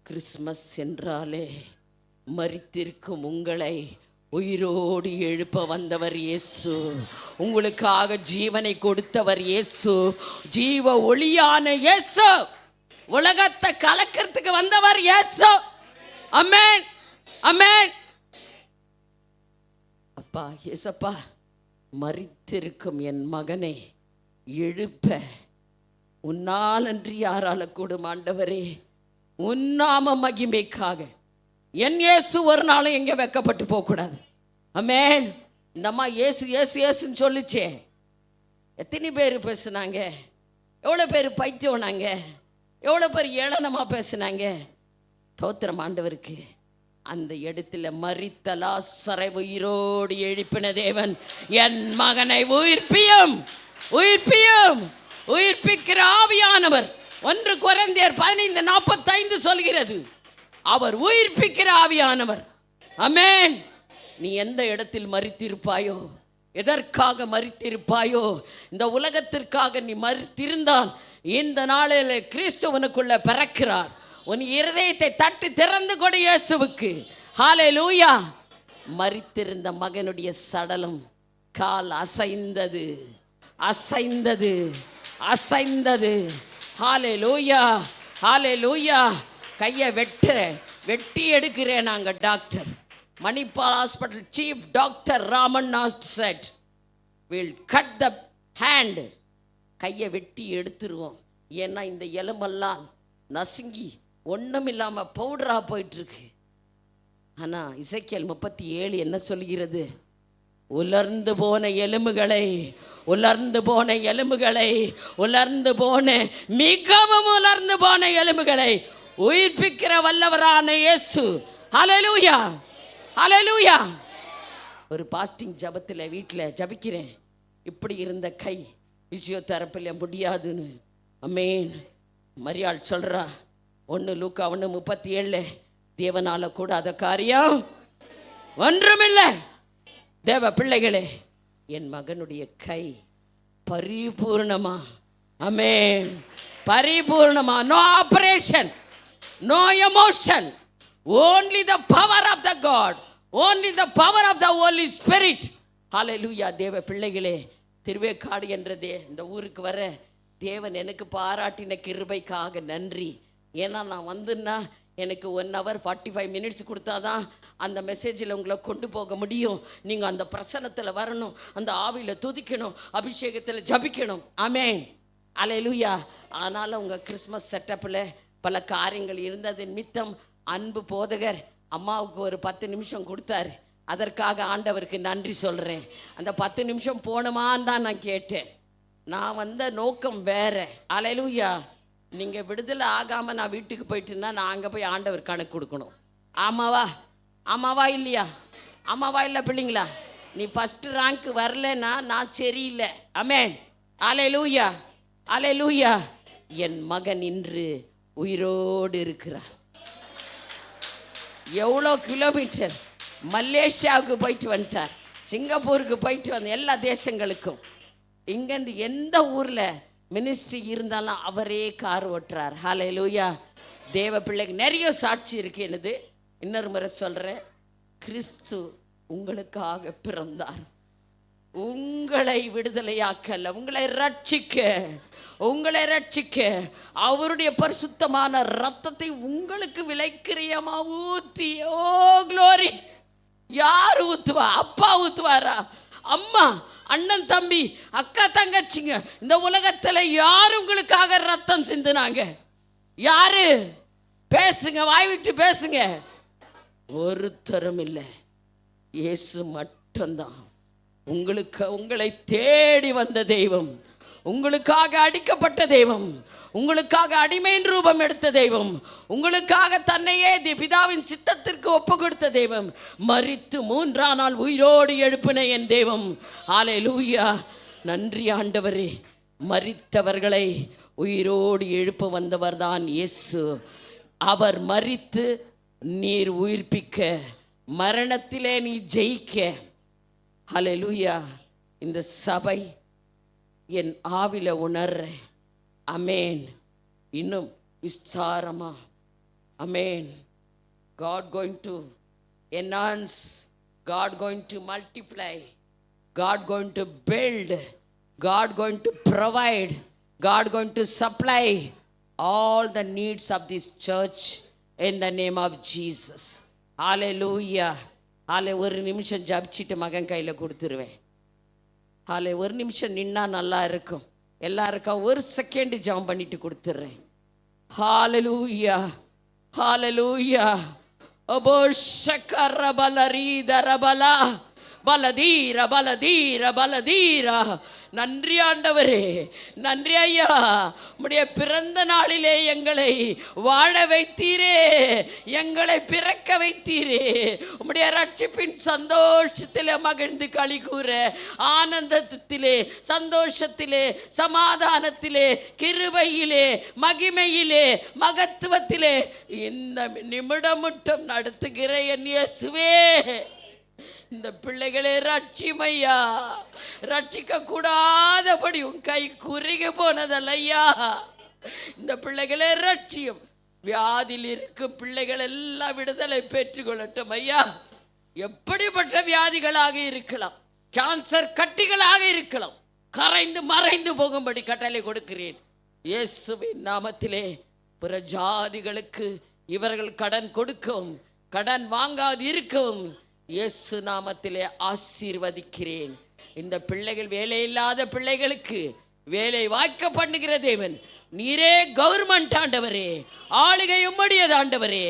கிறிஸ்மஸ் என்றாலே மரித்திருக்கும் உங்களை உயிரோடு எழுப்ப வந்தவர் இயேசு, உங்களுக்காக ஜீவனை கொடுத்தவர் இயேசு, ஜீவ ஒளியான இயேசு, உலகத்தை கலக்கிறதுக்கு வந்தவர் இயேசு. ஆமென், ஆமென். அப்பா, இயேசப்பா, மரித்திருக்கும் என் மகனை எழுப்ப உன்னால் அன்றி யாரால கூடும் ஆண்டவரே. உன்னாம மகிமைக்காக என் இயேசு ஒரு நாளும் எங்கே வெக்கப்பட்டு போகக்கூடாது. ஆமென். இந்த அம்மா இயேசு இயேசு இயேசுன்னு சொல்லிச்சே. எத்தனை பேர் பேசுனாங்க? எவ்வளோ பேர் பைத்தியம்னாங்க? எவ்வளோ பேர் ஏளனமாக பேசுனாங்க? தோத்திரம் ஆண்டவருக்கு. அந்த இடத்துல மரித்த லாசரை உயிரோடு எழுப்பின தேவன் என் மகனை உயிர்ப்பியும் உயிர்ப்பிக்கிற ஆவியானவர். 1 கொரிந்தியர் 15:45 சொல்கிறது, அவர் உயிர்ப்பிக்கிற ஆவியானவர். ஆமென். நீ எந்த இடத்தில் மரித்திருப்பாயோ, எதற்காக மரித்திருப்பாயோ, இந்த உலகத்திற்காக நீ மரித்திருந்தால் இந்த நாளில் கிறிஸ்துவனுக்குள்ள பிறக்கிறார். உன் இருதயத்தை தட்டி திறந்து கொடு இயேசுவுக்கு. ஹல்லேலூயா. மரித்திருந்த மகனுடைய சடலம் கால் அசைந்தது. ஹல்லேலூயா, ஹல்லேலூயா. கையை வெட்டி எடுக்கிறேன். நாங்கள் doctor, Manipal hospital chief doctor Ramnath set, will cut the hand. கையை வெட்டி எடுத்துருவோம். ஏன்னா இந்த எலும்பெல்லாம் நசுங்கி ஒன்றும் இல்லாமல் பவுடராக போயிட்டுருக்கு. ஆனால் இசைக்கேல் 37 என்ன சொல்கிறது? உலர்ந்து போன எலும்புகளை மிகவும் உலர்ந்து போன எலும்புகளை உயிர்ப்பிக்கிற வல்லவரான இயேசு. ஹல்லேலூயா, ஹல்லேலூயா. ஒரு பாஸ்டிங் ஜபத்தில் வீட்டில் ஜபிக்கிறேன். இப்படி இருந்த கை பிசியோதெரப்பில் முடியாதுன்னு. ஆமென். மரியாள் சொல்கிறா, 1 லூக்கா 1:37, தேவனால கூடாத காரியம் ஒன்றுமில்லை. தேவ பிள்ளைகளே, என் மகனுடைய கை பரிபூர்ணமா, ஆமென், பரிபூர்ணமா, no operation, no emotion, only the power of the God, only the power of the Holy Spirit. ஹல்லேலூயா. தேவ பிள்ளைகளே, திருவேற்காடு என்றதே இந்த ஊருக்கு வர தேவன் எனக்கு பாராட்டின கிருபைக்காக நன்றி. ஏன்னா நான் வந்துன்னா எனக்கு 1 hour 45 minutes கொடுத்தாதான் அந்த மெசேஜில் உங்களை கொண்டு போக முடியும். நீங்கள் அந்த பிரசன்னத்தில் வரணும், அந்த ஆவியில் துதிக்கணும், அபிஷேகத்தில் ஜபிக்கணும். ஆமென், ஹல்லேலூயா. அதனால் உங்கள் கிறிஸ்மஸ் செட்டப்பில் பல காரியங்கள் இருந்தது நிமித்தம் அன்பு போதகர் அம்மாவுக்கு ஒரு 10 நிமிஷம் கொடுத்தாரு. அதற்காக ஆண்டவருக்கு நன்றி சொல்கிறேன். அந்த 10 நிமிஷம் போணுமான்னு தான் நான் கேட்டேன். நான் வந்த நோக்கம் வேறு. ஹல்லேலூயா. நீங்கள் விடுதலை ஆகாமல் நான் வீட்டுக்கு போயிட்டுன்னா நான் அங்கே போய் ஆண்டவர் கணக்கு கொடுக்கணும். ஆமாவா இல்லையா? ஆமாவா இல்லை பிள்ளைங்களா? நீ ஃபஸ்ட்டு ரேங்க் வரலன்னா நான் சரியில்லை. ஆமென், ஹல்லேலூயா, ஹல்லேலூயா. என் மகன் இன்று உயிரோடு இருக்கிறார். எவ்வளோ கிலோமீட்டர் மலேசியாவுக்கு போயிட்டு வந்துட்டார், சிங்கப்பூருக்கு போயிட்டு வந்த, எல்லா தேசங்களுக்கும். இங்கேருந்து எந்த ஊரில் மினிஸ்ட்ரி இருந்தாலும் அவரே கார் ஓட்டுறார். ஹல்லேலூயா. தேவ பிள்ளைக்கு நிறைய சாட்சி இருக்கு. என்னது, இன்னொரு முறை சொல்கிறேன், கிறிஸ்து உங்களுக்காக பிறந்தார். உங்களை விடுதலையாக்கல, உங்களை ரட்சிக்க அவருடைய பரிசுத்தமான ரத்தத்தை உங்களுக்கு விலைக்கிரியமா ஊத்தி, ஓ க்ளோரி. யார் ஊத்துவா? அப்பா ஊத்துவாரா? அம்மா, அண்ணன், தம்பி, அக்கா, தங்கச்சிங்க, இந்த உலகத்துல யார் உங்களுக்காக ரத்தம் சிந்தினாங்க? யாரு? பேசுங்க, வாய் விட்டு பேசுங்க. ஒருத்தரும் இல்லை, இயேசு மட்டும்தான். உங்களை தேடி வந்த தெய்வம், உங்களுக்காக அடிக்கப்பட்ட தெய்வம், உங்களுக்காக அடிமையின் ரூபம் எடுத்த தெய்வம், உங்களுக்காக தன்னையே பிதாவின் சித்தத்திற்கு ஒப்பு கொடுத்த தெய்வம், மரித்து 3ஆம் நாள் உயிரோடு எழுப்பின என் தெய்வம். ஹல்லேலூயா. நன்றி ஆண்டவரே. மரித்தவர்களை உயிரோடு எழுப்ப வந்தவர் தான் இயேசு. அவர் மரித்து நீர் உயிர்ப்பிக்க, மரணத்திலே நீ ஜெயிக்க. ஹல்லேலூயா. இந்த சபை என் ஆவில உணர்றேன். அமேன். இன்னும் விஸ்தாரமா. அமேன். God going to enhance, God going to multiply, God going to build, God going to provide, God going to supply all the needs of this church in the name of Jesus. Hallelujah. ஒரு நிமிஷம் ஜபிச்சிட்டு மகன் கையில் கொடுத்துருவேன். ஒரு நிமிஷம் நின்னா நல்லா இருக்கும். எல்லாருக்கும் ஒரு செகண்ட் ஜாம் பண்ணிட்டு கொடுத்துட்றேன். ஹalleluya, ஹalleluya. அபோ ஷக்கர பலரீதர பலா பலதீர பலதீர பலதீர. நன்றி ஆண்டவரே, நன்றி ஐயா. உம்முடைய பிறந்த நாளிலே எங்களை வாழ வைத்தீரே, எங்களை பிறக்க வைத்தீரே. உம்முடைய ரட்சிப்பின் சந்தோஷத்திலே மகிழ்ந்து களி கூற, ஆனந்தத்திலே, சந்தோஷத்திலே, சமாதானத்திலே, கிருபையிலே, மகிமையிலே, மகத்துவத்திலே இந்த நிமிடம் மட்டும் நடத்துகிற என் இயேசுவே, இந்த பிள்ளைகளே ரட்சிமையா. ரட்சிக்க கூடாதபடி உன் கை குறுகி போனதல்லையா. இந்த பிள்ளைகளே ரட்சியம். வியாதியில் இருக்கும் பிள்ளைகள் எல்லாம் விடுதலை பெற்றுக்கொள்ளட்டும் ஐயா. எப்படிப்பட்ட வியாதிகளாக இருக்கலாம், கேன்சர் கட்டிகளாக இருக்கலாம், கரைந்து மறைந்து போகும்படி கட்டளை கொடுக்கிறேன் இயேசுவின் நாமத்திலே. பிற ஜாதிகளுக்கு இவர்கள் கடன் கொடுக்கவும், கடன் வாங்காது இருக்கவும் இயேசு நாமத்திலே ஆசீர்வதிக்கிறேன். இந்த பிள்ளைகள், வேலை இல்லாத பிள்ளைகளுக்கு வேலை வாய்க்க பண்ணுகிற தேவன் நீரே. கவர்மெண்ட் ஆண்டவரே, ஆளுகை உம்முடையது ஆண்டவரே.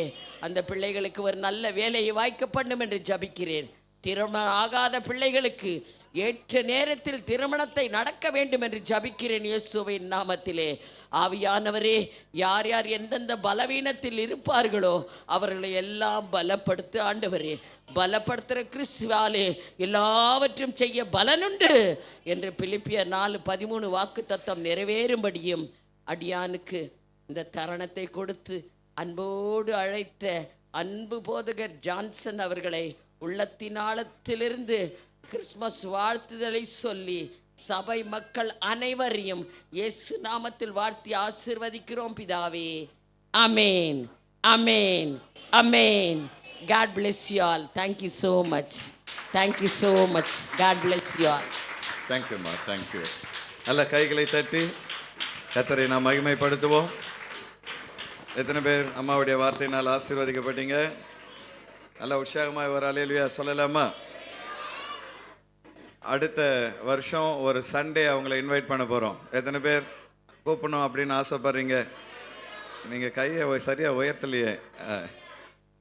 அந்த பிள்ளைகளுக்கு ஒரு நல்ல வேலையை வாய்க்க பண்ணும் என்று ஜபிக்கிறேன். திருமணம் ஆகாத பிள்ளைகளுக்கு ஏற்ற நேரத்தில் திருமணத்தை நடக்க வேண்டும் என்று ஜபிக்கிறேன் இயேசுவின் நாமத்திலே. ஆவியானவரே, யார் யார் எந்தெந்த பலவீனத்தில் இருப்பார்களோ அவர்களை எல்லாம் பலப்படுத்த ஆண்டவரே. பலப்படுத்துகிற கிறிஸ்துவாலே எல்லாவற்றும் செய்ய பலனுண்டு என்று பிலிப்பியர் 4:13 வாக்கு தத்தம் நிறைவேறும்படியும் அடியானுக்கு இந்த தருணத்தை கொடுத்து அன்போடு அழைத்த அன்பு போதகர் ஜான்சன் அவர்களை உள்ளத்தின் ஆழத்திலிருந்து கிறிஸ்மஸ் வாழ்த்துதலை சொல்லி சபை மக்கள் அனைவரையும் இயேசு நாமத்தில் வாழ்த்தி ஆசீர்வதிக்கிறோம் பிதாவே. ஆமேன், ஆமேன், ஆமேன். God bless you all. Thank you so much. Thank you so much. God bless you all. Thank you ma, thank you. நல்ல கைகளை தட்டி கர்த்தரை நாம் மகிமைப்படுத்துவோம். எத்தனை பேர் அம்மாவுடைய வார்த்தையினால் ஆசீர்வதிக்கப்பட்டீங்க? நல்ல உற்சாகமாக ஒரு அல்லேலூயா சொல்லலாமா? அடுத்த வருஷம் ஒரு சண்டே அவங்கள இன்வைட் பண்ண போகிறோம். எத்தனை பேர் கூப்பிடணும் அப்படின்னு ஆசைப்படுறீங்க? நீங்கள் கையை சரியாக உயர்த்தலையே.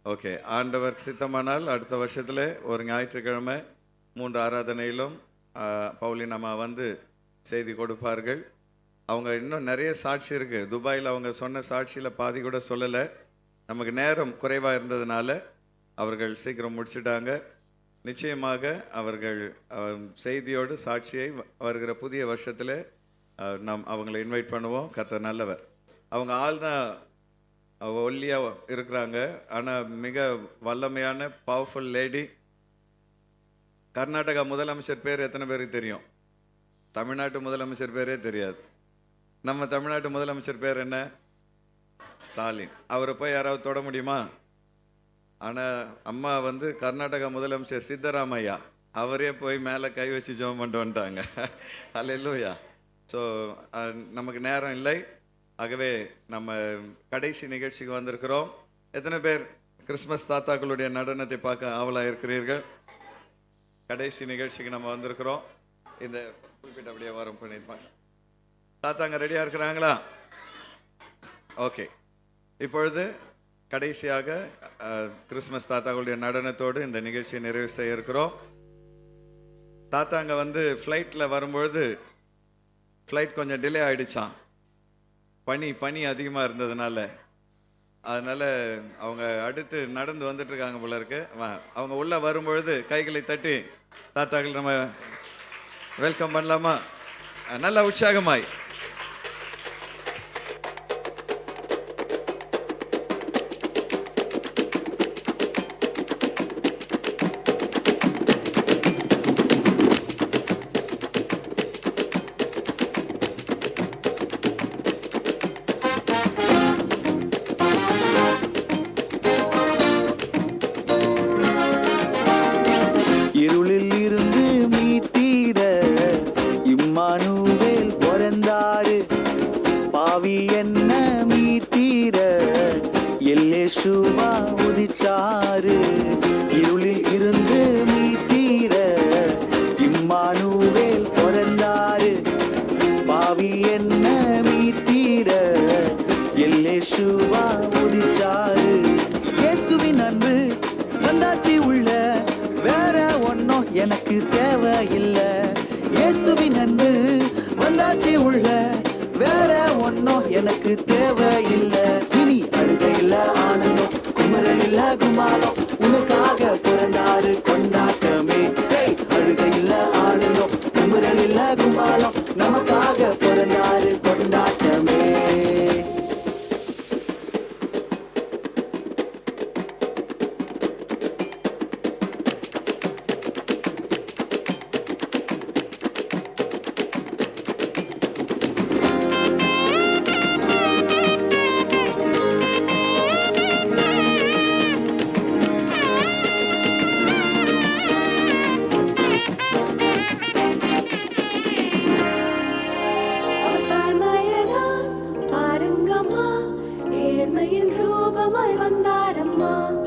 ஓகே, ஆண்டவர் சித்தமானால் அடுத்த வருஷத்தில் ஒரு ஞாயிற்றுக்கிழமை 3 ஆராதனையிலும் பவுலின் அம்மா வந்து செய்தி கொடுப்பார்கள். அவங்க இன்னும் நிறைய சாட்சி இருக்குது. துபாயில் அவங்க சொன்ன சாட்சியில் பாதி கூட சொல்லலை. நமக்கு நேரம் குறைவாக இருந்ததுனால அவர்கள் சீக்கிரம் முடிச்சிட்டாங்க. நிச்சயமாக அவர்கள் செய்தியோடு சாட்சியை வருகிற புதிய வருஷத்தில் நாம் அவங்களை இன்வைட் பண்ணுவோம். கர்த்தர் நல்லவர். அவங்க ஆள் தான் ஒல்லியாக இருக்கிறாங்க, ஆனால் மிக வல்லமையான பவர்ஃபுல் லேடி. கர்நாடகா முதலமைச்சர் பேர் எத்தனை பேருக்கு தெரியும்? தமிழ்நாட்டு முதலமைச்சர் பேரே தெரியாது. நம்ம தமிழ்நாட்டு முதலமைச்சர் பேர் என்ன? ஸ்டாலின். அவரை போய் யாராவது தொட முடியுமா? ஆனால் அம்மா வந்து கர்நாடகா முதலமைச்சர் சித்தராமையா அவரே போய் மேலே கை வச்சு ஜெபம் பண்ணிட்டு வந்துட்டாங்க. அல்லேலூயா. ஸோ நமக்கு நேரம் இல்லை, ஆகவே நம்ம கடைசி நிகழ்ச்சிக்கு வந்திருக்கிறோம். எத்தனை பேர் கிறிஸ்மஸ் தாத்தாக்களுடைய நடனத்தை பார்க்க ஆவலாக இருக்கிறீர்கள்? கடைசி நிகழ்ச்சிக்கு நம்ம வந்திருக்கிறோம். இந்த குறிப்பிட்ட அப்படியே வரம் பண்ணியிருப்பாங்க. தாத்தாங்க ரெடியாக இருக்கிறாங்களா? ஓகே. இப்பொழுது கடைசியாக கிறிஸ்மஸ் தாத்தாக்களுடைய நடனத்தோடு இந்த நிகழ்ச்சியை நிறைவு செய்ய இருக்கிறோம். தாத்தாங்க வந்து ஃப்ளைட்டில் வரும்பொழுது ஃப்ளைட் கொஞ்சம் டிலே ஆகிடுச்சான். பனி அதிகமாக இருந்ததுனால. அதனால் அவங்க அடுத்து நடந்து வந்துட்டுருக்காங்க போல இருக்கு. அவங்க உள்ளே வரும்பொழுது கைகளை தட்டி தாத்தாக்கள் நம்ம வெல்கம் பண்ணலாமா? நல்ல உற்சாகமாய். இருளில் இருந்து மீட்டிட இம்மானுவேல் பிறந்தாரு. பாவி என்ன மீட்டிட எல்லேசுவா உதிச்சாரு. இருளில் இருந்து மீட்டிட இம்மானுவேல் பிறந்தாரு. பாவி என்ன மீட்டிட எல்லேசுவா உதிச்சாரு. இயேசுவின் அன்பு வந்தாச்சு உள்ள, வேற ஒன்னும் எனக்கு தேவையில்லை. இயேசுவின் அன்பு வந்தாச்சு உள்ள, வேற ஒன்னும் எனக்கு தேவையில்லை. இனி அழுகையில ஆனந்தம், குமரலில்ல குமாரம், உனக்காக பிறந்தாரு கொண்டாட்டமே. அழுகையில ஆனந்தம், குமரலில்ல குமாரம், நமக்காக பிறந்தாரு கொண்டாட்டமே.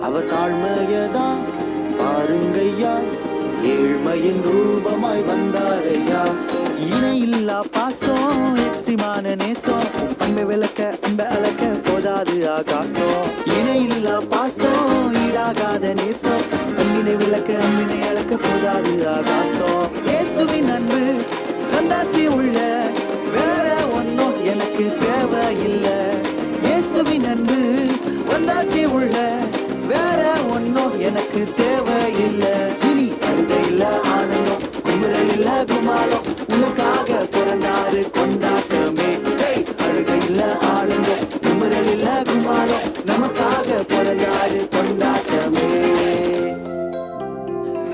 அவர் தாழ்மையதான் பாருங்கய்யா, ஏழ்மையின் ரூபமாய் வந்தாரையா. இணையில்லா பாசம், எக்ஸ்ட்ரீமான நேசம், அன்பை விளக்க அன்பை அளக்க போதாது ஆகாசம். இணையில்லா பாசம், ஈடாகாத நேசம், அன்பினை விளக்க அன்பினை அளக்க போதாது ஆகாசம். இயேசுவின் அன்பு வந்தாச்சு உள்ள, வேற ஒன்னும் எனக்கு தேவையில்லை. இயேசுவின் அன்பு வந்தாச்சு உள்ள, வேற ஒன்னும் எனக்கு தேவையில்லை. இனி அழுகையில ஆனந்தம், குமரலில்ல குமாரம், உனக்காக பிறந்தாரு கொண்டாட்டமே. அழுகையில ஆனந்தம், குமரலில்ல குமாரம், நமக்காக பிறந்தாரு கொண்டாட்டமே.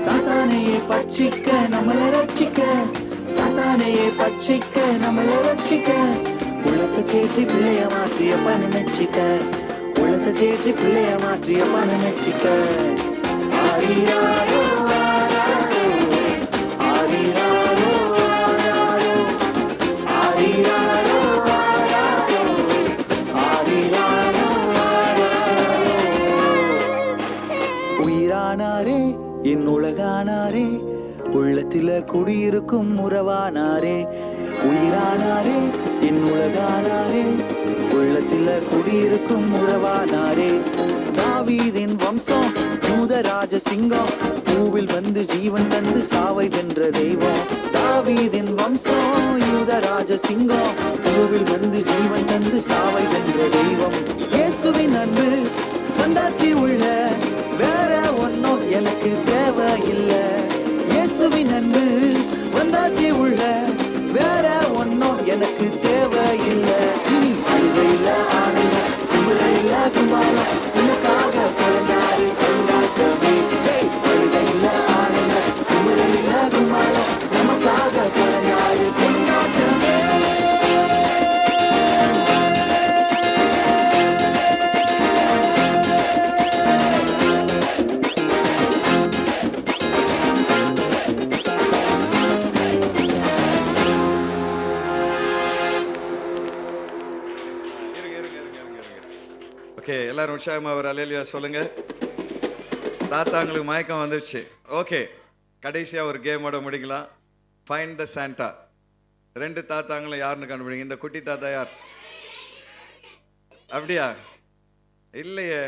சாத்தானையை பட்சிக்க நம்மளை ரட்சிக்க, சாத்தானையை பட்சிக்க நம்மளை ரட்சிக்க, உலகத்தை தேற்றி பிள்ளைய மாற்றிய பண மெச்சிக்க, உலகத்தை தேற்றி பிள்ளைய மாற்றிய பண மெச்சிக்க. ஆரியாரோ ஆராரோ, ஆரியாரோ ஆராரோ, ஆரியாரோ ஆராரோ, ஆரியாரோ ஆராரோ. உயிரானாரே என் உலகானாரே, உள்ளத்தில குடியிருக்கும் உறவானாரே. உயிரானாரே என் உலகானாரே, உள்ளத்தில குடியிருக்கும் உறவானாரே. தாவீதின் வம்சம், யூதராஜ சிங்கம், பூவில் வந்து ஜீவன் தந்து சாவை வென்ற தெய்வம். தாவீதின் வம்சம், யூதராஜ சிங்கம், பூவில் வந்து ஜீவன் தந்து சாவை வென்ற தெய்வம். இயேசுவின் அன்பு வந்தாச்சு உள்ள, வேற ஒன்னும் எனக்கு தேவையில்லை. இயேசுவின் அன்பு வந்தாச்சு உள்ள, வேற ஒன்னும் எனக்கு தேவையில்லை. இனி அழுகையில ஆனந்தம், குமரலில்ல குமாரம், உனக்காக பிறந்தாரு கொண்டாட்டமே. அழுகையில ஆனந்தம், குமரலில்ல குமாரம், நமக்காக பிறந்தாரு கொண்டாட்டமே. ஓகே, எல்லாரும் உற்சாகமாக ஒரு அலேலியா சொல்லுங்க. தாத்தாங்களுக்கு மயக்கம் வந்துருச்சு. ஓகே, கடைசியாக ஒரு கேமோட முடிக்கலாம். Find the Santa. 2 தாத்தாங்களும் யாருன்னு கண்டுபிடிங்க. இந்த குட்டி தாத்தா யார்? அப்படியா? இல்லையே.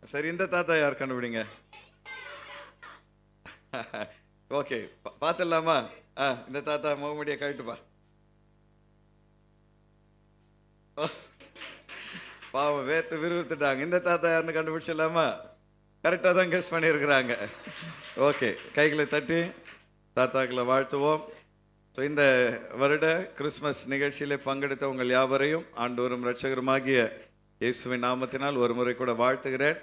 சரி, இந்த தாத்தா யார் கண்டுபிடிங்க. ஓகே, பார்த்துடலாமா? இந்த தாத்தா முகமுடியை கழட்டுப்பா. பாவம், வேர்த்து விறுவிறுத்துட்டாங்க. இந்த தாத்தா யாருன்னு கண்டுபிடிச்சிடலாமா? கரெக்டாக தான் கெஸ் பண்ணியிருக்கிறாங்க. ஓகே, கைகளை தட்டி தாத்தாக்களை வாழ்த்துவோம். ஸோ இந்த வருட கிறிஸ்மஸ் நிகழ்ச்சியில் பங்கெடுத்த உங்கள் யாவரையும் ஆண்டவரும் இரட்சகருமாகிய இயேசுவின் நாமத்தினால் ஒரு முறை கூட வாழ்த்துகிறேன்.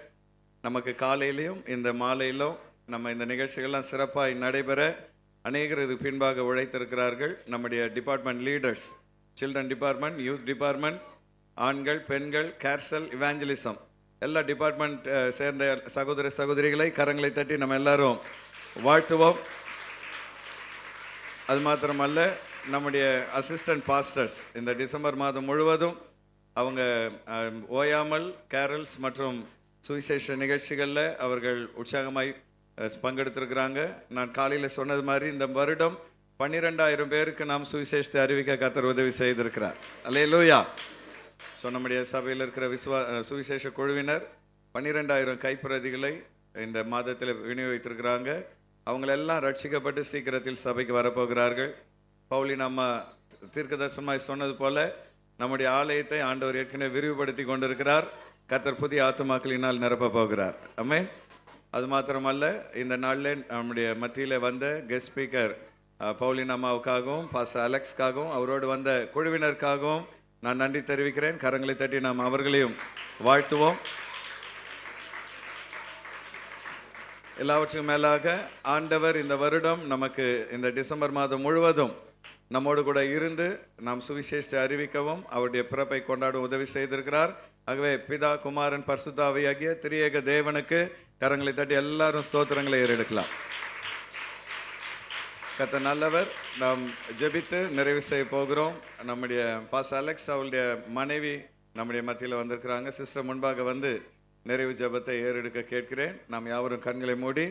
நமக்கு காலையிலையும் இந்த மாலையிலும் நம்ம இந்த நிகழ்ச்சிகள்லாம் சிறப்பாக நடைபெற அநேகர் இது பின்பாக உழைத்திருக்கிறார்கள். நம்முடைய department leaders, children department, youth department, ஆண்கள், பெண்கள், கேர்சல், இவாஞ்சலிசம், எல்லா டிபார்ட்மெண்ட் சேர்ந்த சகோதர சகோதரிகளை கரங்களை தட்டி நம்ம எல்லாரும் வாழ்த்துவோம். அது மாத்திரமல்ல, நம்முடைய அசிஸ்டன்ட் பாஸ்டர்ஸ் இந்த டிசம்பர் மாதம் முழுவதும் அவங்க ஓயாமல் கேரல்ஸ் மற்றும் சுவிசேஷ நிகழ்ச்சிகளில் அவர்கள் உற்சாகமாய் பங்கெடுத்திருக்கிறாங்க. நான் காலையில் சொன்னது மாதிரி இந்த வருடம் 12,000 பேருக்கு நாம் சுவிசேஷத்தை அறிவிக்க கர்த்தர் உதவி செய்திருக்கிறார். அல்லேலூயா. ஸோ நம்முடைய சபையில் இருக்கிற சுவிசேஷ குழுவினர் 12,000 கைப்பிரதிகளை இந்த மாதத்தில் விநியோகித்திருக்கிறாங்க. அவங்களெல்லாம் ரட்சிக்கப்பட்டு சீக்கிரத்தில் சபைக்கு வரப்போகிறார்கள். பவுலின் அம்மா தீர்க்கதரிசனமாய் சொன்னது போல நம்முடைய ஆலயத்தை ஆண்டவர் ஏற்கனவே விரிவுபடுத்தி கொண்டிருக்கிறார். கர்த்தர் புதிய ஆத்துமாக்களினால் நிரப்ப போகிறார். ஆமென். அது மாத்திரமல்ல, இந்த நாளில் நம்முடைய மத்தியில் வந்த கெஸ்ட் ஸ்பீக்கர் பவுலின் அம்மாவுக்காகவும் பாஸ்டர் அலெக்ஸ்க்காகவும் அவரோடு வந்த குழுவினருக்காகவும் நான் நன்றி தெரிவிக்கிறேன். கரங்களை தட்டி நாம் அவர்களையும் வாழ்த்துவோம். எல்லாவற்றுக்கும் மேலாக ஆண்டவர் இந்த வருடம் நமக்கு இந்த டிசம்பர் மாதம் முழுவதும் நம்மோடு கூட இருந்து நாம் சுவிசேஷத்தை அறிவிக்கவும் அவருடைய பிறப்பை கொண்டாட உதவி செய்திருக்கிறார். ஆகவே பிதா, குமாரன், பரிசுத்த ஆவியாகிய திரியேக தேவனுக்கு கரங்களை தட்டி எல்லாரும் ஸ்தோத்திரங்களை ஏறெடுக்கலாம். கர்த்தர் நல்லவர். நாம் ஜெபித்து நிறைவு செய்ய போகிறோம். நம்முடைய பாஸ்டர் அலெக்ஸ் அவருடைய மனைவி நம்முடைய மத்தியில் வந்திருக்கிறாங்க. சிஸ்டர் முன்பாக வந்து நிறைவு ஜெபத்தை ஏறெடுக்க கேட்கிறேன். நாம் யாவரும் கண்களை மூடி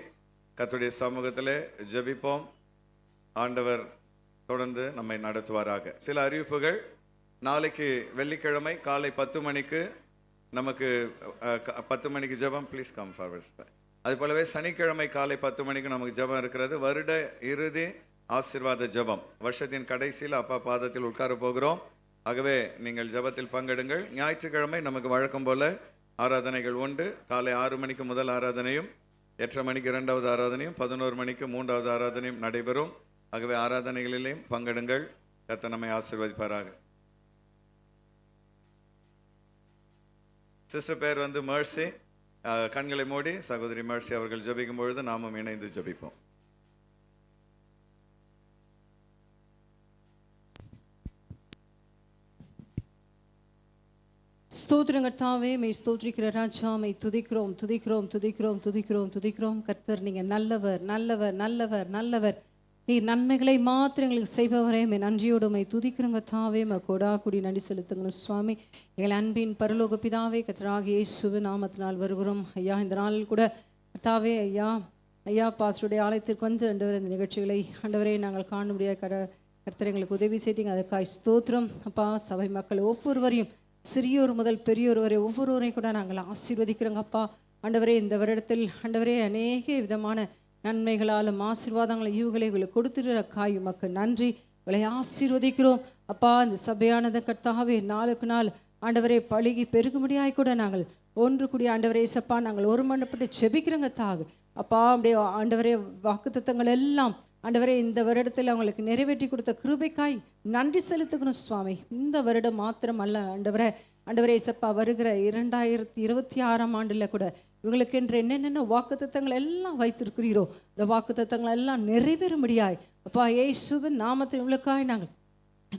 கர்த்தருடைய சமூகத்தில் ஜெபிப்போம். ஆண்டவர் தொடர்ந்து நம்மை நடத்துவாராக. சில அறிவிப்புகள். நாளைக்கு வெள்ளிக்கிழமை காலை 10 மணிக்கு நமக்கு 10 மணிக்கு ஜெபம். Please come forward. அது போலவே சனிக்கிழமை காலை 10 மணிக்கு நமக்கு ஜெபம் இருக்கிறது. வருட இறுதி ஆசீர்வாத ஜெபம். வருஷத்தின் கடைசியில் அப்பா பாதத்தில் உட்கார போகிறோம். ஆகவே நீங்கள் ஜெபத்தில் பங்கெடுங்கள். ஞாயிற்றுக்கிழமை நமக்கு வழக்கம் போல ஆராதனைகள் உண்டு. காலை 6 மணிக்கு முதல் ஆராதனையும், 8:30 மணிக்கு 2வது ஆராதனையும், 11 மணிக்கு 3வது ஆராதனையும் நடைபெறும். ஆகவே ஆராதனைகளிலேயும் பங்கெடுங்கள். கர்த்தர் நம்மை ஆசீர்வதிப்பாராக. சிஸ்டர் பேர் வந்து மர்சி. கண்களை மூடி சகோதரி மர்சி அவர்கள் ஜெபிக்கும் பொழுது நாமும் இணைந்து ஜெபிப்போம். ஸ்தோத்திரம் கர்த்தாவே, மெய் ஸ்தோத்திரிக்கிற ராஜா, மெய் துதிக்கிறோம் துதிக்கிறோம் துதிக்கிறோம் துதிக்கிறோம் துதிக்கிறோம். கர்த்தர் நீங்கள் நல்லவர் நல்லவர் நல்லவர் நல்லவர். நீர் நன்மைகளை மாத்திரம் எங்களுக்கு செய்பவரே, மே நன்றியோடு மை துதிக்கிறோங்க தாவே. கொடா குடி நன்றி செலுத்துங்க சுவாமி. எங்கள் அன்பின் பரலோக பிதாவே, கர்த்தராகிய இயேசுவின் நாமத்தினால் வருகிறோம் ஐயா. இந்த நாளில் கூட கர்த்தாவே ஐயா பாஸ்டருடைய ஆலயத்திற்கு வந்து ஆண்டவர் இந்த நிகழ்ச்சிகளை ஆண்டவரே நாங்கள் காண முடியாத கர்த்தர் எங்களுக்கு உதவி செய்தீங்க. அதற்காக ஸ்தோத்திரம் அப்பா. சபை மக்கள் ஒவ்வொருவரையும், சிறியோர் முதல் பெரியோர் வரை ஒவ்வொருவரையும் கூட நாங்கள் ஆசீர்வதிக்கிறோங்க அப்பா. ஆண்டவரே இந்த வருடத்தில் ஆண்டவரே அநேக விதமான நன்மைகளாலும் ஆசீர்வாதங்களை ஈவுகளை உங்களுக்கு கொடுத்துருக்கிற காய் உமக்கு நன்றி. இவளை ஆசீர்வதிக்கிறோம் அப்பா. இந்த சபையானது கர்த்தாவே நாளுக்கு நாள் ஆண்டவரே பழுகி பெருகும்படியாய் கூட நாங்கள் ஒன்று கூடிய ஆண்டவரே சப்பா நாங்கள் ஒருமனப்பட்டு செபிக்கிறோங்க தாகு அப்பா. அப்படியே ஆண்டவரே வாக்குத்தத்தங்கள் எல்லாம் ஆண்டவரே இந்த வருடத்தில் அவங்களுக்கு நிறைவேற்றி கொடுத்த கிருபைக்காய் நன்றி செலுத்துக்கணும் சுவாமி. இந்த வருடம் மாத்திரம் அல்ல ஆண்டவரே சப்பா, வருகிற 2026ஆம் ஆண்டில் கூட இவங்களுக்கென்று என்னென்ன வாக்குத்தத்தங்கள் எல்லாம் வைத்திருக்கிறீரோ இந்த வாக்குத்தத்தங்கள் எல்லாம் நிறைவேறும்படியாய் அப்பா இயேசுவின் நாமத்தில் இவங்களுக்காய் நாங்கள்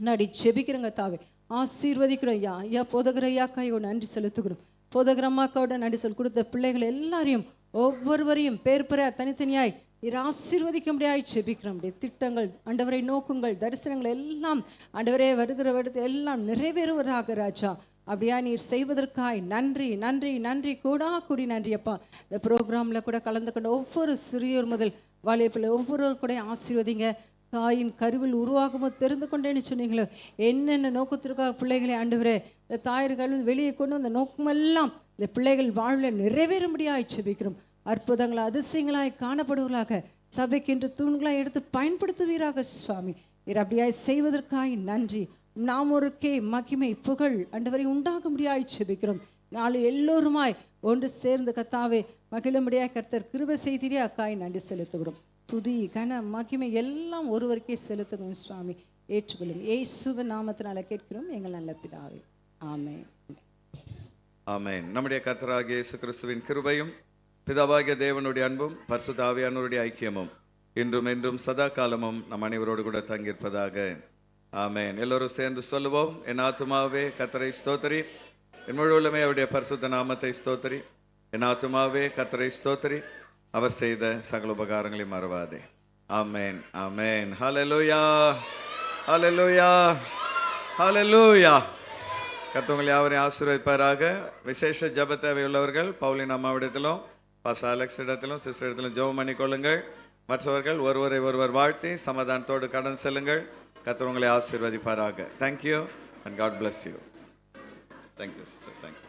நடி செபிக்கிறோங்க தாவே. ஆசீர்வதிக்கிறோம் ஐயா போதகர் ஐயாக்காயோட நன்றி செலுத்துக்கிறோம். போதகர் அம்மாக்காவோட நன்றி சொல்லி கொடுத்த பிள்ளைகள் எல்லாரையும் ஒவ்வொருவரையும் பேர் பெற தனித்தனியாய் நீர் ஆசீர்வதிக்க முடியாய் செபிக்கிறோம். திட்டங்கள் ஆண்டவரை நோக்குங்கள் தரிசனங்கள் எல்லாம் ஆண்டவரே வருகிற வருடத்தில் எல்லாம் நிறைவேறுவதாக ராஜா. அப்படியா நீர் செய்வதற்காய் நன்றி நன்றி நன்றி கூடா கூடி நன்றி அப்பா. இந்த ப்ரோக்ராமில் கூட கலந்து கொண்ட ஒவ்வொரு சிறியோர் முதல் வாலிபத்தில் ஒவ்வொருவர் கூட ஆசீர்வதிங்க. தாயின் கருவில் உருவாகும்போது தெரிந்து கொண்டேன்னு சொன்னீங்களோ என்னென்ன நோக்கத்திற்காக பிள்ளைகளை ஆண்டவரே இந்த தாயின் கருவில் வெளியே கொண்டு வந்த நோக்கமெல்லாம் இந்த பிள்ளைகள் வாழ்வில் நிறைவேறும்படியாய் செபிக்கிறோம். அற்புதங்கள் அதிசயங்களாய் காணப்படுவர்களாக சபைக்கென்று தூண்களாய் எடுத்து பயன்படுத்துவீராக சுவாமி. நீர் அப்படியாய் செய்வதற்காய் நன்றி. நாம் ஒருக்கே மகிமை புகழ் ஆண்டவரை உண்டாக முடியாய் செபிக்கிறோம். நாளை எல்லோருமாய் ஒன்று சேர்ந்து கர்த்தாவே மகிழும்படியாய் கர்த்தர் கிருபை செய்தீரே அக்காய் நன்றி செலுத்துகிறோம். துதி கன மகிமை எல்லாம் ஒருவருக்கே செலுத்துகிறோம் சுவாமி. ஏற்றுக்கொள்ளும் இயேசுவின் நாமத்தினால கேட்கிறோம் எங்கள் நல்ல பிதாவே. ஆமென். ஆமென். நம்முடைய கர்த்தராகிய இயேசு கிறிஸ்துவின் கிருபையும் பிதாவாகிய தேவனுடைய அன்பும் பரிசுத்த ஆவியானவருடைய ஐக்கியமும் இன்றும் என்றும் சதா காலமும் நம் அனைவரோடு கூட தங்கியிருப்பதாக. ஆமென். எல்லோரும் சேர்ந்து சொல்லுவோம். என் ஆத்துமாவே கர்த்தரை ஸ்தோத்திரி, என் முழு உள்ளமே அவருடைய பரிசுத்த நாமத்தை ஸ்தோத்திரி. என் ஆத்துமாவே கர்த்தரை ஸ்தோத்திரி, அவர் செய்த சகல உபகாரங்களை மறவாதே. ஆமென் ஆமென். ஹல்லேலூயா ஹல்லேலூயா ஹல்லேலூயா. கர்த்தர் யாவரையும் ஆசீர்வதிப்பாராக. விசேஷ ஜெப தேவையுள்ளவர்கள் பவுலின் அம்மாவிடத்திலும் பாஸ்டர் அலெக்ஸ் இடத்திலும் சிஸ்டர் இடத்திலும் ஜெபம் பண்ணிக்கொள்ளுங்கள். மற்றவர்கள் ஒருவரை ஒருவர் வாழ்த்தி சமாதானத்தோடு கடன் செல்லுங்கள். கர்த்தர் உங்களை ஆசீர்வதிப்பாராக. Thank you and God bless you. Thank you sister. Thank you.